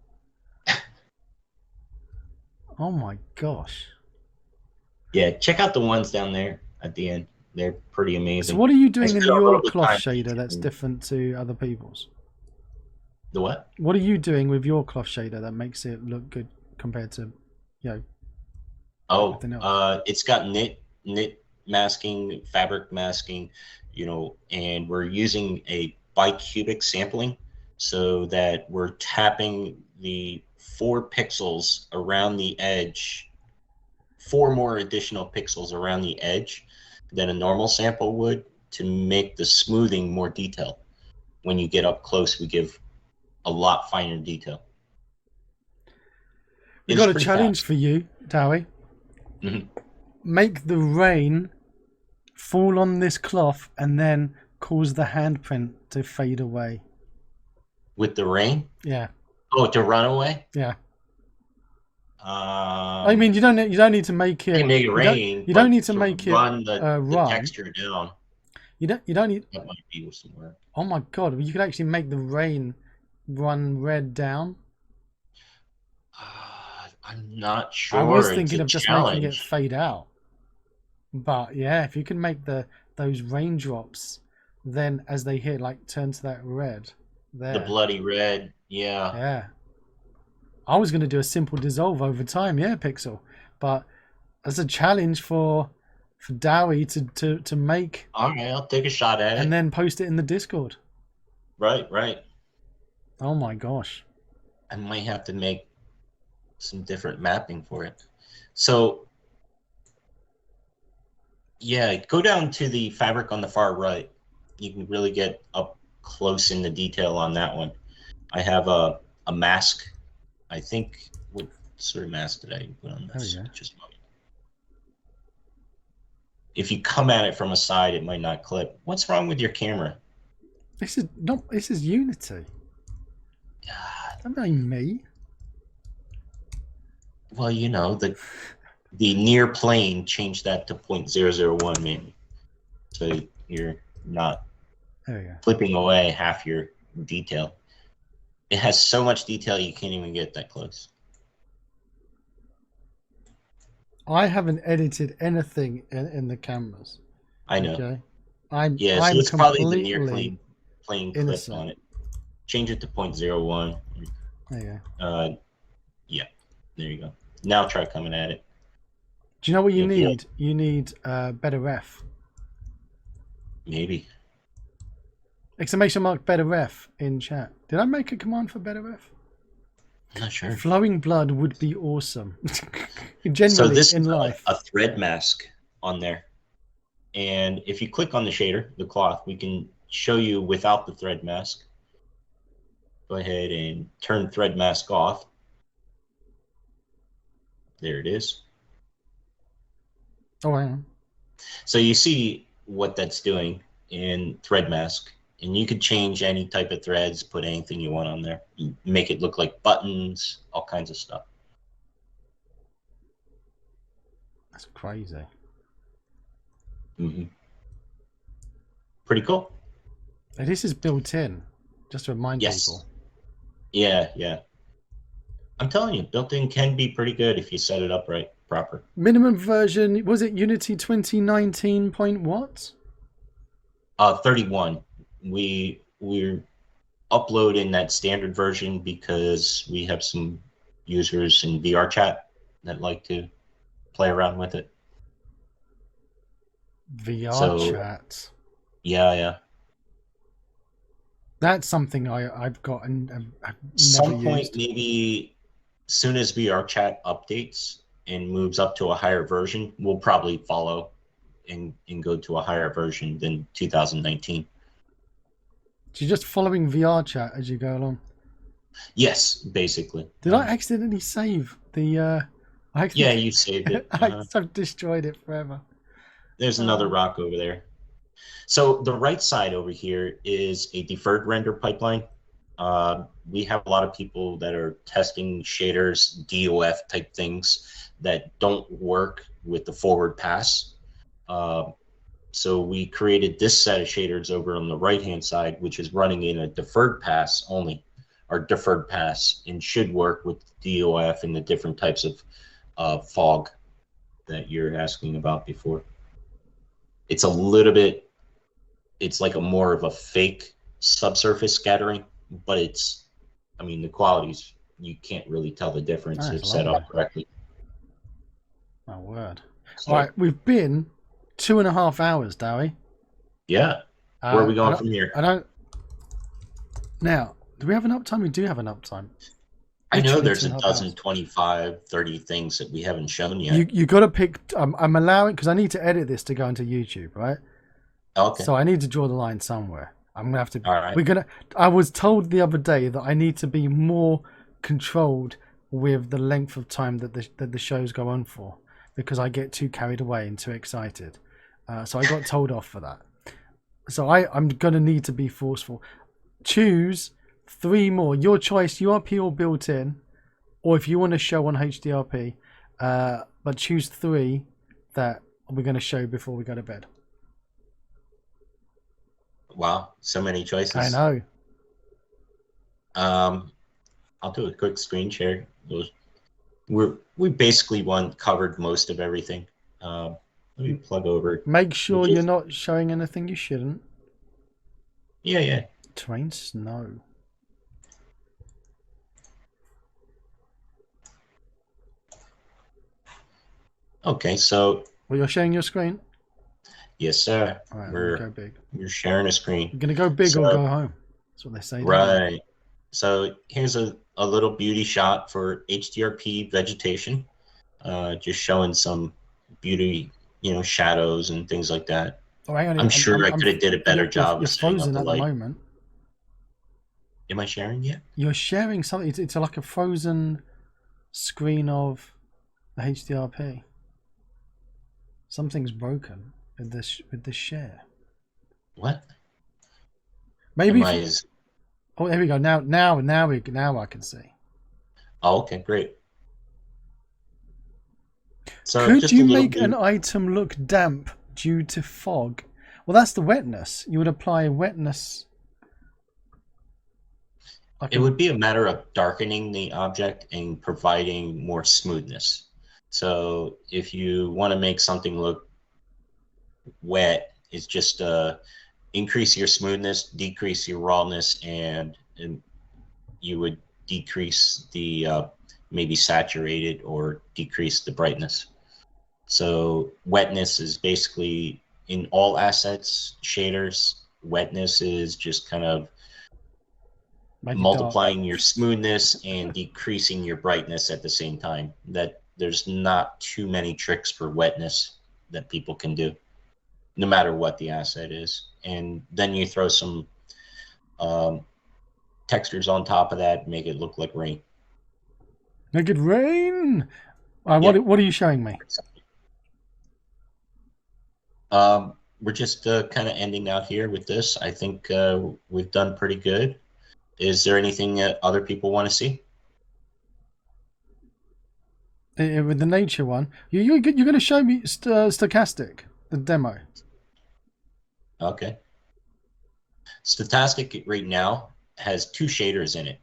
Oh my gosh. Yeah, check out the ones down there at the end. They're pretty amazing. So what are you doing in your cloth shader that's different to other people's? The what? What are you doing with your cloth shader that makes it look good compared to, it's got knit masking, fabric masking, and we're using a Bicubic sampling so that we're tapping the 4 pixels around the edge, 4 more additional pixels around the edge than a normal sample would to make the smoothing more detailed. When you get up close, we give a lot finer detail. We got a challenge for you, Dowie. Mm-hmm. Make the rain fall on this cloth and then cause the handprint to fade away. With the rain? Yeah. Oh, to run away? Yeah. I mean, you don't need to make it. You can make it rain. You don't need to make it run the texture down. You don't need. That might be somewhere. Oh my god! You could actually make the rain run red down. I'm not sure. I was thinking of just making it fade out. But yeah, if you can make those raindrops, then as they hit, like turn to that red. There. The bloody red. Yeah. Yeah. I was going to do a simple dissolve over time, yeah, Pixel, but as a challenge for Dowie to make. All right, I'll take a shot at it. And then post it in the Discord. Right. Oh my gosh. I might have to make some different mapping for it. So, yeah, go down to the fabric on the far right. You can really get up close in the detail on that one. I have a mask. I think, what sort of mask did I put on this? Oh, yeah. Just a moment. If you come at it from a side, it might not clip. What's wrong with your camera? This is Unity. Don't blame me. Well, you know, the near plane, change that to 0.001 maybe. So you're not flipping away half your detail. It has so much detail you can't even get that close. I haven't edited anything in the cameras. I know. Okay. So it's probably the near plane clip on it. Change it to 0.01. There you go. Yeah, there you go. Now try coming at it. Do you know what you need? You need better ref. Maybe. Exclamation mark better ref in chat. Did I make a command for better ref? I'm not sure. Flowing blood would be awesome. Generally, so this in is life. a thread mask on there. And if you click on the shader, the cloth, we can show you without the thread mask. Go ahead and turn thread mask off. There it is. Oh, hang on. So you see what that's doing in thread mask. And you could change any type of threads, put anything you want on there. Make it look like buttons, all kinds of stuff. That's crazy. Mm-hmm. Pretty cool. And this is built in, just to remind people. Yeah. I'm telling you, built-in can be pretty good if you set it up right, proper. Minimum version, was it Unity 2019 point what? 31. We're uploading that standard version because we have some users in VR chat that like to play around with it. VR chat. Yeah. That's something I've got and I've some never point used. Maybe soon as VR chat updates and moves up to a higher version, we'll probably follow and go to a higher version than 2019. So you're just following VR chat as you go along? Yes, basically. Did I accidentally save the... Yeah, you saved it. I've destroyed it forever. There's another rock over there. So the right side over here is a deferred render pipeline. We have a lot of people that are testing shaders, DOF type things that don't work with the forward pass. So we created this set of shaders over on the right-hand side, which is running in a deferred pass only, or deferred pass, and should work with DOF and the different types of fog that you're asking about before. It's a little bit, it's like a more of a fake subsurface scattering, but it's, I mean, the qualities, you can't really tell the difference if set up correctly. My word. So, all right, we've been 2.5 hours, Dowie. Yeah. Where are we going from here? I don't. Now, do we have an uptime? We do have an uptime. I know Literally there's two a and a half dozen, hours. 25, 30 things that we haven't shown You yet. got to pick. I'm allowing because I need to edit this to go into YouTube, right? Okay. So I need to draw the line somewhere. I'm gonna have to. All right. We're gonna. I was told the other day that I need to be more controlled with the length of time that the shows go on for, because I get too carried away and too excited. So I got told off for that. So I'm gonna need to be forceful. Choose 3 more. Your choice. URP or built in, or if you want to show on HDRP. But choose 3 that we're going to show before we go to bed. Wow, so many I choices. know. I'll do a quick screen share. We basically covered most of everything. Let me plug over. Make sure you're not showing anything you shouldn't. Yeah. Terrain snow. Okay, so. Well, you're sharing your screen? Yes, sir. All right, We're go big. We're sharing a screen. You're going to go big or go home. That's what they say. Right. So here's a little beauty shot for HDRP vegetation. Just showing some beauty, shadows and things like that. Oh, hang on. I'm sure I could have did a better job You're of setting up frozen the at light. the moment. Am I sharing yet? You're sharing something. It's like a frozen screen of the HDRP. Something's broken with this share. What? Maybe. Oh, there we go. Now I can see. Oh, okay, great. So could you make an item look damp due to fog? Well, that's the wetness. You would apply wetness. It would be a matter of darkening the object and providing more smoothness. So if you want to make something look wet, it's just increase your smoothness, decrease your rawness, and you would decrease the maybe saturated or decrease the brightness. So wetness is basically in all assets, shaders, wetness is just kind of multiplying your smoothness and decreasing your brightness at the same time. That there's not too many tricks for wetness that people can do, no matter what the asset is. And then you throw some textures on top of that, make it look like rain. Make it rain. What are you showing me? We're just kind of ending out here with this. I think we've done pretty good. Is there anything that other people want to see? With the nature one, you're going to show me Stochastic, the demo. Okay. Stochastic right now has 2 shaders in it.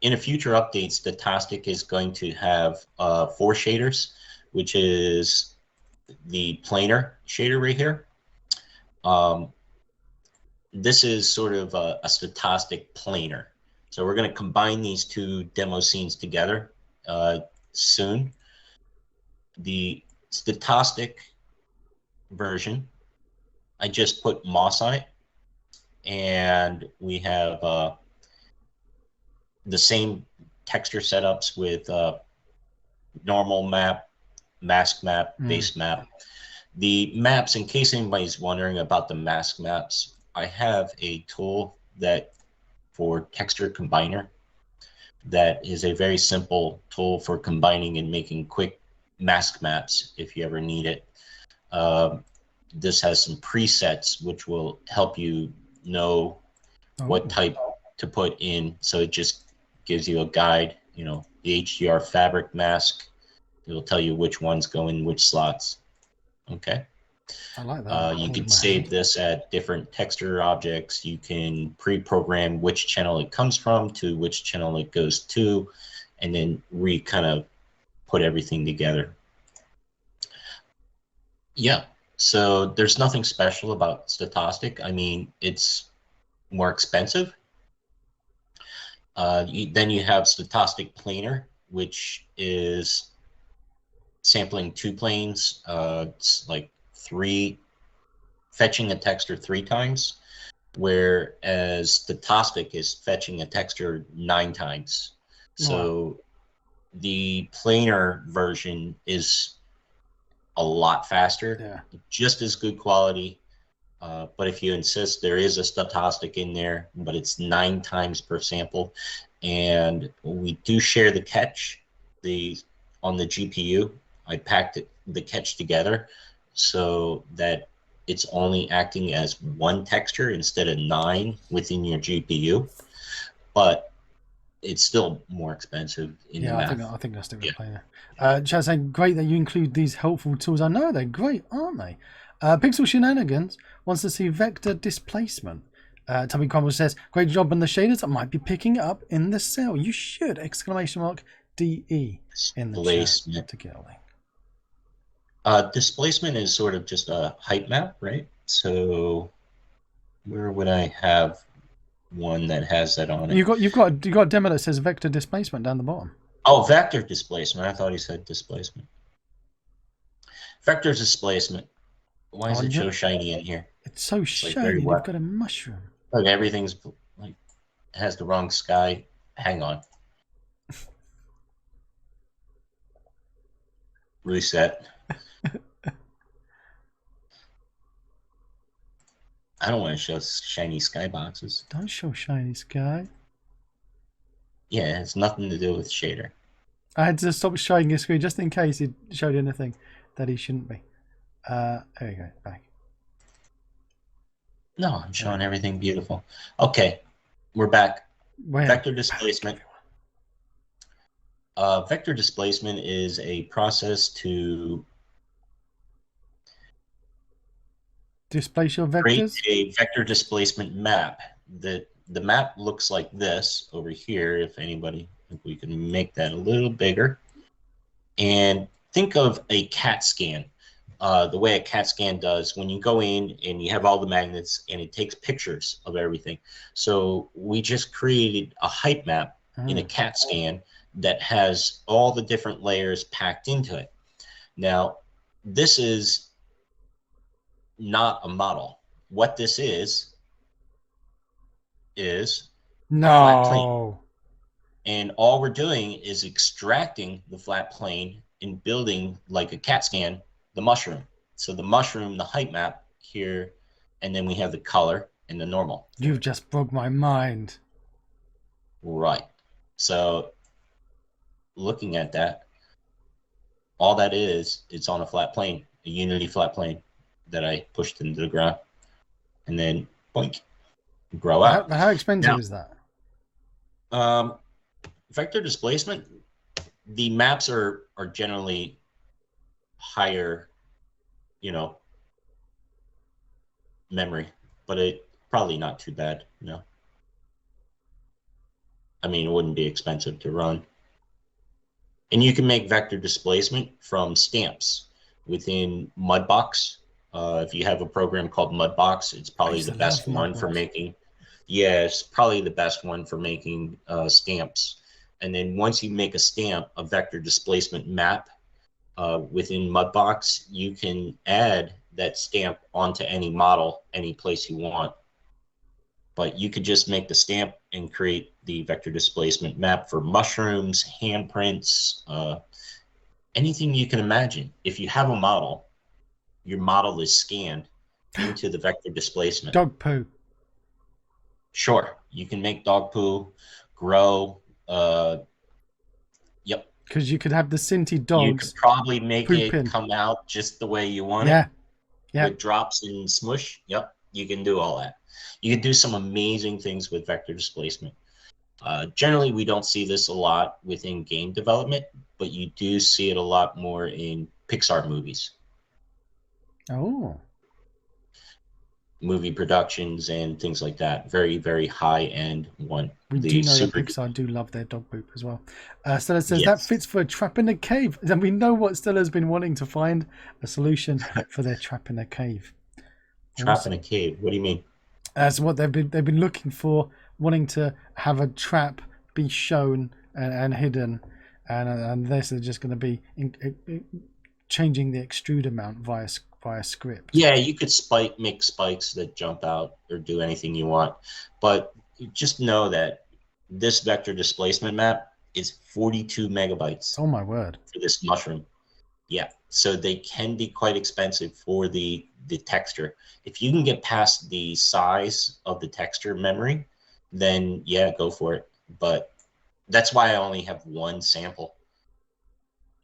In a future update, Stochastic is going to have 4 shaders, which is the planar shader right here. This is sort of a Stochastic planar. So we're going to combine these 2 demo scenes together soon. The Stochastic version, I just put moss on it, and we have the same texture setups with normal map, mask map, base map. The maps, in case anybody's wondering about the mask maps, I have a tool that for texture combiner that is a very simple tool for combining and making quick mask maps if you ever need it. This has some presets which will help you know what type to put in. So it just gives you a guide, the HDR fabric mask. It'll tell you which ones go in which slots. Okay. I like that. You can save this at different texture objects. You can pre-program which channel it comes from to which channel it goes to, and then kind of put everything together. Yeah. So there's nothing special about Stochastic. I mean, it's more expensive. Then you have Stochastic Planar, which is sampling 2 planes. It's like fetching a texture 3 times, whereas Stochastic is fetching a texture 9 times. Wow. So the planar version is a lot faster, Yeah. just as good quality. But if you insist, there is a Stochastic in there, but it's 9 times per sample. And we do share the catch the on the GPU. I packed the catch together so that it's only acting as one texture instead of 9 within your GPU. But it's still more expensive in the Yeah, math. I think I'll stick Yeah. with planar. Chat saying great that you include these helpful tools. I know they're great, aren't they? Pixel Shenanigans wants to see vector displacement. Tubby Crumble says, great job on the shaders. I might be picking it up in the cell. You should! Exclamation mark DE in the chat Displacement. to get a link. Displacement is sort of just a height map, right? So where would I have one that has that on it? You've got a demo that says vector displacement down the bottom. Oh, vector displacement. I thought he said displacement. Vector displacement. Why is it so shiny in here? It's so Like very shiny. You've wet. got a mushroom. Like everything's like has the wrong sky. Hang on. Reset. I don't want to show shiny skyboxes. Don't show shiny sky. Yeah, it has nothing to do with shader. I had to stop showing your screen just in case it showed anything that he shouldn't be. There you go. Back. No, I'm showing everything beautiful. Okay, we're back. Vector displacement. Vector displacement is a process to displace your vectors. Create a vector displacement map. The map looks like this over here. If anybody, if we can make that a little bigger, and think of a CAT scan. The way a CAT scan does when you go in and you have all the magnets and it takes pictures of everything. So we just created a height map in a CAT scan that has all the different layers packed into it. Now, this is not a model. What this is a flat plane. And all we're doing is extracting the flat plane and building, like a CAT scan, the mushroom. So the mushroom, the height map here, and then we have the color and the normal. You've just broke my mind. Right. So looking at that, all that is, it's on a flat plane, a Unity flat plane that I pushed into the ground, and then boink, grow out. How expensive is that? Vector displacement, the maps are generally higher, memory, but it probably not too bad, I mean, it wouldn't be expensive to run. And you can make vector displacement from stamps within Mudbox. If you have a program called Mudbox, it's probably the best one for making. Yeah, it's probably the best one for making stamps. And then once you make a stamp, a vector displacement map within Mudbox, you can add that stamp onto any model, any place you want. But you could just make the stamp and create the vector displacement map for mushrooms, handprints, anything you can imagine. If you have a model, your model is scanned into the vector displacement. Dog poo. Sure, you can make dog poo, grow. Yep. Because you could have the Cinti dogs. You could probably make it come out just the way you want it. Yeah. With drops and smush. Yep. You can do all that. You can do some amazing things with vector displacement. Generally, we don't see this a lot within game development, but you do see it a lot more in Pixar movies. Oh. Movie productions and things like that. Very, very high-end one. We do know that Pixar do love their dog poop as well. Stella says that fits for a trap in a cave. And we know what Stella's been wanting to find a solution for their trap in a cave. Trap in a cave? What do you mean? That's what they've been looking for, wanting to have a trap be shown and hidden. And this is just going to be changing the extrude amount via script. Yeah, you could make spikes that jump out or do anything you want, but just know that this vector displacement map is 42 megabytes Oh my word. for this mushroom. Yeah, so they can be quite expensive for the texture. If you can get past the size of the texture memory, then yeah, go for it. But that's why I only have one sample.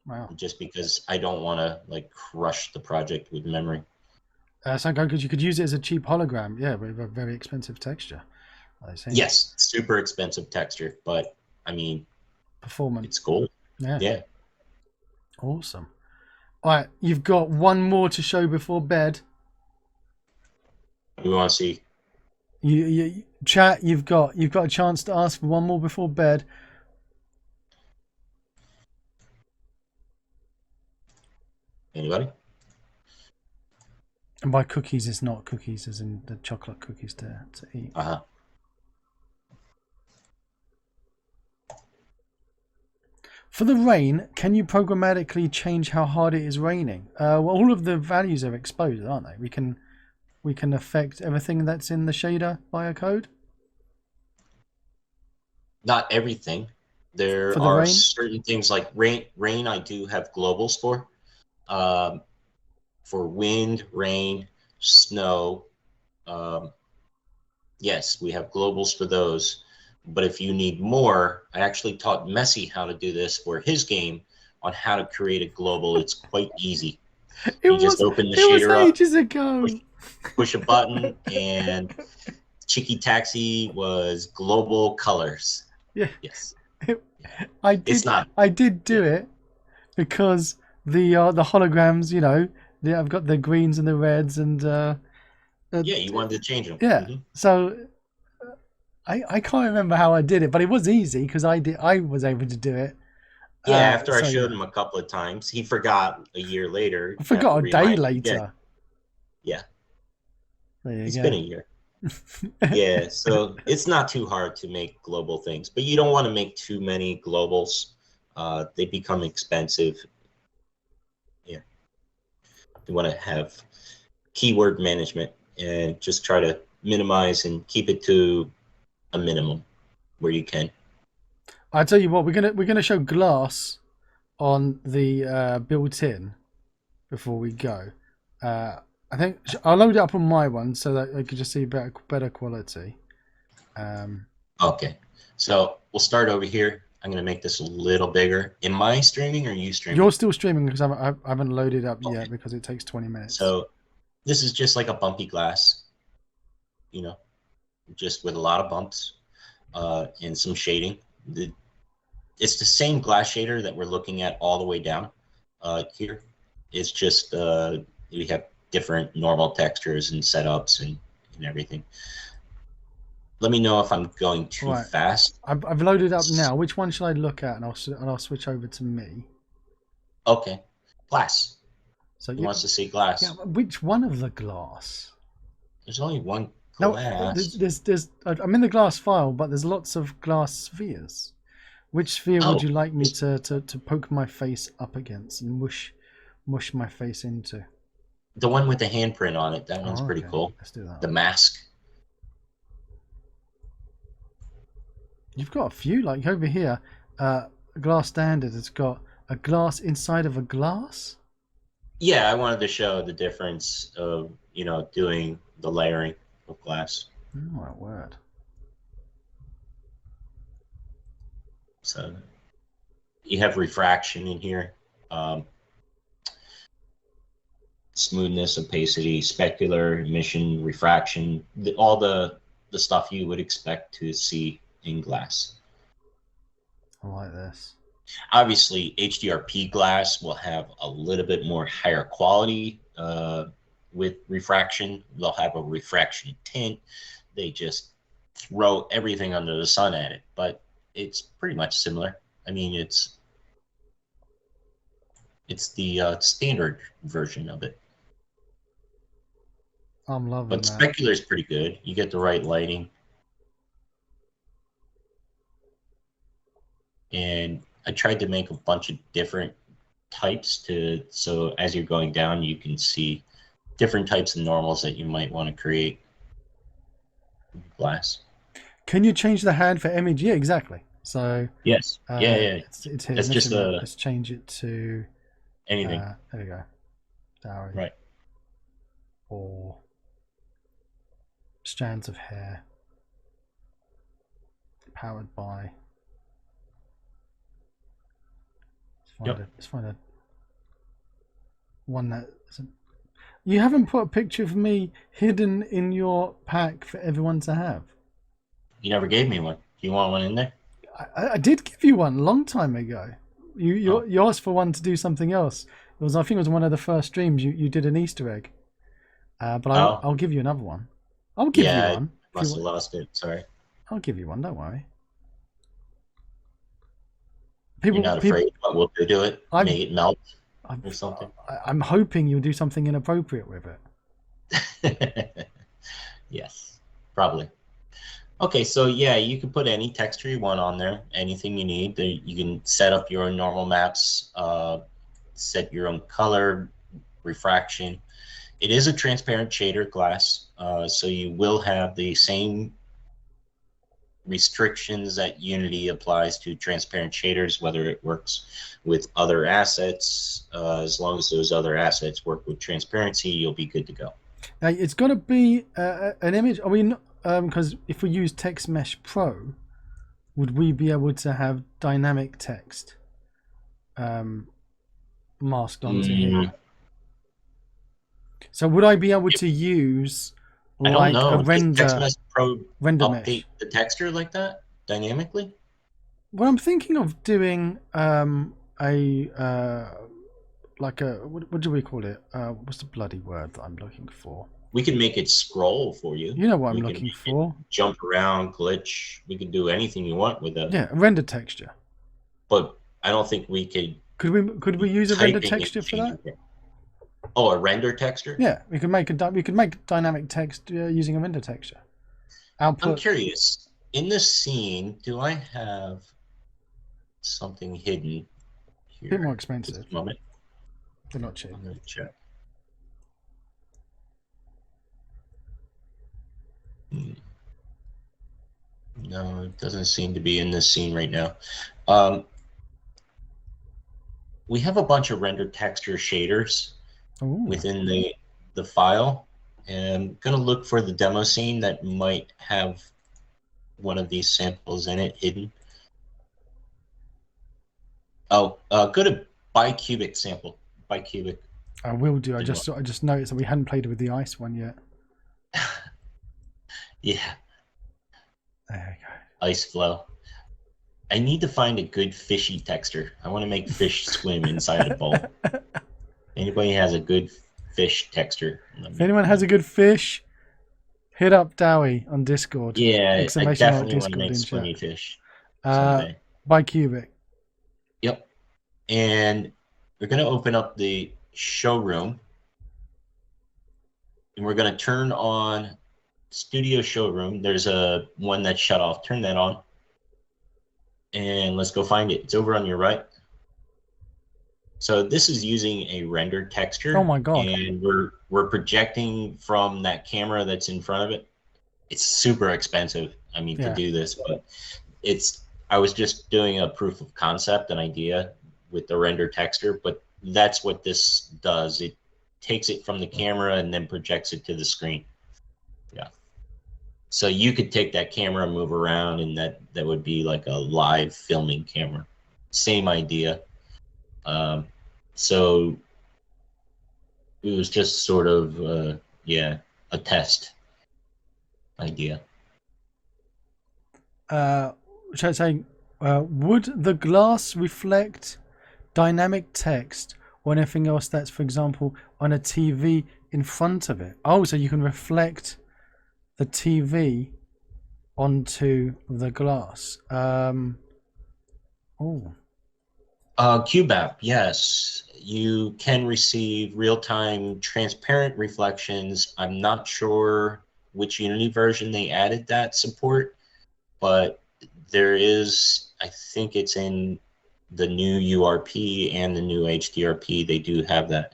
Wow. Just because I don't want to like crush the project with memory. So because you could use it as a cheap hologram, yeah, with a very expensive texture. I see. Yes, super expensive texture, but I mean, Performance. it's gold. Yeah. Yeah. Awesome. All right, you've got one more to show before bed. We want to see. You chat. You've got a chance to ask for one more before bed. Anybody? And by cookies, it's not cookies as in the chocolate cookies to eat. Uh-huh. For the rain, can you programmatically change how hard it is raining? Well, all of the values are exposed, aren't they? We can affect everything that's in the shader via code. Not everything. There For the are rain? certain things like rain. Rain, I do have globals for. For wind, rain, snow. Yes, we have globals for those. But if you need more, I actually taught Messi how to do this for his game on how to create a global. It's quite easy. You just open the shader up, ages ago. push a button, and Chicky Taxi was global colors. Yeah. Yes. I did do it because the holograms, you know, I've got the greens and the reds and yeah, you wanted to change them. Yeah. So I can't remember how I did it, but it was easy because I was able to do it. Yeah, after I showed him a couple of times, he forgot a year later. I forgot a day later. Yeah. It's been a year. Yeah, so it's not too hard to make global things, but you don't want to make too many globals. They become expensive. Yeah. You want to have keyword management and just try to minimize and keep it to a minimum where you can. I tell you what, we're gonna show glass on the built-in before we go. I think I'll load it up on my one so that I can just see better quality. Okay, so we'll start over here. I'm gonna make this a little bigger. Am I streaming or are you streaming? You're still streaming because I haven't loaded up yet because it takes 20 minutes. So this is just like a bumpy glass, you know, just with a lot of bumps and some shading. It's the same glass shader that we're looking at all the way down here. It's just we have different normal textures and setups and everything. Let me know if I'm going too fast. I've loaded up now. Which one should I look at? And I'll switch over to me. Okay, glass. So he wants to see glass. Yeah, which one of the glass? There's only one glass. No, there's. I'm in the glass file, but there's lots of glass spheres. Which sphere would you like me to poke my face up against and mush my face into? The one with the handprint on it. That one's pretty cool. Let's do that. The mask. You've got a few, like over here. Glass standard has got a glass inside of a glass. Yeah, I wanted to show the difference of doing the layering of glass. Oh my word! So you have refraction in here, smoothness, opacity, specular, emission, refraction, all the stuff you would expect to see in glass. I like this. Obviously, HDRP glass will have a little bit more higher quality with refraction. They'll have a refraction tint. They just throw everything under the sun at it, but it's pretty much similar. I mean, it's the standard version of it. I'm loving but that. But specular is pretty good. You get the right lighting. And I tried to make a bunch of different types so as you're going down, you can see different types of normals that you might want to create in glass. Can you change the hand for image? Yeah, exactly. So Yes. Yeah. it's hidden, That's just isn't it? Let's change it to anything. there we go, dowry Right. or strands of hair powered by. Let's find a one that. You haven't put a picture of me hidden in your pack for everyone to have. You never gave me one. Do you want one in there? I did give you one a long time ago. You asked for one to do something else. It was, I think it was one of the first streams you did an Easter egg. But I'll give you another one. I'll give you one. I must have lost it. Sorry. I'll give you one. Don't worry. You're not afraid what we'll do it? Make it melt or something? I'm hoping you'll do something inappropriate with it. Yes, probably. Okay, so yeah, you can put any texture you want on there, anything you need. You can set up your own normal maps, set your own color, refraction. It is a transparent shader glass, so you will have the same restrictions that Unity applies to transparent shaders, whether it works with other assets. As long as those other assets work with transparency, you'll be good to go. Now, it's got to be an image. I mean, because if we use Text Mesh Pro, would we be able to have dynamic text masked onto here? So would I be able to use like a render? Does Text Mesh Pro update mesh the texture like that dynamically? Well, I'm thinking of doing like a what do we call it? What's the bloody word that I'm looking for? We can make it scroll for you. You know what I'm looking for? Jump around, glitch. We can do anything you want with that. Yeah, a render texture. But I don't think we could. Could we use a render texture for that? Oh, a render texture? Yeah, we could make dynamic text using a render texture. Output. I'm curious. In this scene, do I have something hidden here? A bit more expensive. Just a moment. They're not cheap. I'm going to check. No, it doesn't seem to be in this scene right now. We have a bunch of render texture shaders within the file, and I'm going to look for the demo scene that might have one of these samples in it hidden. Oh, go to Bicubic sample. Bicubic. I will do. I just noticed that we hadn't played with the ice one yet. Yeah. There we go. Ice flow. I need to find a good fishy texture. I want to make fish swim inside a bowl. Anybody has a good fish texture? If anyone has a good fish, hit up Dowie on Discord. Yeah, I definitely want to make swimmy fish someday. Bicubic. Yep. And we're going to open up the showroom. And we're going to turn on Studio Showroom. There's a one that's shut off. Turn that on. And let's go find it. It's over on your right. So this is using a render texture. Oh my god. And we're projecting from that camera that's in front of it. It's super expensive, I mean, to do this, but I was just doing a proof of concept, an idea with the render texture, but that's what this does. It takes it from the camera and then projects it to the screen. Yeah. So you could take that camera and move around, and that would be like a live filming camera. Same idea. So it was just sort of, a test idea. Should I say, would the glass reflect dynamic text or anything else that's, for example, on a TV in front of it? Oh, so you can reflect the TV onto the glass. Cutout, yes. You can receive real-time transparent reflections. I'm not sure which Unity version they added that support, but there is, I think it's in the new URP and the new HDRP, they do have that.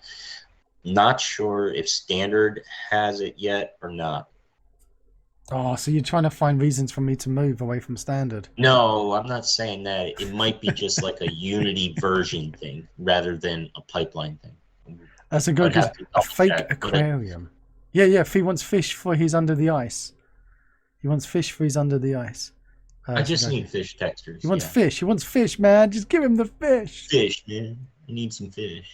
Not sure if standard has it yet or not. Oh, so you're trying to find reasons for me to move away from standard. No, I'm not saying that. It might be just like a Unity version thing rather than a pipeline thing. That's a good, I'd because have to a double fake check. But aquarium. Yeah, yeah. If he wants fish for he's under the ice. He wants fish for he's under the ice. I So just go here. need fish He textures. wants Yeah, fish. He wants fish, man. Just give him the fish. fish, man. I need some fish.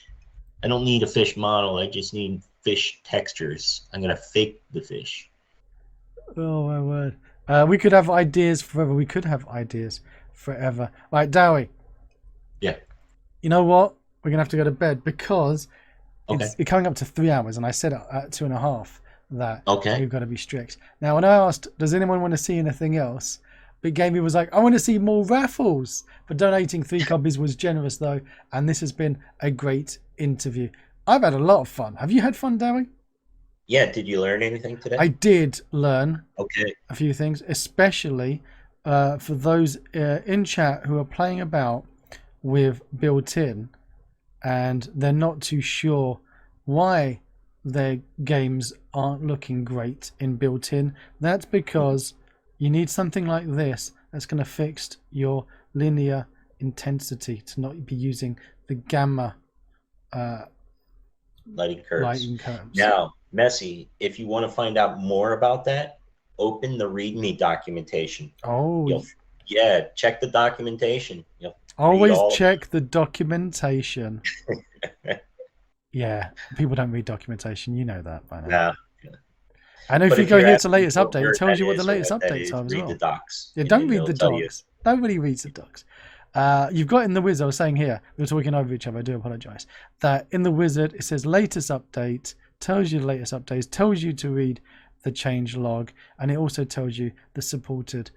I don't need a fish model. I just need fish textures. I'm gonna fake the fish. Oh my word. We could have ideas forever. We could have ideas forever. Right, Dowie. Yeah. You know what? We're gonna have to go to bed because Okay. it's coming up to 3 hours, and I said at 2.5 that Okay. we've got to be strict. Now, when I asked, does anyone want to see anything else? Big Gamey was like, I want to see more raffles. But donating 3 copies was generous though, and this has been a great interview. I've had a lot of fun. Have you had fun, Dowie? Yeah. Did you learn anything today? I did learn Okay. a few things, especially for those in chat who are playing about with built-in and they're not too sure why their games aren't looking great in built-in. That's because you need something like this that's going to fix your linear intensity to not be using the gamma Lighting curves. lighting curves. Now, Messi, if you want to find out more about that, open the README documentation. Oh, Yeah, check the documentation. always check the documentation. Yeah, people don't read documentation. You know that by now. Nah. And if you go here to latest update, it tells you what the latest what that updates is, are as read well. the docs. Yeah, and don't then read they'll the tell you. docs. Nobody reads the docs. You've got in the wizard, I was saying here, we were talking over each other, I do apologize, that in the wizard it says latest update, tells you the latest updates, tells you to read the change log, and it also tells you the supported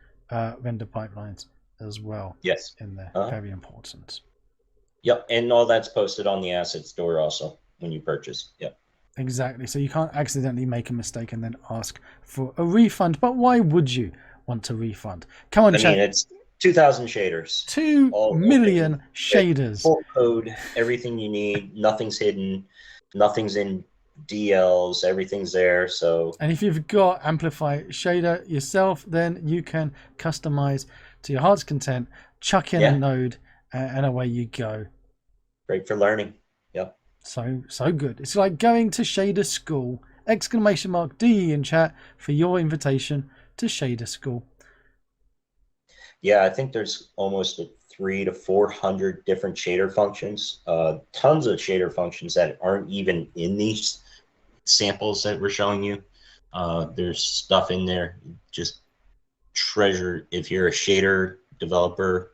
render pipelines as well. Yes. In there. Very important. Yep, and all that's posted on the asset store also when you purchase. Yep. Exactly. So you can't accidentally make a mistake and then ask for a refund. But why would you want a refund? Come on, chat. I mean, it's 2,000 shaders. 2 million shaders. Full code, everything you need. Nothing's hidden. Nothing's in DLs. Everything's there. So. And if you've got Amplify Shader yourself, then you can customize to your heart's content. Chuck in a node, and away you go. Great for learning. Yep. So good. It's like going to shader school. !DE in chat for your invitation to shader school. Yeah, I think there's almost 300 to 400 different shader functions. Tons of shader functions that aren't even in these samples that we're showing you. There's stuff in there. Just treasure. If you're a shader developer,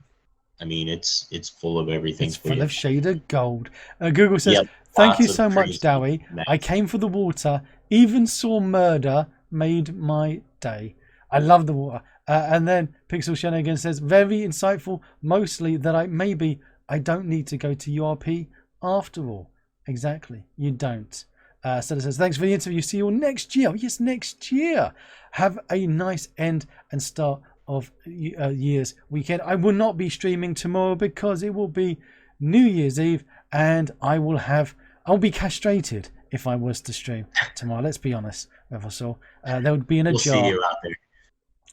I mean, it's full of everything. It's full of shader gold. Google says, Yep, thank you so much, Dowie. I came for the water. Even saw murder. Made my day. I love the water. And then Pixel Shenanigan says, very insightful. Mostly that I don't need to go to URP after all. Exactly. You don't. Stella says, thanks for the interview. See you all next year. Yes, next year. Have a nice end and start of year's weekend. I will not be streaming tomorrow because it will be New Year's Eve and I'll be castrated if I was to stream tomorrow. Let's be honest, Reversal. There would be in a jar. We'll see you out there.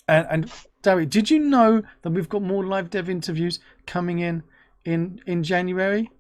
And Darry, did you know that we've got more live dev interviews coming in January?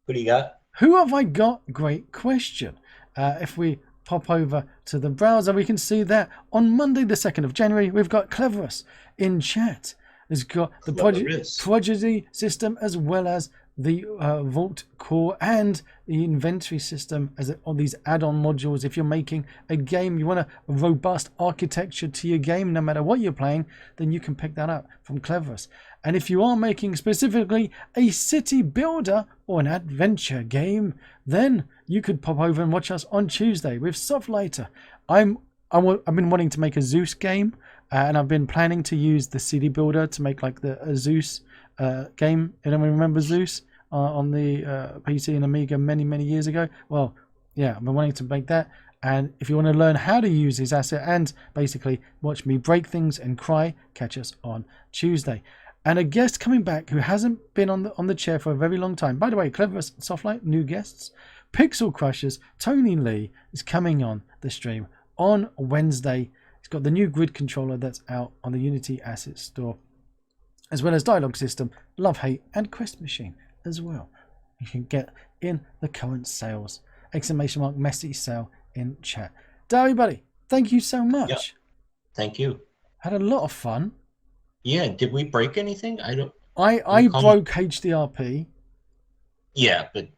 What do you got? Who have I got? Great question. If we pop over to the browser, we can see that on Monday the 2nd of January, we've got Cleverus in chat. It's got the Prodigy system as well as the Vault Core and the inventory system as all these add-on modules. If you're making a game, you want a robust architecture to your game, no matter what you're playing, then you can pick that up from Cleverus. And if you are making specifically a city builder or an adventure game, then you could pop over and watch us on Tuesday with Softlighter. I've been wanting to make a Zeus game, and I've been planning to use the city builder to make like a Zeus game. Anyone remember Zeus on the PC and Amiga many years ago? Well, yeah, I've been wanting to make that. And if you want to learn how to use his asset and basically watch me break things and cry, catch us on Tuesday. And a guest coming back who hasn't been on the chair for a very long time. By the way, Cleverus Softlight, new guests. Pixel Crushers, Tony Lee is coming on the stream on Wednesday. It's got the new grid controller that's out on the Unity Asset Store, as well as dialogue system, love, hate, and quest machine as well. You can get in the current sales. Exclamation mark messy sale in chat. Dowie buddy, thank you so much. Yep. Thank you. Had a lot of fun. Yeah, did we break anything? I broke HDRP. Yeah, but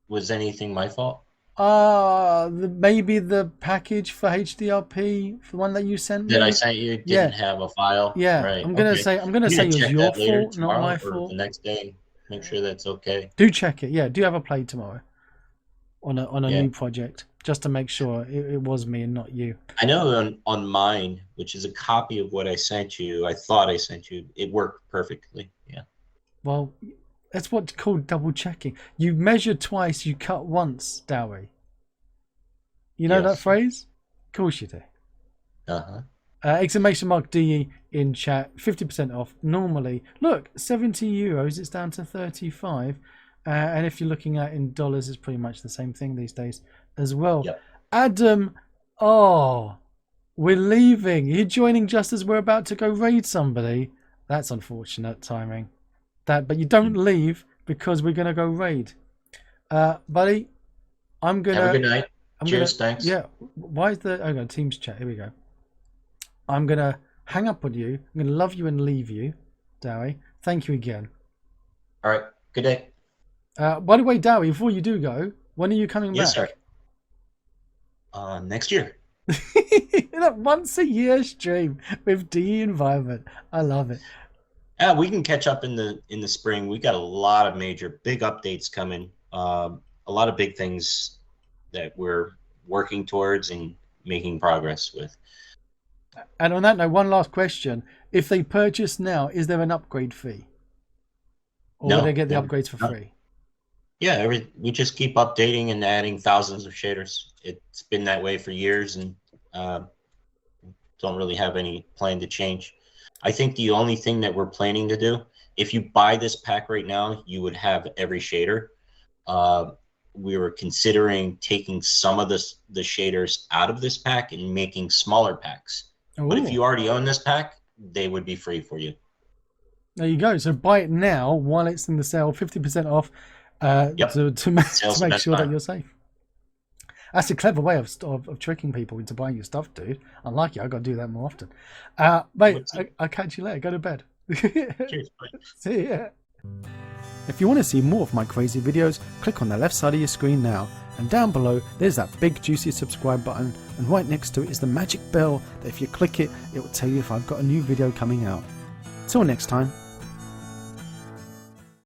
was anything my fault? Maybe the package for HDRP, the one that you sent me. That I sent you didn't have a file. Yeah, right. I'm gonna say it was your fault, not my or fault. The next day, make sure that's okay. Do check it. Yeah, do have a play tomorrow on a new project, just to make sure it was me and not you. I know on mine, which is a copy of what I sent you, I thought I sent you, it worked perfectly. Yeah. Well, that's what's called double checking. You measure twice, you cut once, Dowie. You know that phrase? Of course you do. Exclamation mark DE in chat. 50% off. Normally, look, €70. It's down to 35. And if you're looking at in dollars, it's pretty much the same thing these days as well. Yep. Adam, we're leaving. You're joining just as we're about to go raid somebody. That's unfortunate timing. But you don't leave because we're gonna go raid. Buddy, I'm gonna have a good night. Cheers, thanks. Yeah. Why is the Teams chat? Here we go. I'm gonna hang up on you. I'm gonna love you and leave you, Dowie. Thank you again. All right. Good day. By the way, Dowie, before you do go, when are you coming back? Yes, sir. Next year. That once a year stream with DE Environment. I love it. We can catch up in the spring. We got a lot of big updates coming. A lot of big things that we're working towards and making progress with. And on that note, one last question. If they purchase now, is there an upgrade fee? Or will they get the upgrades for free? Yeah, we just keep updating and adding thousands of shaders. It's been that way for years, and don't really have any plan to change. I think the only thing that we're planning to do, if you buy this pack right now, you would have every shader. We were considering taking some of the shaders out of this pack and making smaller packs. But if you already own this pack, they would be free for you. There you go. So buy it now while it's in the sale, 50% off, to make sure that you're safe. That's a clever way of tricking people into buying your stuff, dude. I like it. I've got to do that more often. Mate, I'll catch you later. Go to bed. Cheers. Bye. See ya. If you want to see more of my crazy videos, click on the left side of your screen now. And down below, there's that big juicy subscribe button. And right next to it is the magic bell that if you click it, it will tell you if I've got a new video coming out. Till next time.